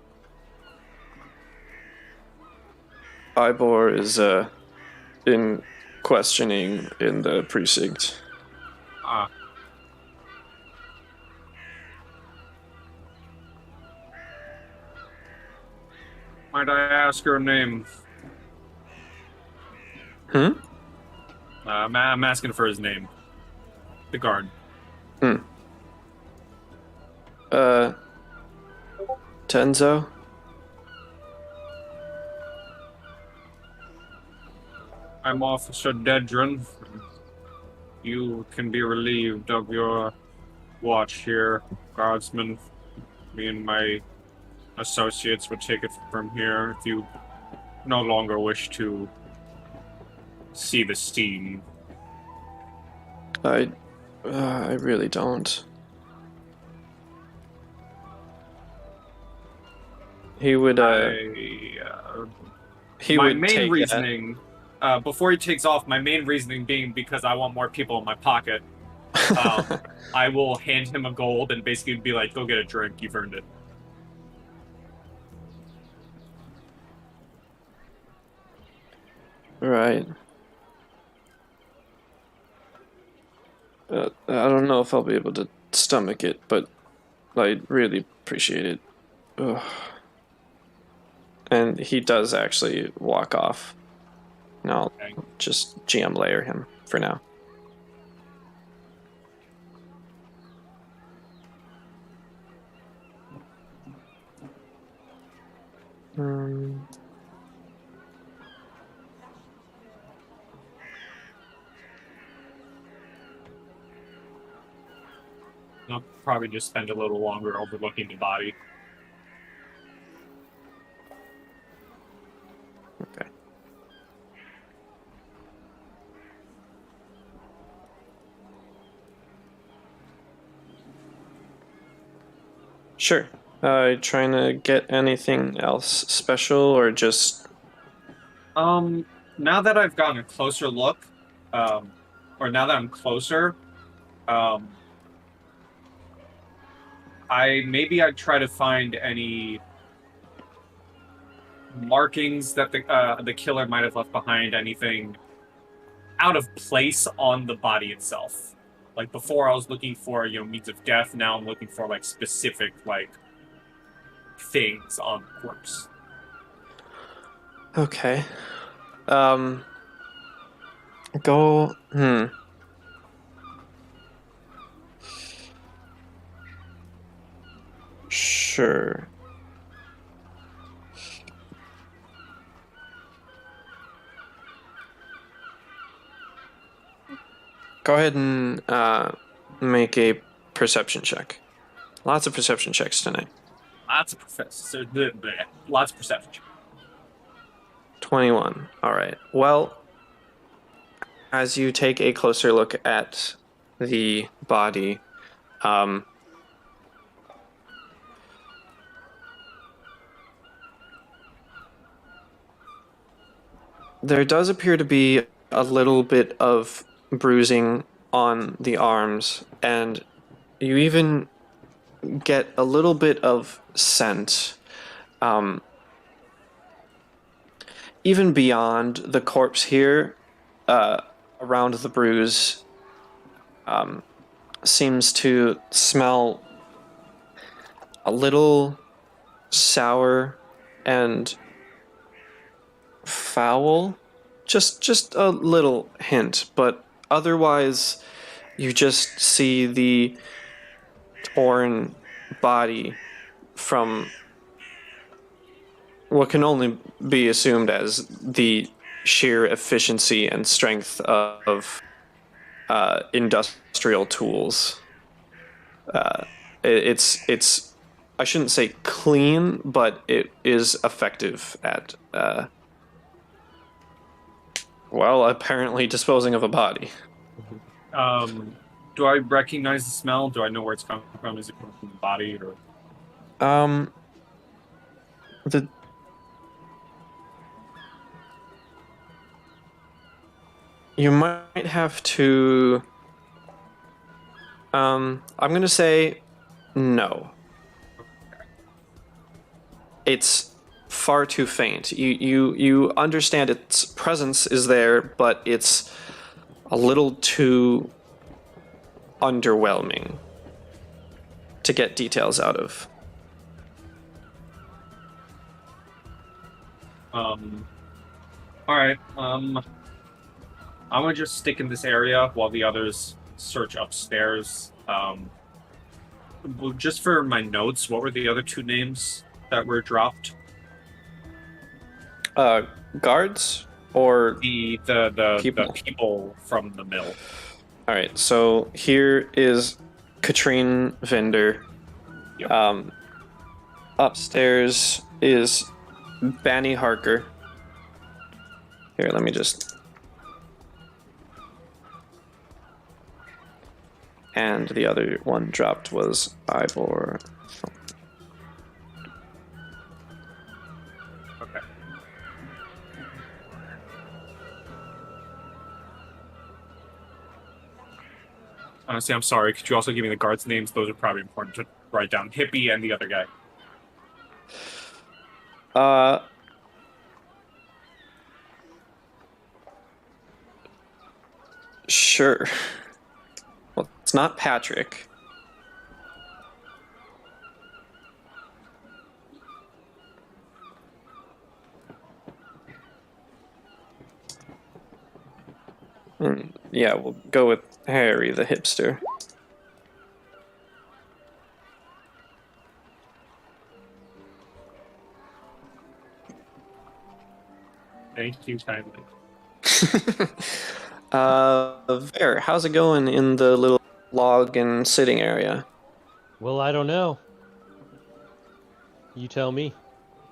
S1: Ivor is in questioning in the precinct.
S7: Ah. Might I ask your name? I'm asking for his name. The guard.
S1: Tenzo?
S7: I'm Officer Dedrin. You can be relieved of your watch here, guardsman. Me and my associates would take it from here if you no longer wish to see the steam.
S1: I really don't. He would, he
S7: my
S1: would
S7: main
S1: take
S7: reasoning, before he takes off, my main reasoning being because I want more people in my pocket. I will hand him a gold and basically be like, "Go get a drink. You've earned it."
S1: Right. I don't know if I'll be able to stomach it, but I really appreciate it. Ugh. And he does actually walk off. And I'll
S7: Okay.
S1: just GM layer him for now. Um,
S7: I'll probably just spend a little longer overlooking the body.
S1: okay. Sure. Trying to get anything else special or just...
S7: Now that I've gotten a closer look, or now that I'm closer, I'd try to find any markings that the killer might have left behind, anything out of place on the body itself. Like before, I was looking for means of death. Now I'm looking for like specific things on the corpse.
S1: Okay. Go... Sure. Go ahead and make a perception check. Lots of perception checks tonight.
S7: Lots of perception.
S1: 21. All right. Well, as you take a closer look at the body, there does appear to be a little bit of bruising on the arms, and you even get a little bit of scent. Even beyond the corpse here, around the bruise, seems to smell a little sour and foul. Just a little hint, but otherwise you just see the torn body from what can only be assumed as the sheer efficiency and strength of industrial tools. It's I shouldn't say clean, but it is effective at apparently disposing of a body.
S7: Do I recognize the smell? Do I know where it's coming from? Is it coming from the body or?
S1: You might have to. I'm gonna say no. It's far too faint. You understand its presence is there, but it's a little too underwhelming to get details out of.
S7: All right. I'm gonna just stick in this area while the others search upstairs. Just for my notes, what were the other two names that were dropped?
S1: Guards or
S7: The people from the mill.
S1: All right, so here is Katrine Vinder.
S7: Yep.
S1: Upstairs is Banny Harker. Here, let me just... and the other one dropped was Ivor.
S3: Okay. Honestly, I'm sorry. Could you also give me the guards' names? Those are probably important to write down. Hippie and the other guy.
S1: Sure. Well, it's not Patrick. Yeah, we'll go with Harry the hipster.
S3: Thank you kindly.
S1: Ver, how's it going in the little log and sitting area?
S2: Well, I don't know. You tell me.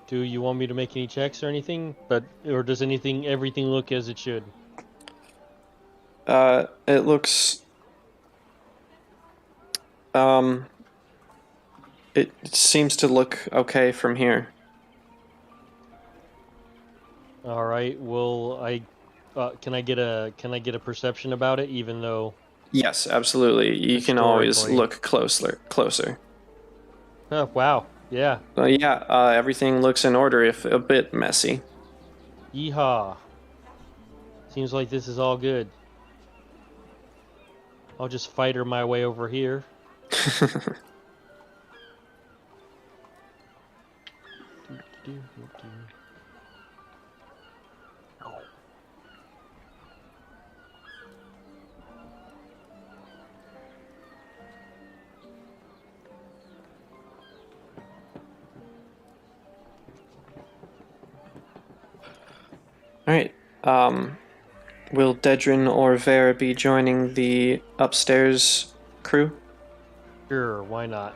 S2: Do you want me to make any checks or anything? Or does everything look as it should?
S1: It looks... It seems to look okay from here.
S2: All right. Well, can I get a perception about it, even though?
S1: Yes, absolutely. You can always
S2: Historically.
S1: look closer.
S2: Oh, wow. Yeah.
S1: Everything looks in order, if a bit messy.
S2: Yeehaw. Seems like this is all good. I'll just fighter my way over here.
S1: Alright, will Dedrin or Vera be joining the upstairs crew?
S2: Sure, why not?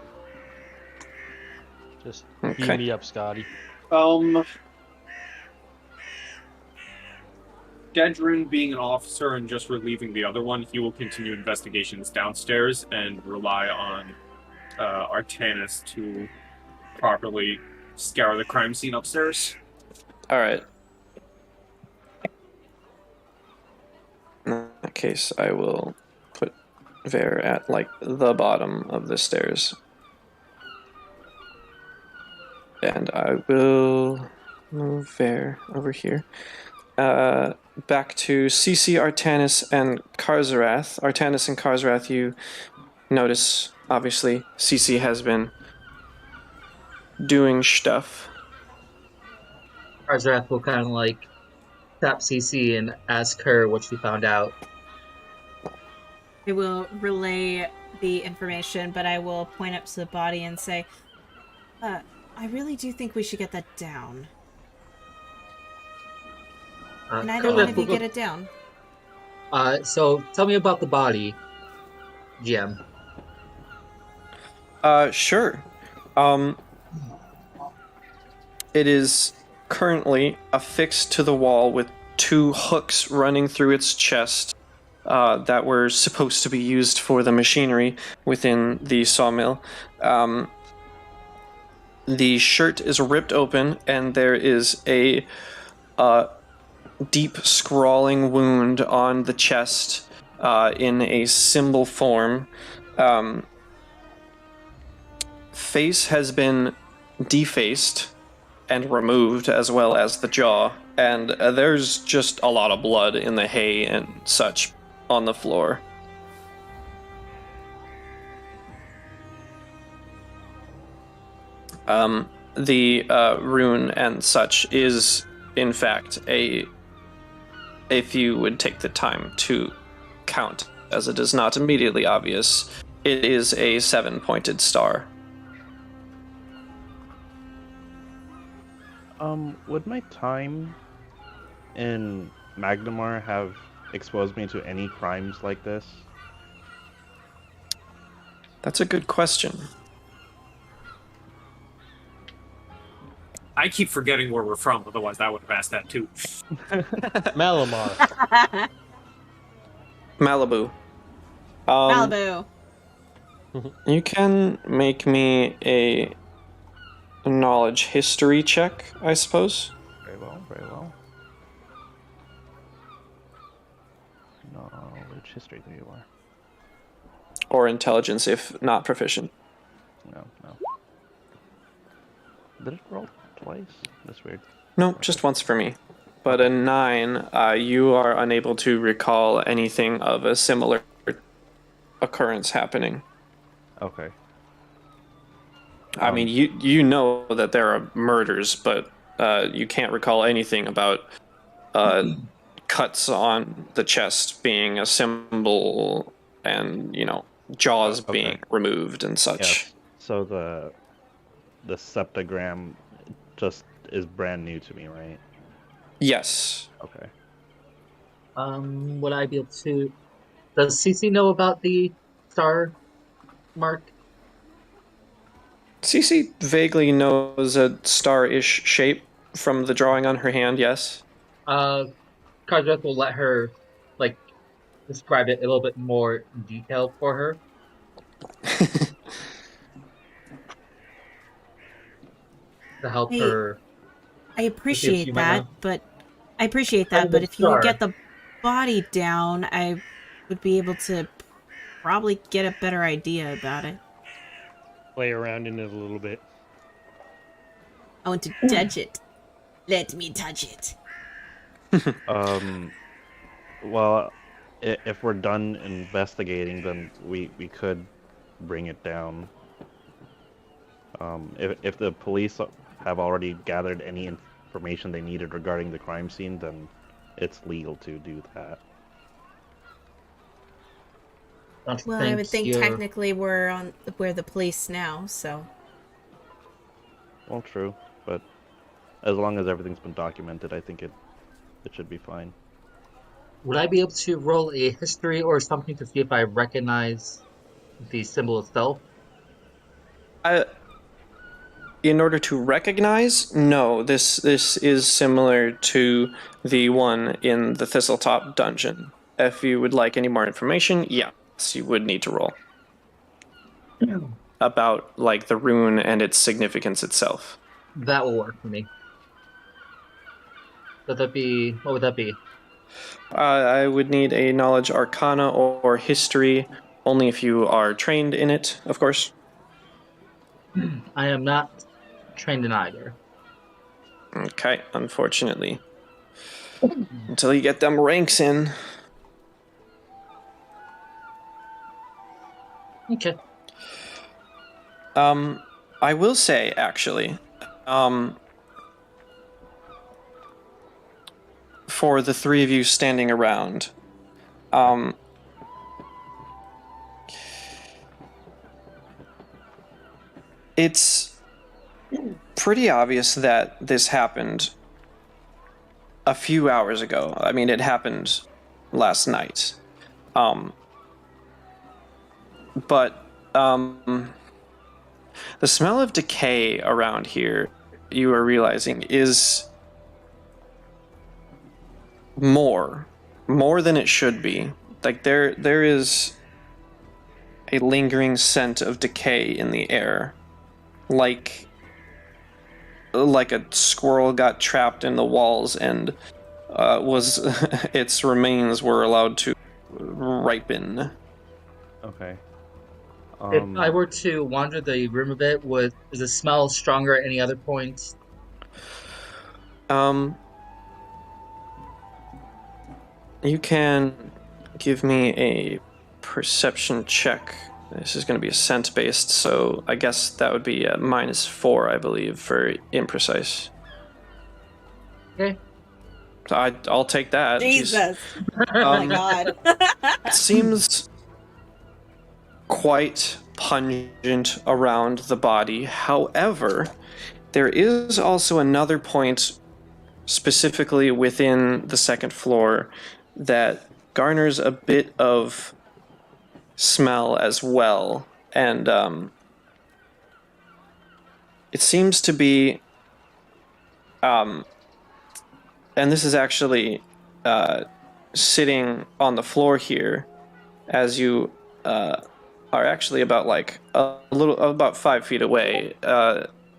S2: Just
S1: Okay.
S2: beam me up, Scotty.
S3: Dedrin, being an officer and just relieving the other one, he will continue investigations downstairs and rely on Artanis to properly scour the crime scene upstairs.
S1: Alright. In that case, I will put Ver at, like, the bottom of the stairs. And I will move Ver over here. Back to CC, Artanis, and Karzarath. Artanis and Karzarath, you notice, obviously, CC has been doing stuff.
S6: Arzarath will kind of like tap CC and ask her what she found out.
S4: I will relay the information, but I will point up to the body and say, I really do think we should get that down. Can either one of you get it down?
S6: So tell me about the body, GM.
S1: Sure. It is currently affixed to the wall with 2 hooks running through its chest that were supposed to be used for the machinery within the sawmill. The shirt is ripped open, and there is a deep scrawling wound on the chest in a symbol form. Face has been defaced and removed, as well as the jaw, and there's just a lot of blood in the hay and such on the floor. The rune and such is, in fact, if you would take the time to count, as it is not immediately obvious, it is a 7-pointed star.
S5: Would my time in Magnamar have exposed me to any crimes like this?
S1: That's a good question.
S3: I keep forgetting where we're from, otherwise I would have asked that too.
S2: Malamar.
S1: Malibu.
S4: Malibu.
S1: You can make me a knowledge history check, I suppose.
S5: Very well, very well. Knowledge history, there you are.
S1: Or intelligence if not proficient.
S5: No. Did it roll twice? That's weird.
S1: No, just once for me. But a 9, you are unable to recall anything of a similar occurrence happening.
S5: Okay.
S1: I mean, you know that there are murders, but you can't recall anything about cuts on the chest being a symbol and, jaws
S5: Okay.
S1: being removed and such.
S5: Yeah. So the septagram just is brand new to me, right?
S1: Yes.
S5: Okay.
S6: Would I be able to? Does CC know about the star mark?
S1: Cece vaguely knows a star-ish shape from the drawing on her hand, yes.
S6: Cardiff will let her describe it a little bit more in detail for her. To help
S9: Hey,
S6: her.
S9: I
S6: you
S9: appreciate
S6: might
S9: that,
S6: know.
S9: but if
S6: the
S9: you would
S6: star.
S9: get the body down, I would be able to probably get a better idea about it.
S2: Play around in it a little bit.
S9: I want to touch it. Let me touch it.
S5: Well, if we're done investigating, then we could bring it down. If the police have already gathered any information they needed regarding the crime scene, then it's legal to do that.
S9: Well, I would think technically we're the police now, so.
S5: Well, true, but as long as everything's been documented, I think it should be fine.
S6: Would I be able to roll a history or something to see if I recognize the symbol itself?
S1: In order to recognize, no, this is similar to the one in the Thistletop dungeon. If you would like any more information, yes, you would need to roll. About, the rune and its significance itself.
S6: That will work for me. What would that be?
S1: I would need a knowledge arcana or history, only if you are trained in it, of course.
S6: I am not trained in either.
S1: Okay, unfortunately. Until you get them ranks in.
S6: Okay.
S1: I will say, actually, for the three of you standing around, it's pretty obvious that this happened a few hours ago. I mean, it happened last night. But the smell of decay around here, you are realizing, is more than it should be. There is a lingering scent of decay in the air, like a squirrel got trapped in the walls and was its remains were allowed to ripen.
S5: Okay.
S6: If I were to wander the room a bit, is the smell stronger at any other point?
S1: You can give me a perception check. This is going to be a scent based, so I guess that would be a -4, I believe, for imprecise.
S6: Okay.
S1: So I'll take that.
S9: Jesus. Oh my god.
S1: It seems quite pungent around the body. However, there is also another point specifically within the second floor that garners a bit of smell as well. And it seems to be... and this is actually sitting on the floor here as you are actually about like about 5 feet away.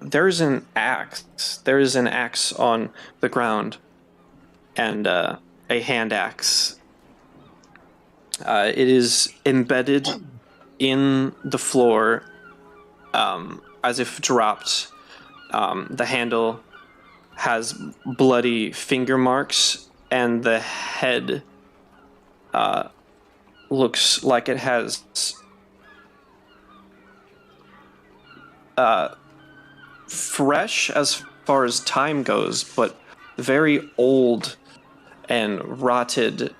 S1: There's an axe. There is an axe on the ground, and a hand axe. It is embedded in the floor, as if dropped. The handle has bloody finger marks, and the head looks like it has fresh as far as time goes, but very old and rotted,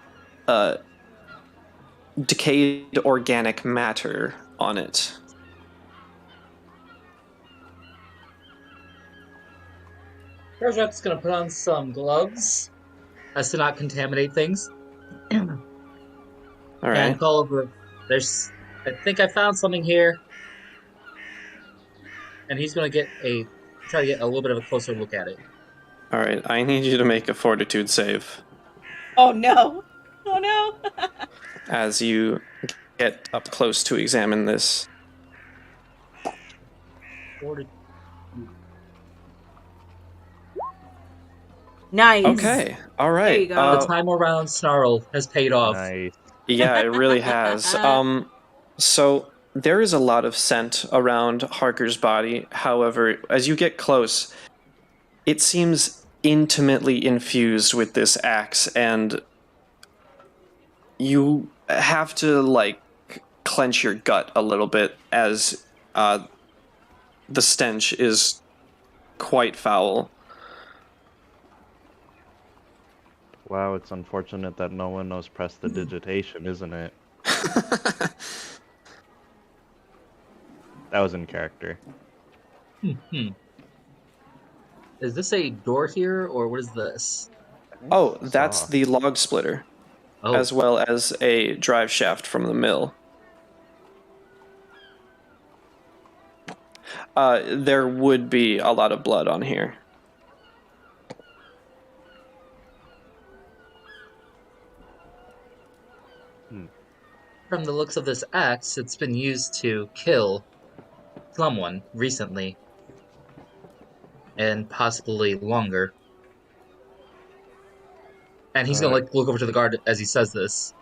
S1: decayed organic matter on it.
S6: Bergerak's gonna put on some gloves as to not contaminate things.
S1: All right.
S6: And call over. I think I found something here. And he's gonna try to get a little bit of a closer look at it.
S1: All right. I need you to make a fortitude save
S10: Oh no! Oh no!
S1: as you get up close to examine this.
S10: Nice.
S1: Okay. All right.
S10: There you go.
S6: The time around Snarl has paid off.
S5: Nice.
S1: Yeah, it really has. So there is a lot of scent around Harker's body. However, as you get close, it seems intimately infused with this axe, and you have to like clench your gut a little bit as the stench is quite foul.
S5: Wow, it's unfortunate that no one knows prestidigitation, isn't it? That was in character.
S6: Is this a door here, or what is this?
S1: Oh, that's the log splitter,
S6: Oh,
S1: as well as a drive shaft from the mill. There would be a lot of blood on here.
S6: from the looks of this axe, it's been used to kill someone recently. And possibly longer. And he's gonna look over to the guard as he says this.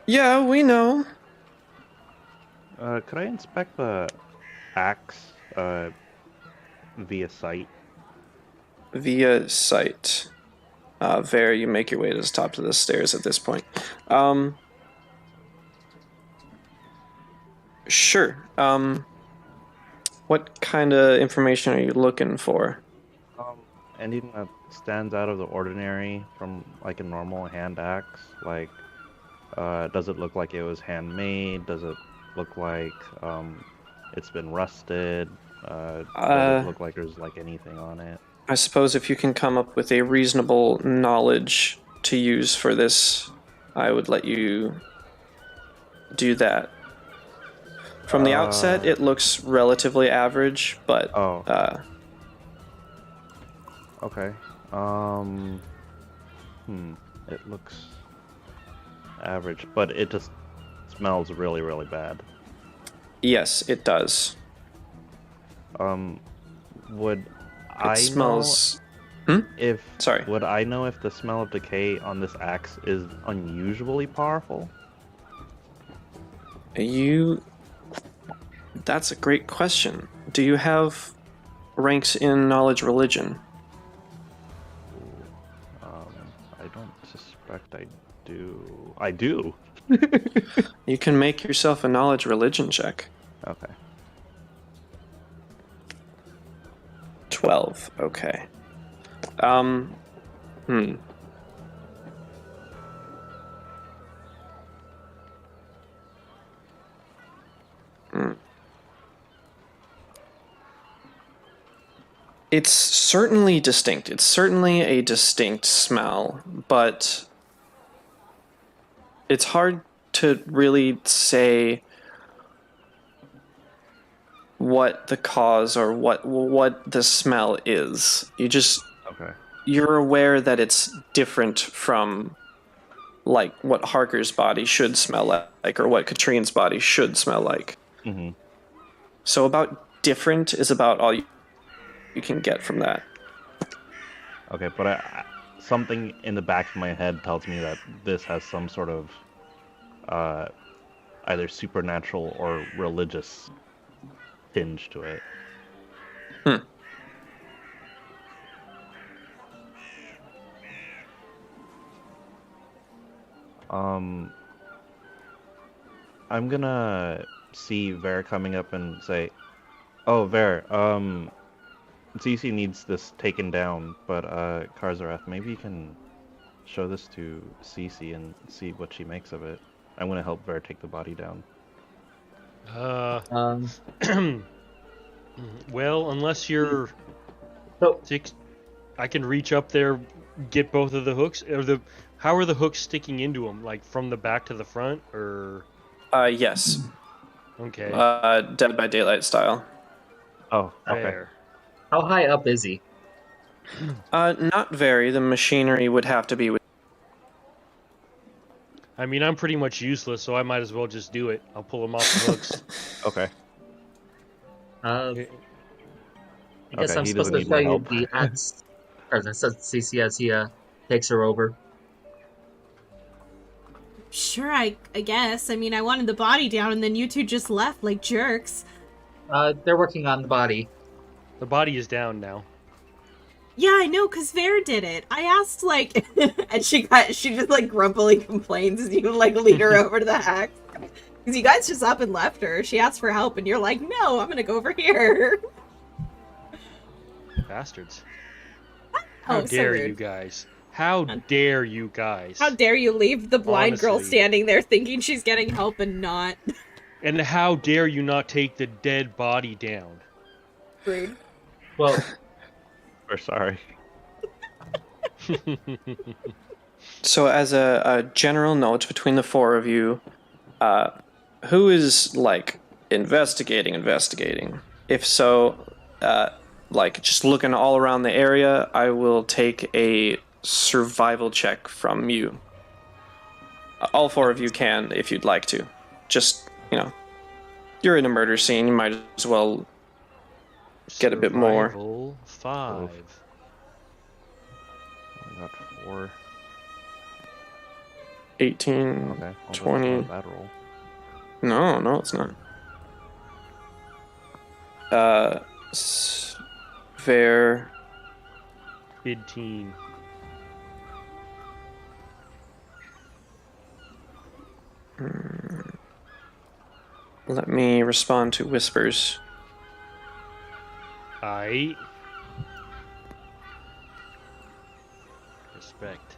S1: Yeah, we know.
S5: Could I inspect the axe via sight?
S1: Via sight. There, you make your way to the top of the stairs at this point. Sure. What kind of information are you looking for?
S5: Anything that stands out of the ordinary from like a normal hand axe? Like, does it look like it was handmade? Does it look like it's been rusted? Does it look like there's like anything on it?
S1: I suppose if you can come up with a reasonable knowledge to use for this, I would let you do that. From the outset, it looks relatively average, but
S5: okay. It looks average, but it just smells really, really bad.
S1: yes, it does.
S5: Would
S1: It
S5: I
S1: smells.
S5: know if
S1: Sorry.
S5: Would I know if the smell of decay on this axe is unusually powerful?
S1: That's a great question. Do you have ranks in knowledge religion?
S5: I don't suspect I do. I do.
S1: You can make yourself a knowledge religion check.
S5: Okay.
S1: 12. Okay. It's certainly distinct. It's certainly a distinct smell, but it's hard to really say what the cause or what the smell is. You're aware that it's different from like what Harker's body should smell like, or what Katrine's body should smell like.
S5: Mm-hmm.
S1: So about different is about all you can get from that.
S5: Okay, but something in the back of my head tells me that this has some sort of either supernatural or religious tinge to it. I'm gonna see Ver coming up and say, "Oh, Ver, Cece needs this taken down, but Karzarath, maybe you can show this to Cece and see what she makes of it. I'm gonna help Ver take the body down."
S2: Well, unless you're
S6: So-
S2: six, I can reach up there, get both of the hooks. How are the hooks sticking into them? Like from the back to the front, or?
S1: Yes.
S2: Okay.
S1: Dead by Daylight style.
S5: Oh, okay.
S2: There.
S6: How high up is he?
S1: Not very. The machinery would have to be.
S2: I mean, I'm pretty much useless, so I might as well just do it. I'll pull them off the hooks.
S5: Okay.
S6: I guess
S5: Okay,
S6: I'm
S5: he
S6: supposed
S5: doesn't
S6: to
S5: need
S6: show
S5: my
S6: you
S5: help.
S6: the axe, or the CC as he takes her over.
S4: Sure, I guess. I mean, I wanted the body down, and then you two just left like jerks.
S6: They're working on the body.
S2: The body is down now.
S4: Yeah, I know, cause Vera did it. I asked, like, and she just like grumpily complains as you like lead her over to the axe. Cause you guys just up and left her. She asked for help, and you're like, no, I'm gonna go over here.
S2: Bastards. How
S4: Oh, so
S2: dare
S4: rude.
S2: you guys? How dare you guys?
S4: How dare you leave the blind girl
S2: Honestly.
S4: standing there thinking she's getting help and not?
S2: And how dare you not take the dead body down?
S4: Rude.
S6: Well,
S5: We're sorry.
S1: So, as a general note between the four of you, who is like investigating? If so, like just looking all around the area, I will take a survival check from you. All four of you can, if you'd like to. Just, you're in a murder scene. You might as well get a bit more.
S2: Survival 5.
S5: I got 4.
S1: 18.
S5: Okay. Well, that's
S1: 20.
S5: not a bad roll.
S1: No, it's not. Ver.
S2: 15.
S1: Let me respond to whispers.
S2: Aight. Respect.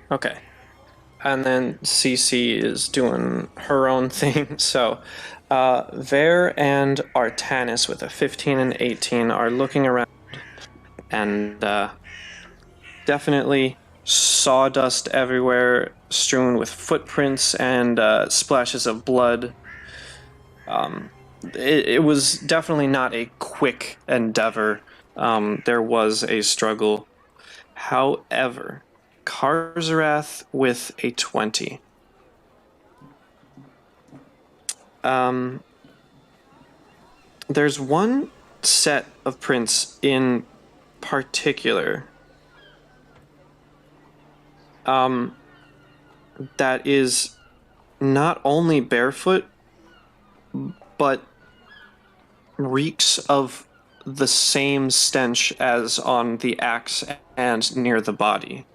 S1: Okay. And then Cece is doing her own thing. So, Ver and Artanis with a 15 and 18 are looking around and definitely sawdust everywhere, strewn with footprints and splashes of blood. It was definitely not a quick endeavor. There was a struggle. However, Karzarath with a 20. There's one set of prints in particular that is not only barefoot, but reeks of the same stench as on the axe and near the body.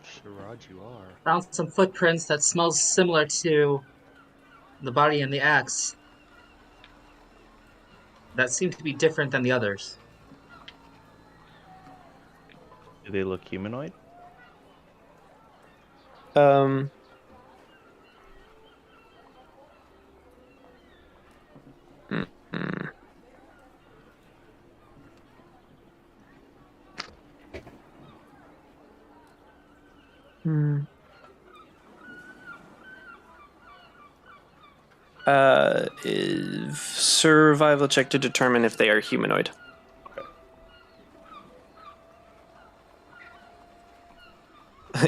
S2: Sharad, you are.
S6: Found some footprints that smells similar to the body and the axe. That seem to be different than the others.
S5: Do they look humanoid?
S1: Um. mm-mm. Hmm. Survival check to determine if they are humanoid.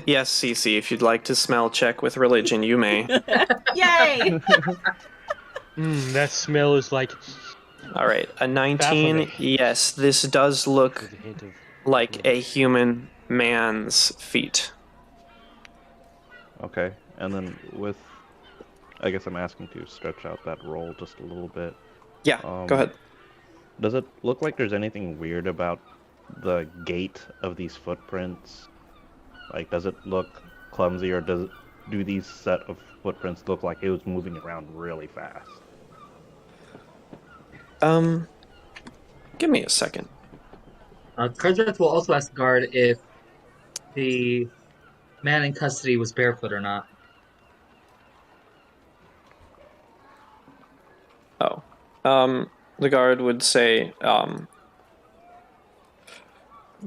S1: Yes, Cece, if you'd like to smell check with religion, you may.
S4: Yay!
S2: That smell is like
S1: All right, a 19.
S2: Baphomet.
S1: Yes, this does look
S2: with a hint of
S1: like a human man's feet.
S5: Okay, and then with, I guess I'm asking to stretch out that roll just a little bit.
S1: Yeah, go ahead.
S5: Does it look like there's anything weird about the gait of these footprints? Like, does it look clumsy, or do these set of footprints look like it was moving around really fast?
S1: Give me a second.
S6: Kurzeth will also ask the guard if the man in custody was barefoot or not.
S1: Oh. The guard would say,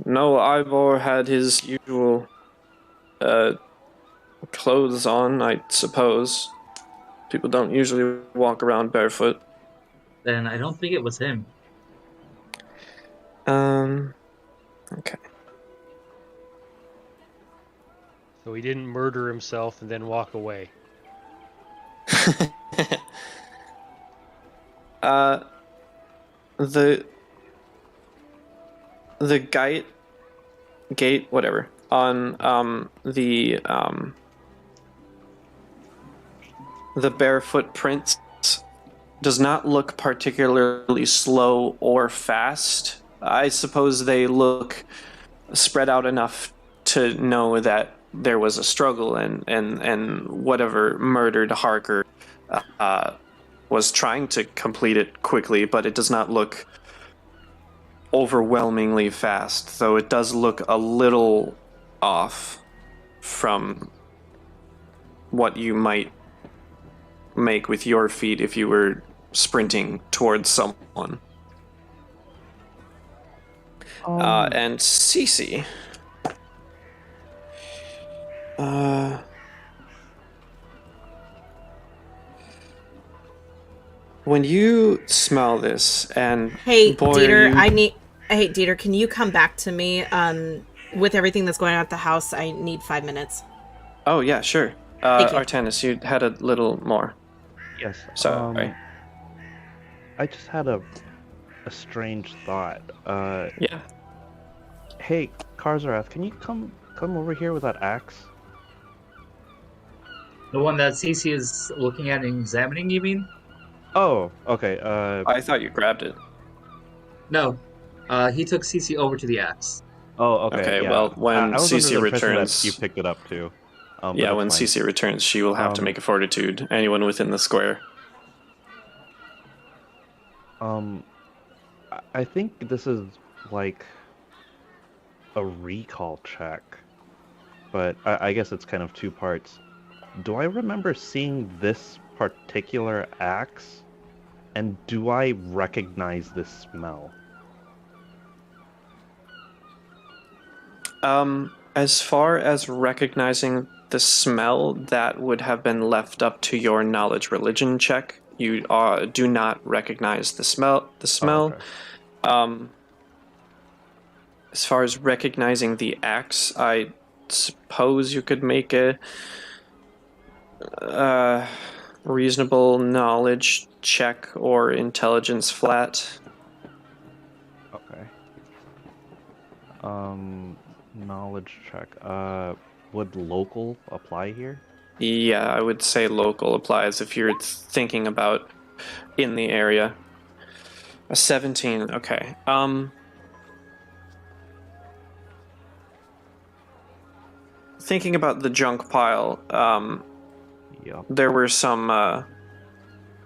S1: no, Ivor had his usual, clothes on, I suppose. People don't usually walk around barefoot.
S6: Then I don't think it was him.
S1: Okay.
S2: so he didn't murder himself and then walk away.
S1: The gate, whatever, on the barefoot prints does not look particularly slow or fast. I suppose they look spread out enough to know that there was a struggle and whatever murdered Harker was trying to complete it quickly, but it does not look overwhelmingly fast, though it does look a little off from what you might make with your feet if you were sprinting towards someone. And Cece. When you smell this, and
S4: Hey,
S1: boy,
S4: Dieter, Hey, Dieter, can you come back to me? With everything that's going on at the house, I need 5 minutes.
S1: Oh yeah, sure.
S4: Thank you.
S1: Artanis, you had a little more.
S5: Yes.
S1: Sorry.
S5: I just had a strange thought.
S1: Yeah.
S5: Hey, Karzarath, can you come over here with that axe?
S6: The one that Cece is looking at and examining, you mean?
S5: Oh, okay.
S1: I thought you grabbed it.
S6: No. He took Cece over to the axe.
S5: Oh, okay.
S1: Okay,
S5: yeah.
S1: well, when
S5: I was under
S1: Cece
S5: the impression
S1: returns,
S5: that you picked it up too. But
S1: yeah,
S5: that's
S1: when
S5: fine.
S1: Cece returns, she will have to make a fortitude. Anyone within the square.
S5: I think this is like a recall check, but I guess it's kind of two parts. Do I remember seeing this particular axe, and do I recognize this smell?
S1: As far as recognizing the smell, that would have been left up to your knowledge religion check. You do not recognize the smell.
S5: Oh, okay.
S1: As far as recognizing the axe, I suppose you could make a reasonable knowledge check or intelligence flat.
S5: Okay. Knowledge check. would local apply here?
S1: Yeah, I would say local applies if you're thinking about in the area. A 17, okay. Thinking about the junk pile,
S5: Yep.
S1: there were some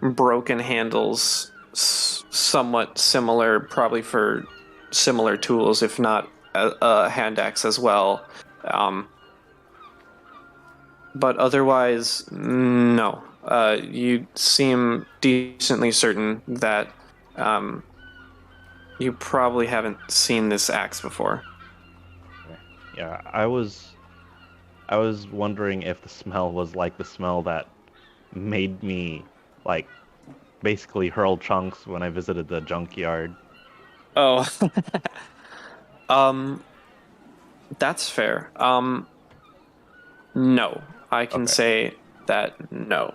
S1: broken handles, somewhat similar, probably for similar tools, if not a hand axe as well. But otherwise, no. You seem decently certain that you probably haven't seen this axe before.
S5: Yeah, I was wondering if the smell was like the smell that made me like basically hurl chunks when I visited the junkyard.
S1: Oh. That's fair. No. I can
S5: Okay.
S1: say that no.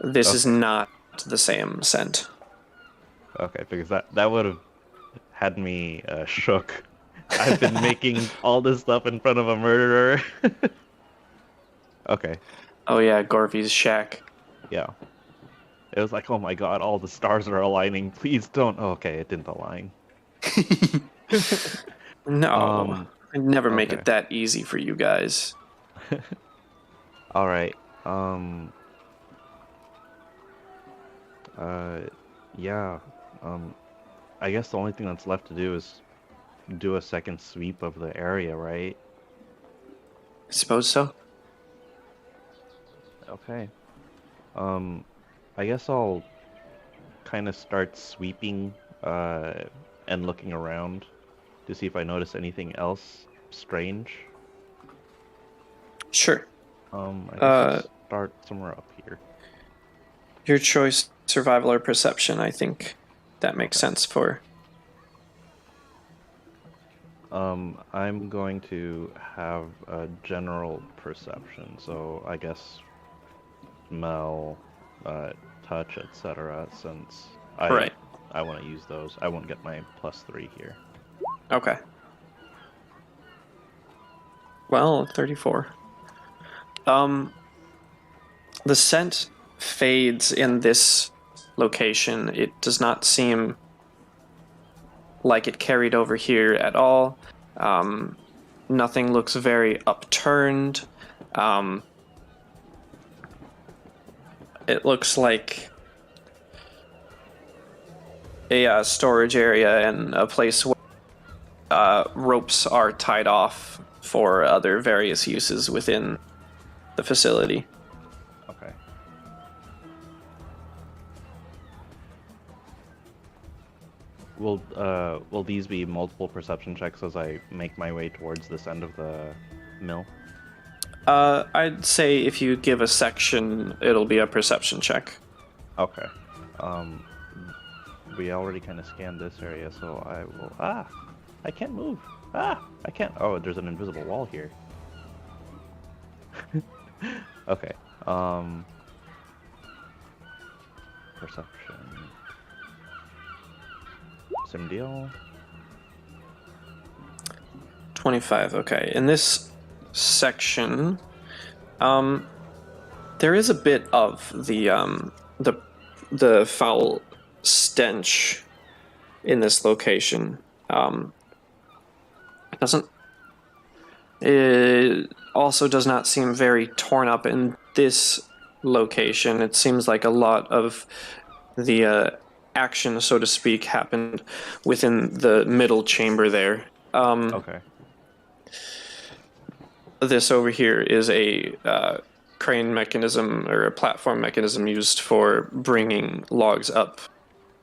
S1: This is
S5: Okay.
S1: not the same scent.
S5: Okay, because that would have had me shook. I've been making all this stuff in front of a murderer. Okay,
S1: Oh yeah, Gorvy's shack.
S5: yeah. It was like, oh my god, all the stars are aligning. Please don't. Oh, okay, it didn't align.
S1: No. I'd never make
S5: okay.
S1: it that easy for you guys.
S5: All right. Yeah. I guess the only thing that's left to do is do a second sweep of the area, right?
S1: I suppose so.
S5: Okay. I guess I'll kind of start sweeping and looking around to see if I notice anything else strange.
S1: Sure.
S5: I guess I'll start somewhere up here.
S1: Your choice, survival or perception, I think that makes sense for...
S5: I'm going to have a general perception, so I guess smell, touch, etc. Since
S1: Right.
S5: I want to use those. I won't get my +3 here.
S1: Okay. Well, 34. The scent fades in this location. It does not seem like it carried over here at all. Nothing looks very upturned. It looks like a storage area and a place where ropes are tied off for other various uses within the facility.
S5: Okay. Will these be multiple perception checks as I make my way towards this end of the mill?
S1: I'd say if you give a section, it'll be a perception check.
S5: Okay. We already kind of scanned this area, so I will... I can't move! I can't... Oh, there's an invisible wall here. Okay. Perception. Same deal.
S1: 25, okay. In this section, there is a bit of the foul stench in this location. It also does not seem very torn up in this location. It seems like a lot of the action, so to speak, happened within the middle chamber there.
S5: Okay.
S1: This over here is a crane mechanism or a platform mechanism used for bringing logs up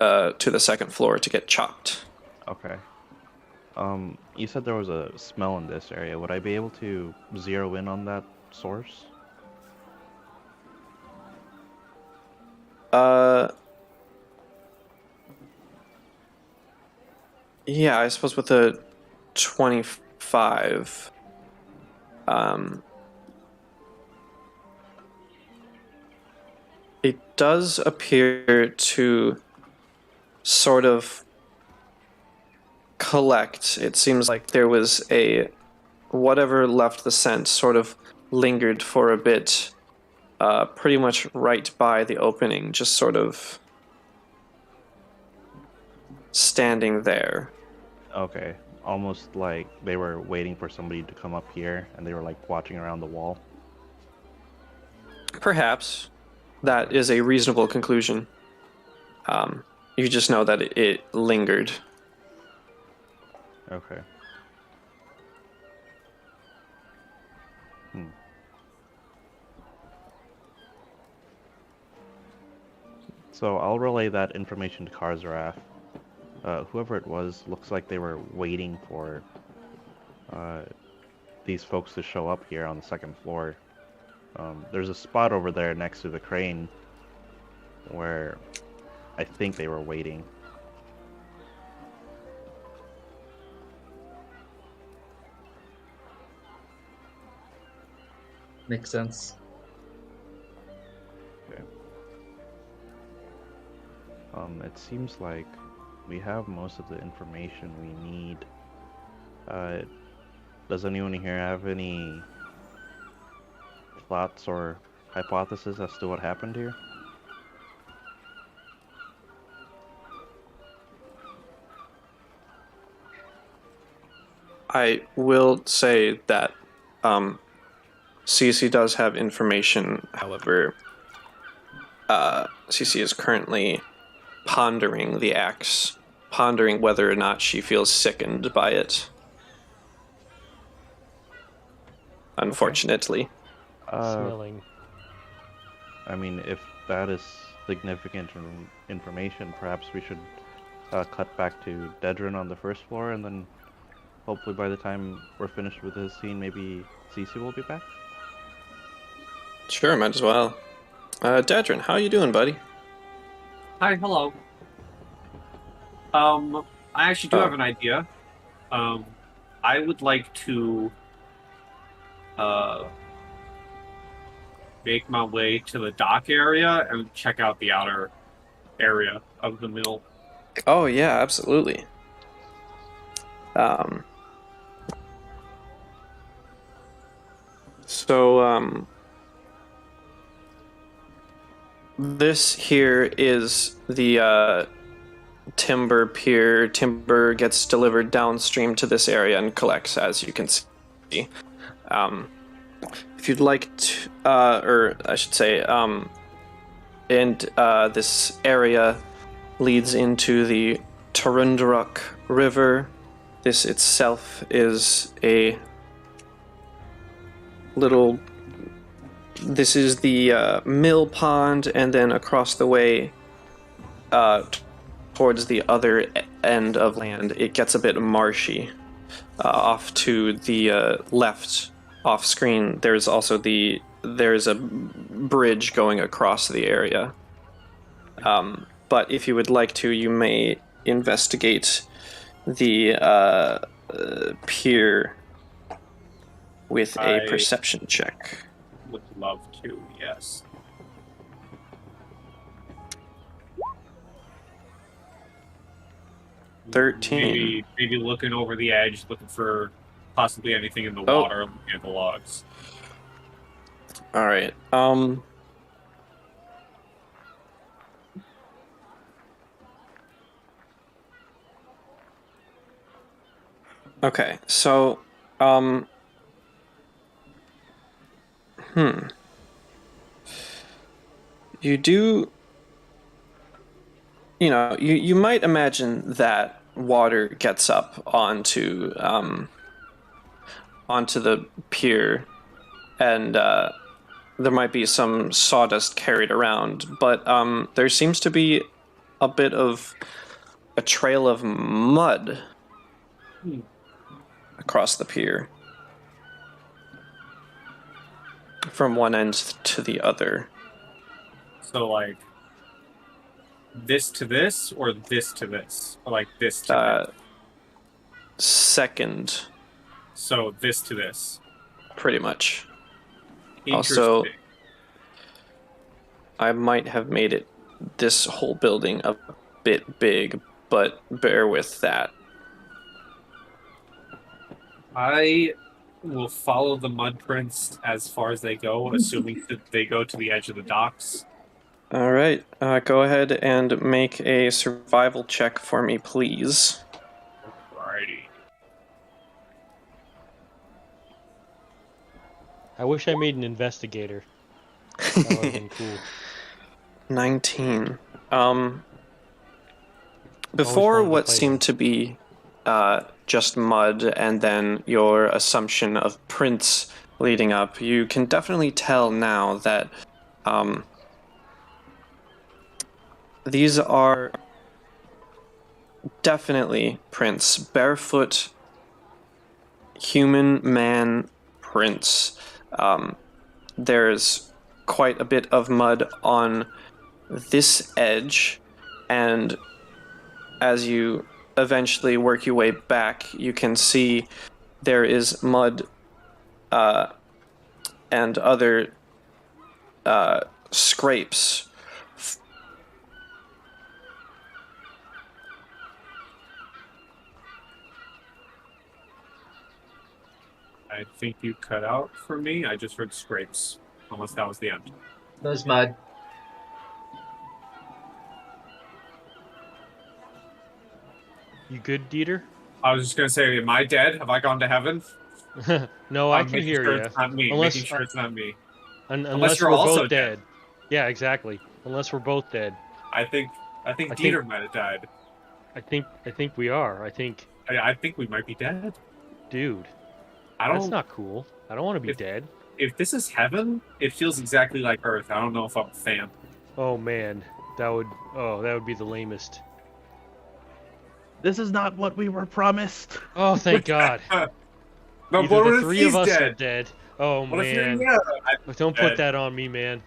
S1: to the second floor to get chopped.
S5: Okay. You said there was a smell in this area. Would I be able to zero in on that source?
S1: Yeah, I suppose with a 25, it does appear to sort of collect. It seems like there was a whatever left the scent sort of lingered for a bit, pretty much right by the opening, just sort of standing there.
S5: Okay. Almost like they were waiting for somebody to come up here and they were like watching around the wall.
S1: Perhaps that is a reasonable conclusion. You just know that it lingered.
S5: Okay. So I'll relay that information to Karzarath. Whoever it was, looks like they were waiting for these folks to show up here on the second floor. There's a spot over there next to the crane where I think they were waiting.
S6: Makes sense.
S5: Okay. It seems like we have most of the information we need. Does anyone here have any thoughts or hypotheses as to what happened here?
S1: I will say that Cece does have information. However, Cece is currently pondering the axe, pondering whether or not she feels sickened by it. Unfortunately.
S2: Smelling.
S5: I mean, if that is significant information, perhaps we should cut back to Dedrin on the first floor, and then hopefully by the time we're finished with this scene, maybe Cece will be back?
S1: Sure, might as well. Dedrin, how you doing, buddy?
S7: Hi, hello. I actually do have an idea. I would like to make my way to the dock area and check out the outer area of the mill.
S1: Oh yeah, absolutely. So this here is the timber pier. Timber gets delivered downstream to this area and collects, as you can see. If you'd like to, or I should say, and this area leads into the Tarundruk River. This itself is a little. This is the mill pond, and then across the way, towards the other end of land, it gets a bit marshy. Off to the left, off screen, there's a bridge going across the area. But if you would like to, you may investigate the pier with a perception check.
S7: Would love to, yes. Maybe looking over the edge, looking for possibly anything in the water, looking at the logs.
S1: All right. Okay, so, you do, you might imagine that water gets up onto the pier, and there might be some sawdust carried around, but there seems to be a bit of a trail of mud across the pier from one end to the other.
S7: So, like, this to this, or this to this? Or, like, this to this?
S1: Second.
S7: So, this to this.
S1: Pretty much.
S7: Interesting.
S1: Also, I might have made this whole building a bit big, but bear with that.
S7: I will follow the mud prints as far as they go, assuming that they go to the edge of the docks.
S1: All right. Go ahead and make a survival check for me, please.
S7: Alrighty.
S2: I wish I made an investigator. That would have been cool.
S1: 19.
S2: Always
S1: Before
S2: wanted to
S1: what
S2: play
S1: seemed to be just mud and then your assumption of prints leading up, you can definitely tell now that these are definitely prints. Barefoot human man prints. There's quite a bit of mud on this edge, and as you eventually work your way back, you can see there is mud and other scrapes.
S7: I think you cut out for me. I just heard scrapes. Unless that was the end.
S6: There's mud.
S2: You good, Dieter?
S7: I was just gonna say, am I dead? Have I gone to heaven?
S2: No, I can
S7: making
S2: hear
S7: sure
S2: you.
S7: It's not me.
S2: Unless-
S7: making sure it's not me.
S2: Unless
S7: you're
S2: we're
S7: also
S2: both dead. Yeah, exactly. Unless we're both dead.
S7: I think Dieter might have died.
S2: I think we are. I think,
S7: I think we might be dead.
S2: dude,
S7: I don't.
S2: that's not cool. I don't want to be dead.
S7: If this is heaven, it feels exactly like Earth. I don't know if I'm a fan.
S2: Oh man, that would be the lamest.
S5: This is not what we were promised.
S2: Oh, thank God.
S7: No,
S2: Either
S7: what
S2: the
S7: if
S2: three
S7: he's
S2: of us are
S7: dead?
S2: dead. Oh
S7: What if you're
S2: man, don't
S7: dead?
S2: put that on me, man.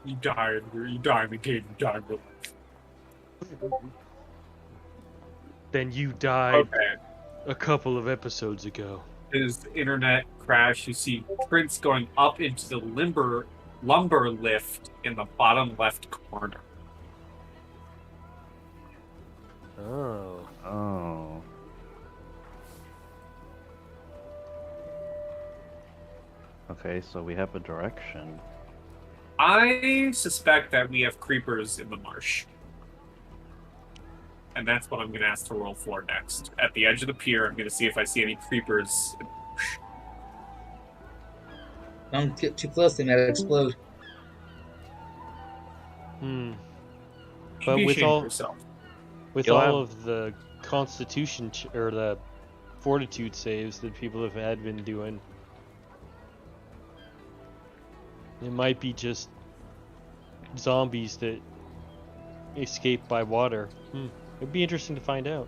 S7: You die in the game. You die in real life.
S2: Then you died
S7: Okay.
S2: a couple of episodes ago.
S7: His internet crash. You see Prince going up into the lumber lift in the bottom left corner.
S2: Oh.
S5: Oh. Okay, so we have a direction.
S7: I suspect that we have creepers in the marsh. And that's what I'm going to ask to roll for next. At the edge of the pier, I'm going to see if I see any creepers.
S6: Don't get too close, they might explode.
S2: But
S7: Be
S2: with
S7: ashamed
S2: all
S7: of yourself.
S2: with
S5: You'll
S2: all
S5: have-
S2: of the constitution or the fortitude saves that people have been doing, it might be just zombies that escape by water. It'd be interesting to find out.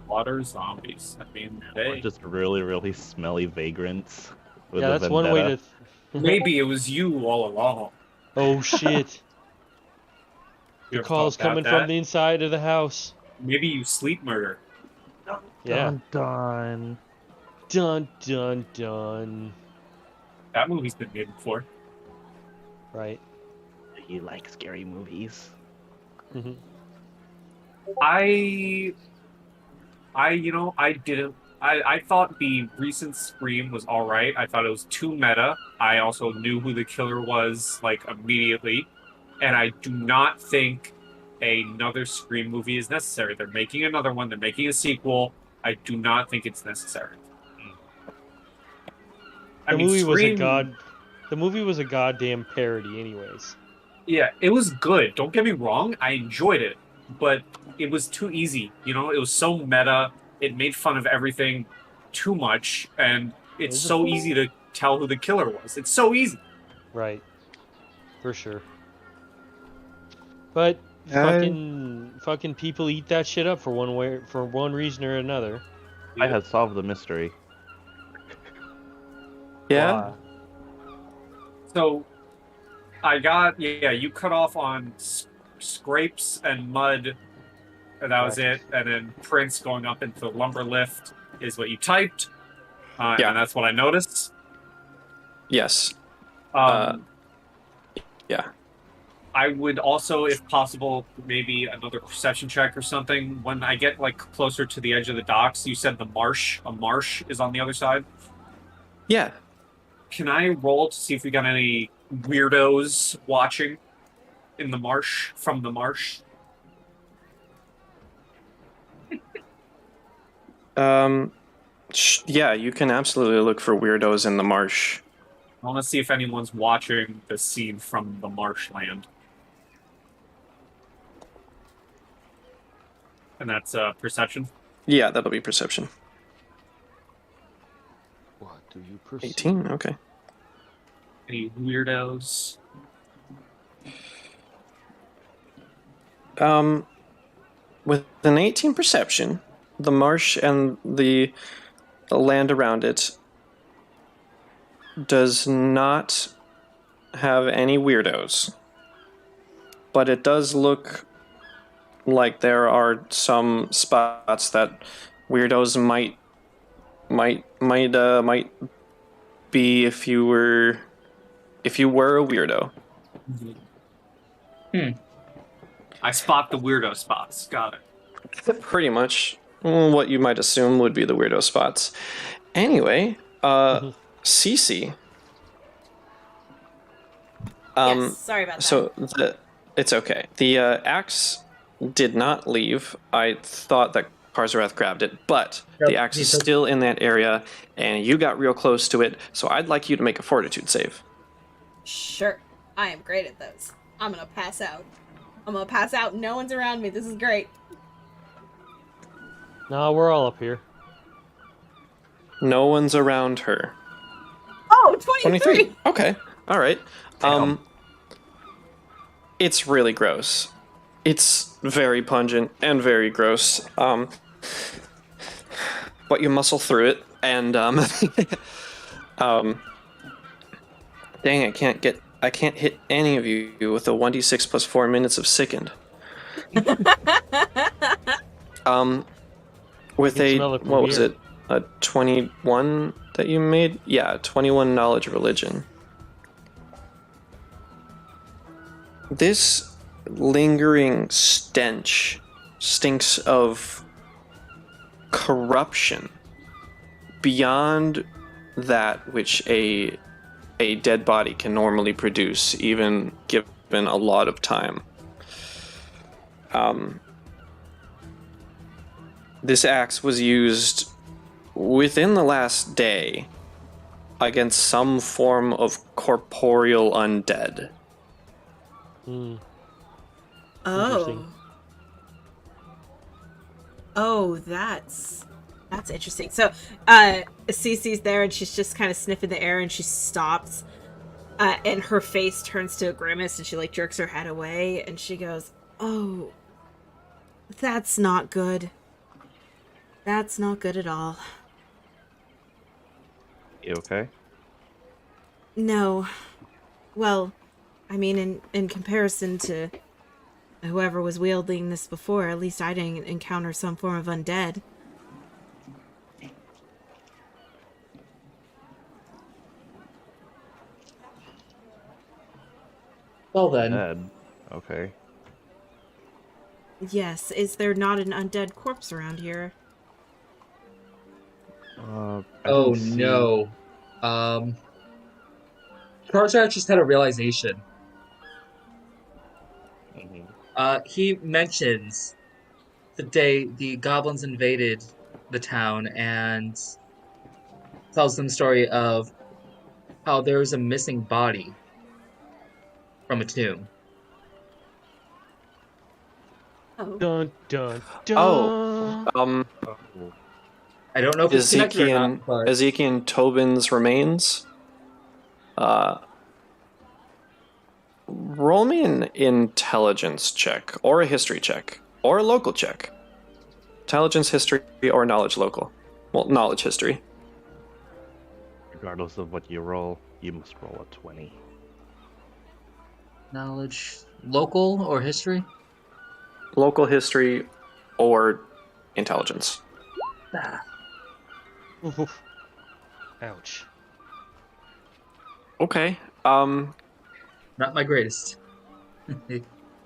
S7: Water zombies. I mean,
S5: Or just really, really smelly vagrants. With
S2: Yeah,
S5: a
S2: that's one way
S5: vendetta.
S2: to.
S7: maybe it was you all along.
S2: Oh shit!
S7: You
S2: The
S7: ever
S2: call's
S7: thought about
S2: coming
S7: that?
S2: from the inside of the house.
S7: Maybe you sleep murder.
S2: Yeah.
S5: Dun dun.
S2: Dun dun dun.
S7: That movie's been made before.
S2: Right.
S5: You like scary movies?
S7: I didn't. I thought the recent Scream was all right. I thought it was too meta. I also knew who the killer was like immediately, and I do not think another Scream movie is necessary. They're making another one. They're making a sequel. I do not think it's necessary.
S2: The movie was a goddamn parody, anyways.
S7: Yeah, it was good. Don't get me wrong. I enjoyed it, but it was too easy. You know, it was so meta. It made fun of everything too much, and it's so easy to tell who the killer was. It's so easy.
S2: Right. For sure. But fucking people eat that shit up for one reason or another.
S5: I had solved the mystery.
S1: Yeah?
S7: So, you cut off on scrapes and mud. And that was it. And then Prince going up into the lumber lift is what you typed.
S1: Yeah.
S7: And that's what I noticed.
S1: Yes.
S7: Yeah. I would also, if possible, maybe another perception check or something. When I get like closer to the edge of the docks, you said the marsh. A marsh is on the other side.
S1: Yeah.
S7: Can I roll to see if we got any weirdos watching in the marsh from the marsh?
S1: Yeah, you can absolutely look for weirdos in the marsh.
S7: I want to see if anyone's watching the scene from the marshland. And that's perception.
S1: Yeah, that'll be perception.
S2: What do you perceive?
S1: 18, okay.
S7: Any weirdos?
S1: With an 18 perception, the marsh and the land around it does not have any weirdos. But it does look like there are some spots that weirdos might be if you were a weirdo.
S7: I spot the weirdo spots. Got it.
S1: Pretty much what you might assume would be the weirdo spots. Anyway, Cece.
S10: Yes, sorry about that.
S1: So it's okay. The axe did not leave. I thought that Karzarath grabbed it, but
S6: Yep,
S1: the axe
S6: he
S1: is
S6: took-
S1: still in that area, and you got real close to it. So I'd like you to make a fortitude save.
S10: Sure. I am great at those. I'm gonna pass out. I'm gonna pass out. No one's around me. This is great.
S2: No, we're all up here.
S1: No one's around her.
S10: Oh, 23!
S1: 23. Okay. All right. It's really gross. It's very pungent and very gross. But you muscle through it, and dang, I can't hit any of you with a 1d6 plus 4 minutes of sickened. With a,
S2: smell it from
S1: what was
S2: here.
S1: it? A 21 that you made? Yeah, 21 knowledge religion. This lingering stench stinks of corruption beyond that which a dead body can normally produce, even given a lot of time. This axe was used within the last day against some form of corporeal undead.
S2: Hmm.
S9: Oh.
S2: Interesting.
S9: Oh, that's interesting. So, Cece's there and she's just kind of sniffing the air and she stops. And her face turns to a grimace and she like jerks her head away and she goes, "Oh, that's not good. That's not good at all."
S5: You okay?
S9: No. Well, I mean, in comparison to whoever was wielding this before, at least I didn't encounter some form of undead.
S6: Well then,
S5: Dead. Okay.
S9: Yes, is there not an undead corpse around here?
S5: I
S6: oh
S5: didn't see-
S6: no. Karzak just had a realization.
S5: Mhm.
S6: He mentions the day the goblins invaded the town and tells them the story of how there was a missing body from a tomb.
S9: Oh.
S2: Dun dun dun.
S1: Oh,
S6: I don't know if it's connected or
S1: Ezekiel,
S6: not, but
S1: Ezekiel and Tobin's remains. Roll me an intelligence check, or a history check, or a local check. Intelligence, history, or knowledge local. Well, knowledge history.
S5: Regardless of what you roll, you must roll a 20.
S6: knowledge, local or history?
S1: Local history, or intelligence.
S6: Ah,
S2: Oof. Ouch.
S1: Okay.
S6: not my greatest.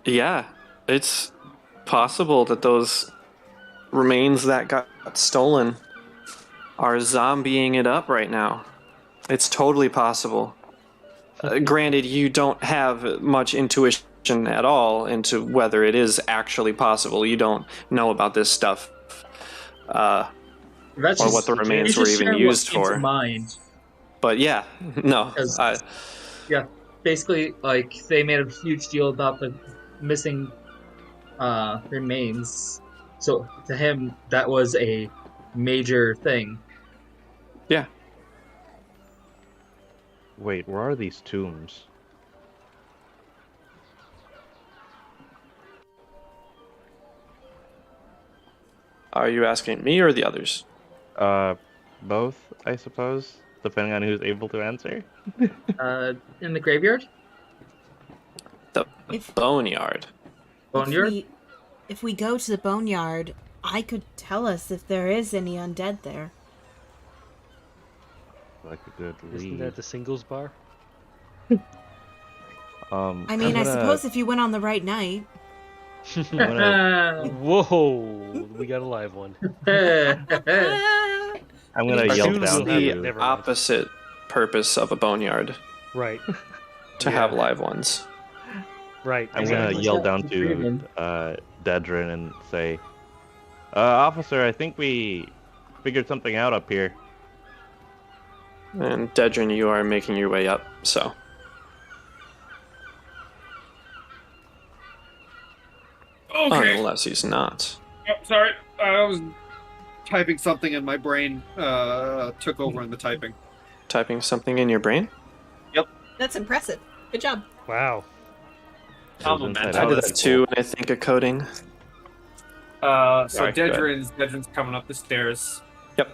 S1: Yeah, it's possible that those remains that got stolen are zombieing it up right now. It's totally possible. Granted, you don't have much intuition at all into whether it is actually possible. You don't know about this stuff, or what the remains were even used for.
S6: Mind.
S1: But yeah, no.
S6: 'Cause- Yeah, basically, like they made a huge deal about the missing remains. So to him, that was a major thing.
S1: Yeah.
S5: Wait, where are these tombs?
S1: Are you asking me or the others?
S5: Both, I suppose, depending on who's able to answer.
S6: In the graveyard?
S1: The
S9: If-
S1: boneyard.
S6: Boneyard?
S9: If we go to the boneyard, I could tell us if there is any undead there.
S5: Like a good
S2: Isn't
S5: lead.
S2: that the singles bar?
S9: I mean, I suppose if you went on the right night.
S5: I'm gonna,
S2: Whoa, we got a live one.
S5: I'm gonna
S1: I
S5: yell
S1: think it's
S5: down
S1: the
S5: to
S2: Never mind.
S1: opposite purpose of a boneyard
S2: Right,
S1: to have live ones.
S2: right.
S5: I'm
S2: exactly.
S5: gonna yell down to Dedrin and say, "Officer, I think we figured something out up here."
S1: And Dedrin, you are making your way up, so.
S3: Okay.
S1: Unless he's not.
S3: Oh, sorry, I was typing something and my brain took over in the typing.
S1: Typing something in your brain?
S4: That's impressive. Good job.
S2: Wow.
S5: Goes inside
S1: I
S5: out
S1: did
S5: of
S1: that
S5: people.
S1: too, and I think of coding.
S3: So
S1: Sorry, go ahead.
S3: Dedrin's coming up the stairs.
S1: Yep.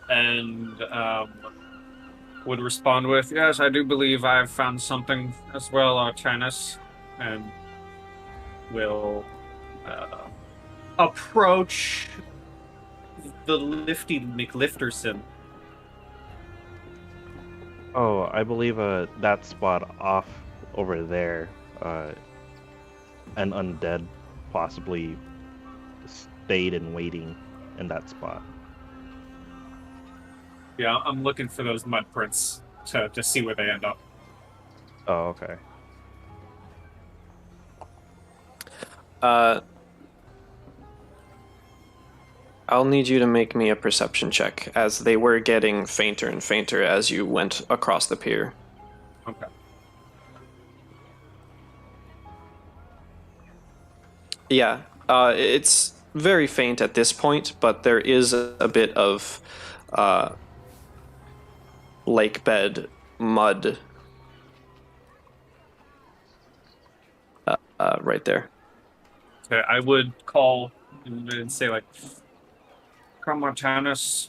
S3: And would respond with, "Yes, I do believe I've found something as well, Artanis," and will approach the lifty McLifterson.
S5: Oh, I believe that spot off over there, an undead possibly stayed and waiting in that spot.
S3: Yeah, I'm looking for those mud prints to see where they end up.
S5: Oh, okay.
S1: I'll need you to make me a perception check, as they were getting fainter and fainter as you went across the pier.
S3: Okay.
S1: Yeah, it's very faint at this point, but there is a bit of lake bed mud right there.
S3: Okay, I would call and say, like, "Come, Artanis,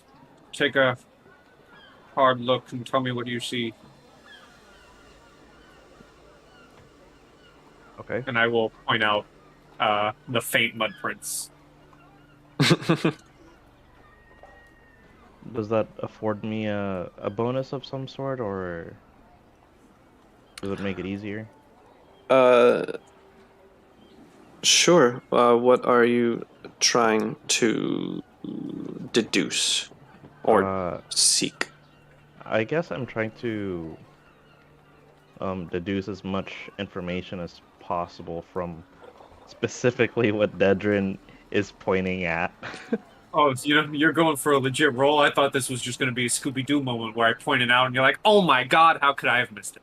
S3: take a hard look and tell me what you see."
S5: Okay.
S3: And I will point out the faint mud prints.
S5: Does that afford me a bonus of some sort, or does it make it easier?
S1: Sure. What are you trying to deduce or seek?
S5: I guess I'm trying to deduce as much information as possible from specifically what Dedrin is pointing at.
S3: Oh, so you're going for a legit roll? I thought this was just going to be a Scooby-Doo moment where I pointed out and you're like, "Oh my god, how could I have missed it?"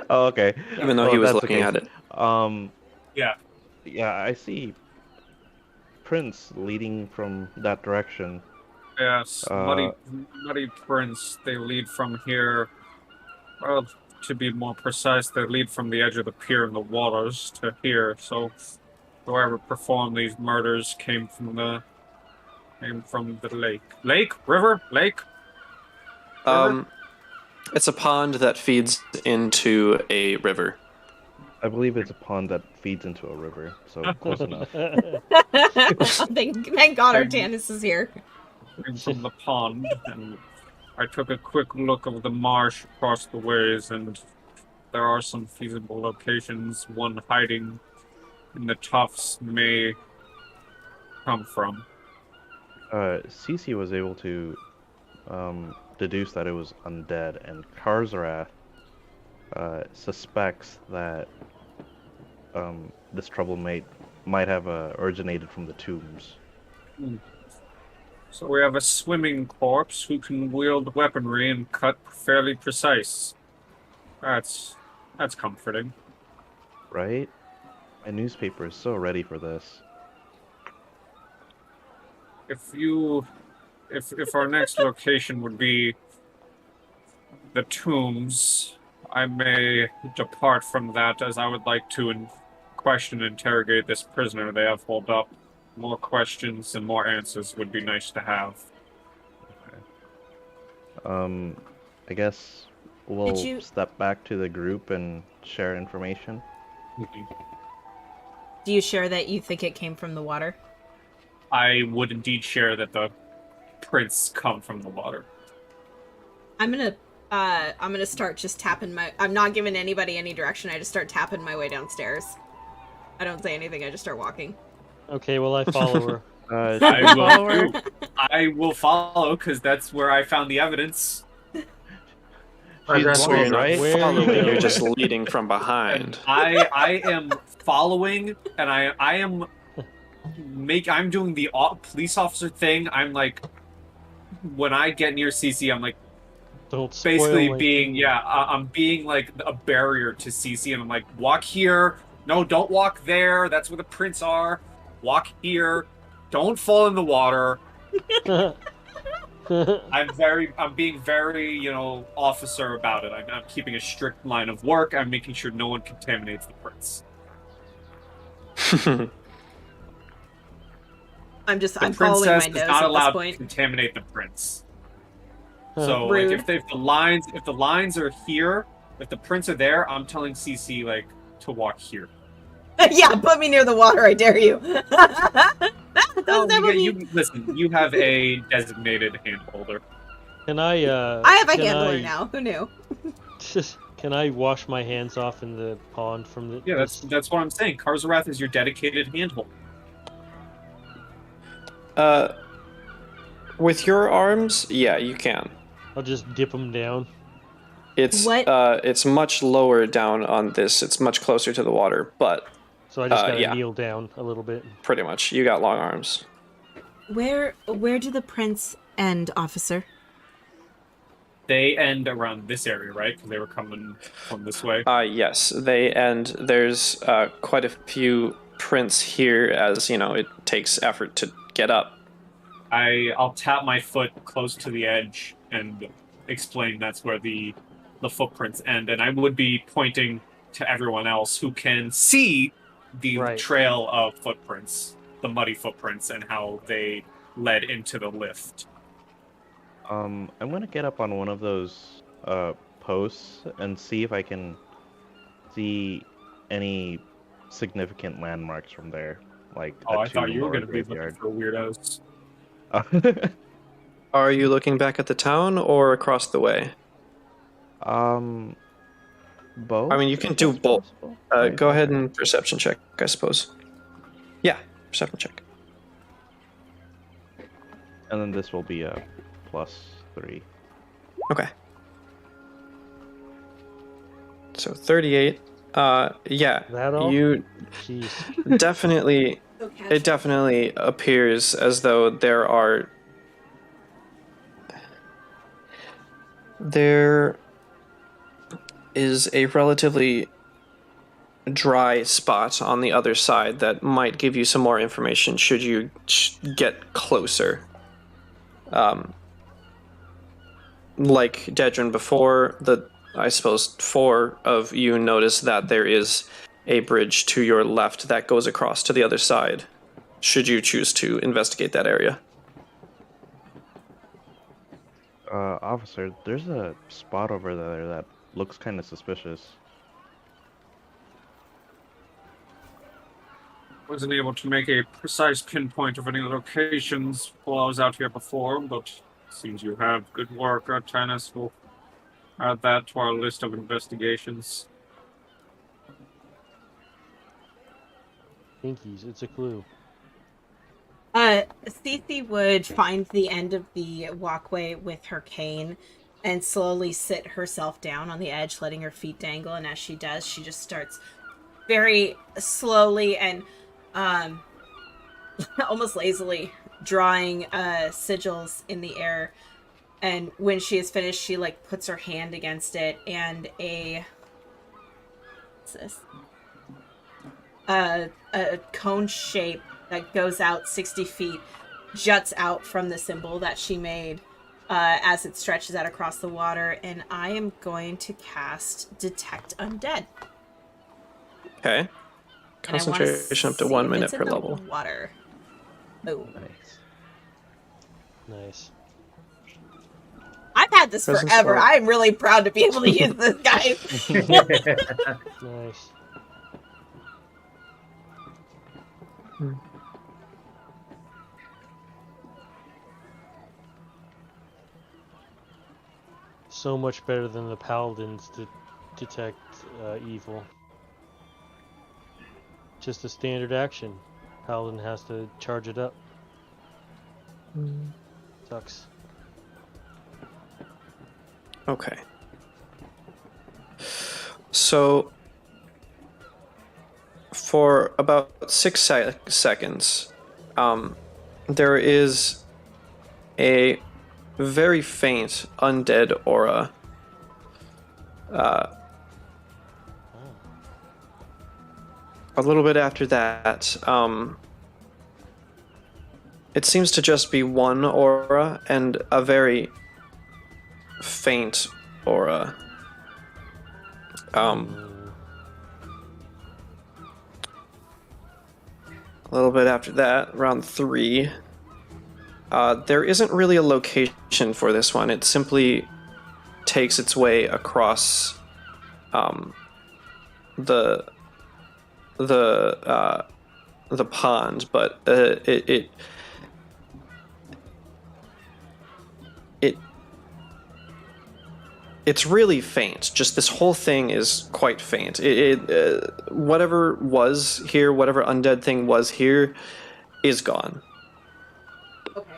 S5: Oh, okay.
S1: Even though
S5: Well,
S1: he was
S5: that's
S1: looking
S5: okay.
S1: at it.
S3: Yeah.
S5: Yeah, I see prints leading from that direction.
S3: Yes, muddy prints. They lead from here. Well, to be more precise, they lead from the edge of the pier in the waters to here. So, whoever performed these murders came from the lake, river.
S1: It's a pond that feeds into a river.
S5: I believe it's a pond that feeds into a river, so close enough.
S4: Thank God Artanis is here.
S3: Came from the pond, and I took a quick look of the marsh across the ways, and
S7: there are some feasible locations one hiding in the tufts may come from.
S5: Cece was able to deduce that it was undead, and Karzarath suspects that this trouble might have originated from the tombs.
S7: So we have a swimming corpse who can wield weaponry and cut fairly precise. That's comforting.
S5: Right? My newspaper is so ready for this.
S7: If our next location would be the tombs, I may depart from that, as I would like to question and interrogate this prisoner they have holed up. More questions and more answers would be nice to have.
S5: I guess we'll step back to the group and share information.
S4: Do you share that you think it came from the water?
S7: I would indeed share that the prints come from the water.
S4: I'm gonna start just tapping I'm not giving anybody any direction. I just start tapping my way downstairs. I don't say anything. I just start walking.
S2: Okay, well, I follow her.
S7: I will follow, because that's where I found the evidence.
S1: So you're not
S5: right?
S1: following, you're just leading from behind.
S7: I am following, and I'm doing the police officer thing. I'm like, when I get near CC, I'm like,
S2: Don't spoil
S7: basically
S2: my
S7: being,
S2: thing.
S7: I'm being like a barrier to CC, and I'm like, walk here. No, don't walk there. That's where the prints are. Walk here. Don't fall in the water. I'm being very, officer about it. I'm keeping a strict line of work. I'm making sure no one contaminates the prints.
S4: I'm
S7: The
S4: following
S7: princess
S4: my
S7: is
S4: nose
S7: not
S4: at
S7: allowed
S4: this
S7: to
S4: point.
S7: contaminate the prints. So,
S4: Rude.
S7: like, if the lines are here, if the prints are there, I'm telling CC like to walk here.
S4: Yeah, put me near the water. I dare you.
S7: Listen, you have a designated hand holder.
S2: Can I
S4: have a handler now. Who knew?
S2: Can I wash my hands off in the pond from the...
S7: Yeah, that's what I'm saying. Karzarath is your dedicated hand holder.
S1: With your arms, yeah, you can.
S2: I'll just dip them down.
S1: It's much lower down on this. It's much closer to the water, but
S2: So I just gotta kneel down a little bit.
S1: pretty much. You got long arms.
S4: Where do the prints end, officer?
S7: They end around this area, right? Because they were coming from this way.
S1: Yes, they end. There's quite a few prints here, as it takes effort to get up.
S7: I'll tap my foot close to the edge and explain that's where the footprints end, and I would be pointing to everyone else who can see the trail of footprints, the muddy footprints, and how they led into the lift.
S5: I'm gonna get up on one of those posts and see if I can see any significant landmarks from there. Like,
S7: I thought you were gonna be looking for weirdos.
S1: Are you looking back at the town or across the way?
S5: Both?
S1: I mean, you can do both. Go ahead and perception check, I suppose. Yeah, perception check.
S5: And then this will be a +3.
S1: Okay. So 38. Yeah.
S2: That all?
S1: You
S2: Jeez.
S1: definitely. It definitely appears as though there is a relatively dry spot on the other side that might give you some more information should you get closer. Like Dedrin before, I suppose 4 of you notice that there is a bridge to your left that goes across to the other side, should you choose to investigate that area.
S5: Officer, there's a spot over there that looks kind of suspicious.
S7: Wasn't able to make a precise pinpoint of any locations while I was out here before, but seems you have good work. Artanis will add that to our list of investigations.
S2: Pinkies, it's a clue.
S9: Cece would find the end of the walkway with her cane and slowly sit herself down on the edge, letting her feet dangle. And as she does, she just starts very slowly and almost lazily drawing sigils in the air. And when she is finished, she like puts her hand against it, and what's this? A cone shape that goes out 60 feet juts out from the symbol that she made as it stretches out across the water, and I am going to cast Detect Undead.
S1: Okay. Concentration up to 1 minute per level.
S9: Water. Oh.
S2: Nice.
S9: I've had this
S1: Presence
S9: forever.
S1: or-
S9: I'm really proud to be able to use this, guys.
S2: Nice. So much better than the paladins to detect evil. Just a standard action. Paladin has to charge it up. Sucks.
S1: Okay. So, for about 6 seconds, there is a very faint undead aura. A little bit after that, it seems to just be one aura and a very faint aura. A little bit after that, around 3, there isn't really a location for this one. It simply takes its way across the pond, but it's really faint. Just this whole thing is quite faint. Whatever was here, whatever undead thing was here, is gone.
S9: Okay.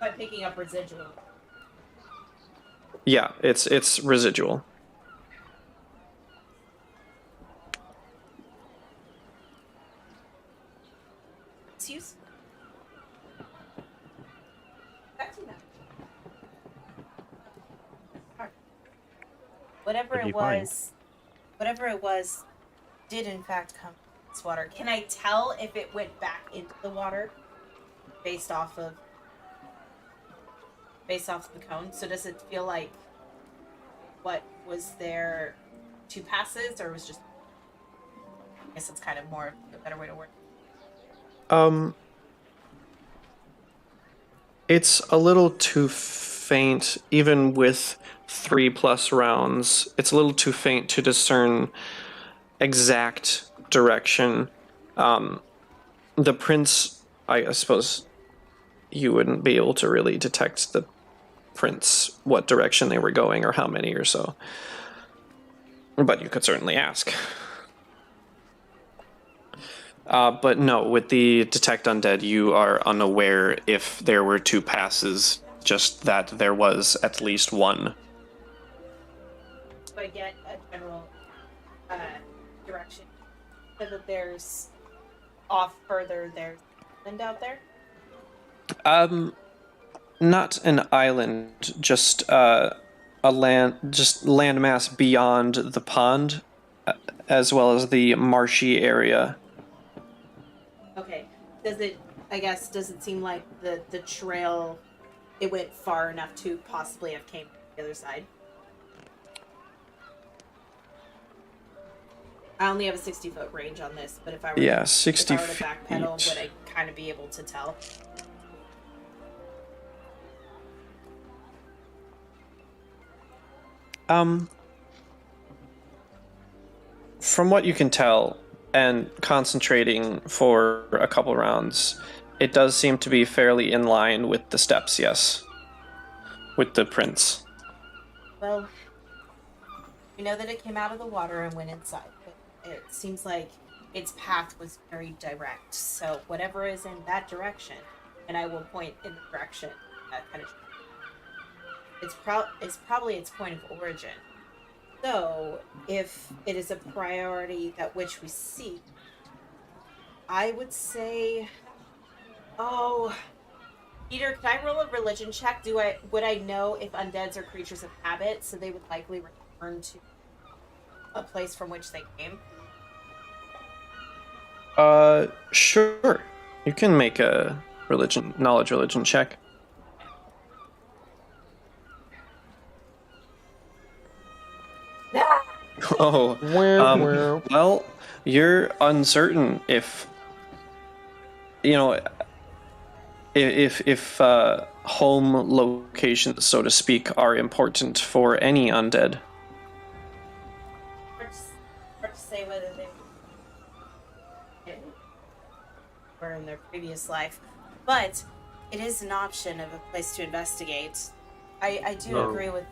S9: But picking up residual.
S1: Yeah, it's residual.
S9: It's used. Back to that. Alright. Whatever
S5: What'd
S9: it
S5: you find?
S9: was, did in fact come from this water. Can I tell if it went back into the water based off of the cone? So does it feel like what was there 2 passes, or was just? I guess it's kind of more a better way to word.
S1: It's a little too faint, even with 3+ rounds. It's a little too faint to discern exact direction. The prince, I suppose you wouldn't be able to really detect the prince, what direction they were going or how many or so. But you could certainly ask. But no, with the Detect Undead, you are unaware if there were 2 passes, just that there was at least one.
S9: Do I get a general direction? So that there's off further, there's land out there?
S1: Not an island, just landmass beyond the pond, as well as the marshy area.
S9: Okay. Does it seem like the trail, it went far enough to possibly have came from the other side? I only have a 60-foot range on this, but if I were to
S1: 60
S9: backpedal,
S1: feet.
S9: would I kind of be able to tell?
S1: From what you can tell, and concentrating for a couple rounds, it does seem to be fairly in line with the steps, yes. With the prince.
S9: Well, we know that it came out of the water and went inside, but it seems like
S10: its path was very direct. So whatever is in that direction, and I will point in the direction kind of. It's probably its point of origin. So if it is a priority that which we seek, I would say, oh, Peter, can I roll a religion check? Would I know if undeads are creatures of habit, so they would likely return to a place from which they came?
S1: Sure. You can make a knowledge religion check. Oh, well, you're uncertain if if home locations, so to speak, are important for any undead.
S10: Hard to say whether they were in their previous life, but it is an option of a place to investigate. I do agree with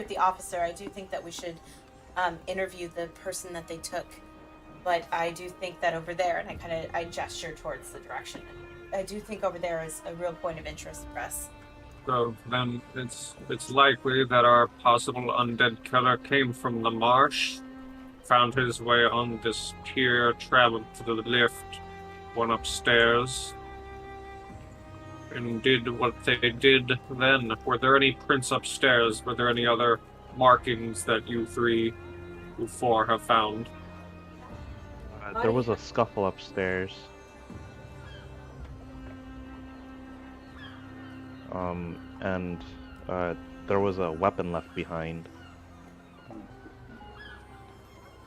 S10: the officer. I do think that we should interview the person that they took, but I do think that over there, and I gesture towards the direction. I do think over there is a real point of interest for us.
S7: So then it's likely that our possible undead killer came from the marsh, found his way on this pier, traveled to the lift, went upstairs, and did what they did then. Were there any prints upstairs? Were there any other markings that you four have found?
S5: There was a scuffle upstairs. And there was a weapon left behind.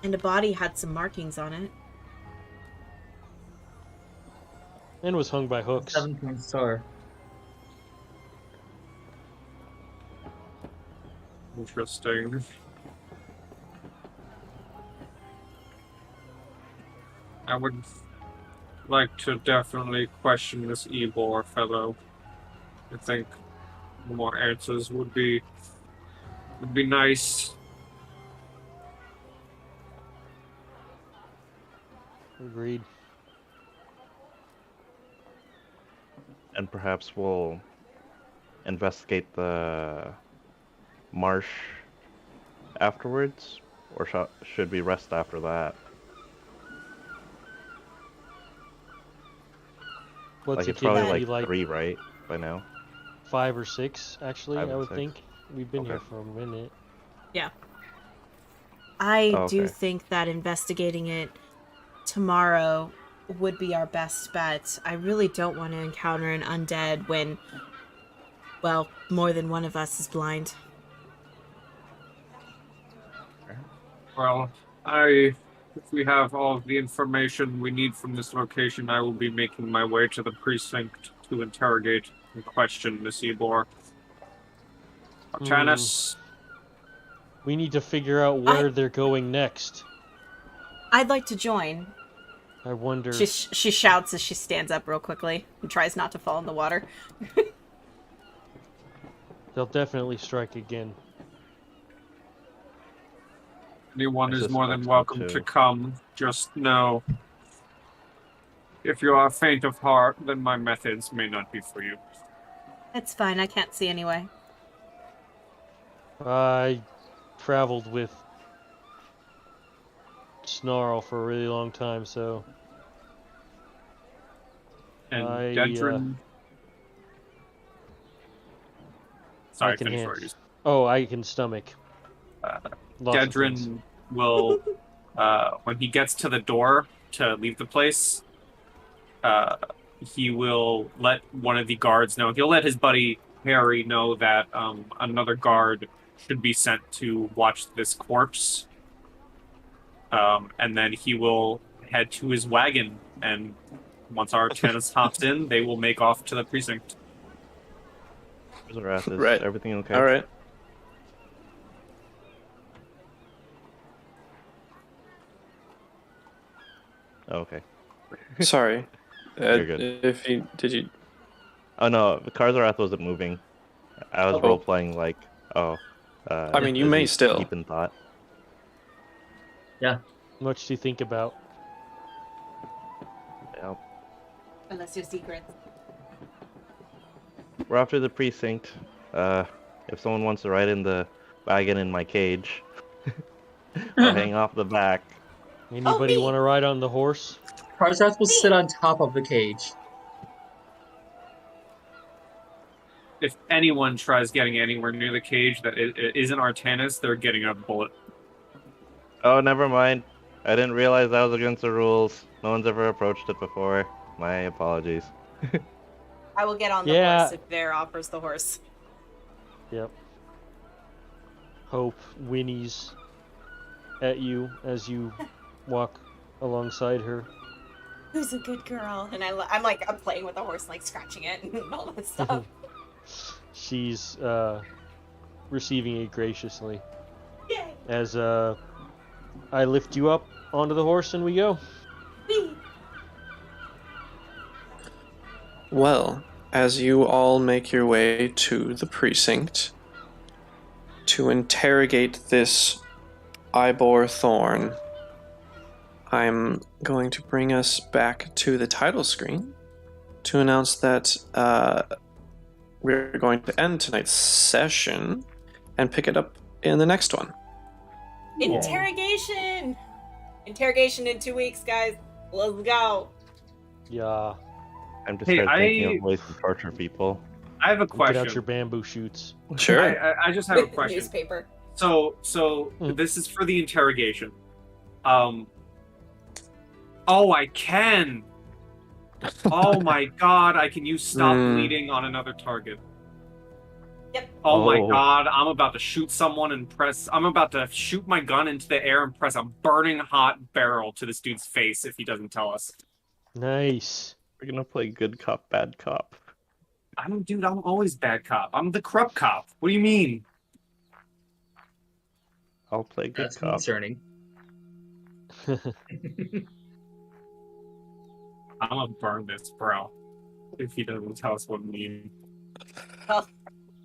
S9: And a body had some markings on it.
S2: And was hung by hooks.
S6: 7-point star.
S7: Interesting. I would like to definitely question this Ebor fellow. I think more answers would be nice.
S2: Agreed.
S5: And perhaps we'll investigate the marsh afterwards, or should we rest after that?
S2: What's
S5: Like
S2: it
S5: it's probably
S2: be like
S5: 3, right, by now?
S2: 5 or 6, actually,
S5: 5
S2: I
S5: or
S2: would
S5: 6.
S2: think. We've been here
S5: Okay.
S2: for a minute.
S9: I
S5: Oh,
S9: do
S5: okay.
S9: think that investigating it tomorrow would be our best bet. I really don't want to encounter an undead when, well, more than one of us is blind.
S7: Well, if we have all of the information we need from this location, I will be making my way to the precinct to interrogate and question Miss Ebor. Artanis,
S2: We need to figure out where they're going next.
S9: I'd like to join.
S2: I wonder.
S9: She shouts as she stands up real quickly and tries not to fall in the water.
S2: They'll definitely strike again.
S7: anyone
S5: I
S7: is more than
S5: suspect so,
S7: welcome
S5: too.
S7: to come. Just know, if you are faint of heart, then my methods may not be for you.
S9: It's fine, I can't see anyway.
S2: I traveled with Snarl for a really long time, so
S7: And
S2: I,
S7: Dedrin... Sorry,
S2: I can
S7: finish
S2: hand-
S7: what you
S2: oh, I can stomach. Lots of things.
S7: Dedrin will, when he gets to the door to leave the place, he will let one of the guards know. He'll let his buddy Harry know that another guard should be sent to watch this corpse. And then he will head to his wagon, and once Artanis hops in, they will make off to the precinct.
S5: Is
S1: Right.
S5: everything okay?
S1: All right.
S5: Oh, okay.
S1: Sorry.
S5: You're good.
S1: If you did you
S5: Oh no, the Karzarath wasn't moving. I was
S1: Oh.
S5: role playing like,
S1: I mean, you
S5: is
S1: may
S5: he
S1: still.
S5: deep in thought.
S2: Much to think about.
S10: Unless you're secret.
S5: We're off to the precinct. If someone wants to ride in the wagon in my cage, I'll hang off the back.
S2: Anybody
S10: me.
S2: want to ride on the horse?
S6: Parzrath will sit on top of the cage.
S7: If anyone tries getting anywhere near the cage that isn't Artanis, they're getting a bullet.
S5: Oh, never mind. I didn't realize that was against the rules. No one's ever approached it before. My apologies.
S10: I will get on the
S2: Yeah.
S10: horse if Bear offers the horse.
S2: Yep. Hope whinnies at you as you walk alongside her.
S10: Who's a good girl? And I'm playing with the horse, like scratching it and all that stuff.
S2: She's receiving it graciously.
S10: Yay!
S2: As I lift you up onto the horse and we go.
S10: Whee!
S1: Well, as you all make your way to the precinct to interrogate this Ivor Thorn, I'm going to bring us back to the title screen to announce that we're going to end tonight's session and pick it up in the next one.
S10: Interrogation! Interrogation in 2 weeks, guys. Let's go.
S2: Yeah.
S5: I'm just
S7: Hey,
S5: thinking of ways to torture people.
S7: I have a
S2: Get out your
S7: question.
S2: bamboo shoots.
S1: Sure.
S7: I just have a question.
S10: Newspaper.
S7: So this is for the interrogation. Oh, I can. Oh my god, I can use stop bleeding on another target.
S10: Yep.
S7: Oh my
S5: Oh.
S7: god, I'm about to shoot someone and I'm about to shoot my gun into the air and press a burning hot barrel to this dude's face if he doesn't tell us.
S2: Nice.
S5: We're gonna play good cop, bad cop.
S7: I'm always bad cop. I'm the corrupt cop. What do you mean?
S5: I'll play good
S6: That's
S5: cop.
S6: concerning.
S7: I'm gonna burn this bro if he doesn't tell us what we mean.
S10: Well,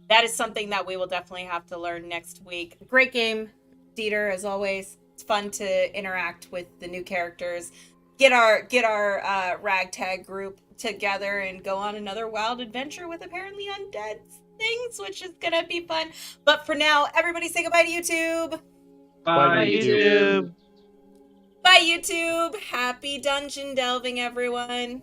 S10: that is something that we will definitely have to learn next week. Great game, Dieter, as always. It's fun to interact with the new characters. Get our ragtag group together and go on another wild adventure with apparently undead things, which is gonna be fun. But for now, everybody say goodbye to YouTube.
S2: Bye, YouTube.
S10: Bye, YouTube. Happy dungeon delving, everyone.